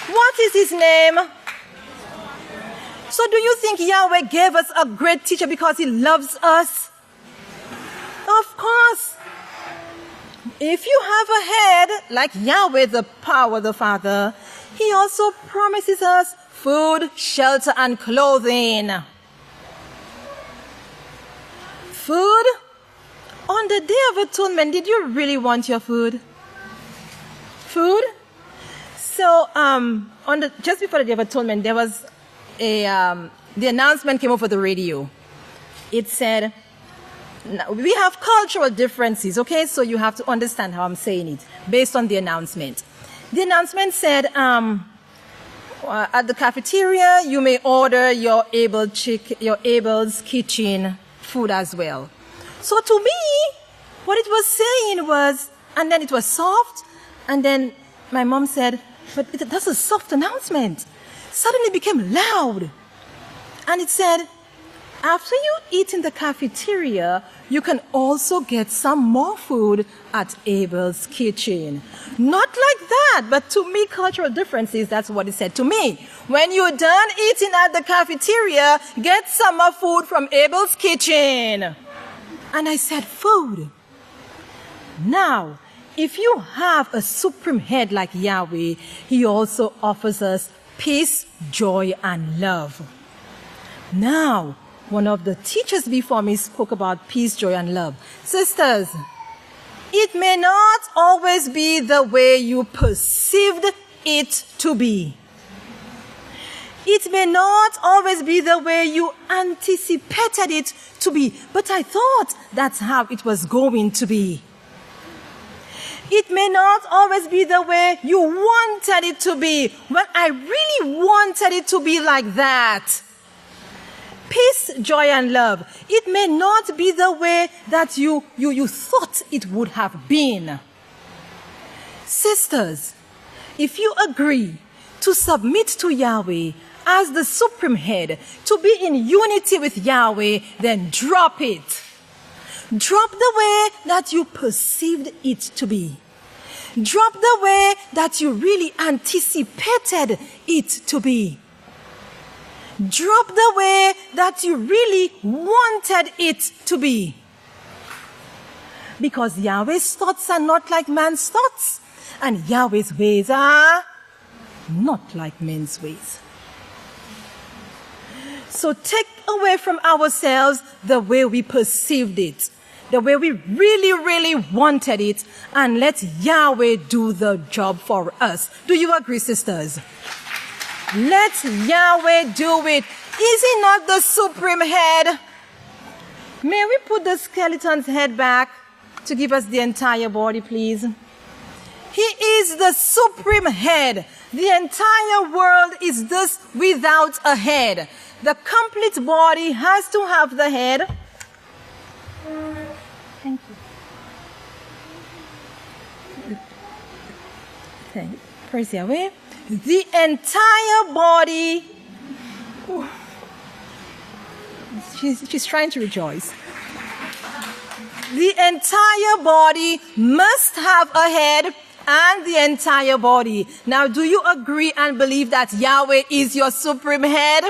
Speaker 15: What is his name? So do you think Yahweh gave us a great teacher because he loves us? Of course. If you have a head like Yahweh, the power, the Father, he also promises us food, shelter, and clothing. Food? On the Day of Atonement, did you really want your food? Food? So, just before the Day of Atonement, there was the announcement came over the radio. It said, we have cultural differences, okay? So you have to understand how I'm saying it based on the announcement. The announcement said, at the cafeteria, you may order your Abel's kitchen food as well. So to me, what it was saying was, and then it was soft, and then my mom said, but that's a soft announcement. Suddenly became loud. And it said, after you eat in the cafeteria, you can also get some more food at Abel's kitchen. Not like that, but to me, cultural differences, that's what it said to me. When you're done eating at the cafeteria, get some more food from Abel's kitchen. And I said, food. Now, if you have a supreme head like Yahweh, he also offers us peace, joy, and love. Now, one of the teachers before me spoke about peace, joy, and love. Sisters, it may not always be the way you perceived it to be. It may not always be the way you anticipated it to be, but I thought that's how it was going to be. It may not always be the way you wanted it to be, but I really wanted it to be like that. Peace, joy, and love. It may not be the way that you thought it would have been. Sisters, if you agree to submit to Yahweh as the supreme head, to be in unity with Yahweh, then drop it. Drop the way that you perceived it to be. Drop the way that you really anticipated it to be. Drop the way that you really wanted it to be. Because Yahweh's thoughts are not like man's thoughts, and Yahweh's ways are not like men's ways. So take away from ourselves the way we perceived it, the way we really, really wanted it, and let Yahweh do the job for us. Do you agree, sisters? Let Yahweh do it. Is he not the supreme head? May we put the skeleton's head back to give us the entire body, please? He is the supreme head. The entire world is thus without a head. The complete body has to have the head. Thank you. Praise Yahweh. The entire body. She's trying to rejoice. The entire body must have a head, and the entire body. Now, do you agree and believe that Yahweh is your supreme head?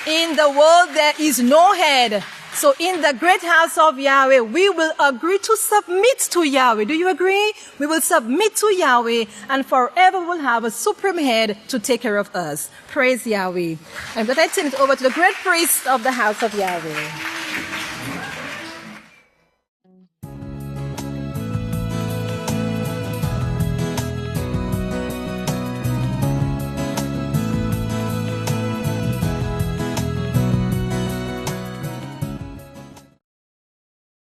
Speaker 15: In the world, there is no head. So in the great house of Yahweh, we will agree to submit to Yahweh. Do you agree? We will submit to Yahweh, and forever we'll have a supreme head to take care of us. Praise Yahweh. I'm going to turn it over to the great priest of the house of Yahweh.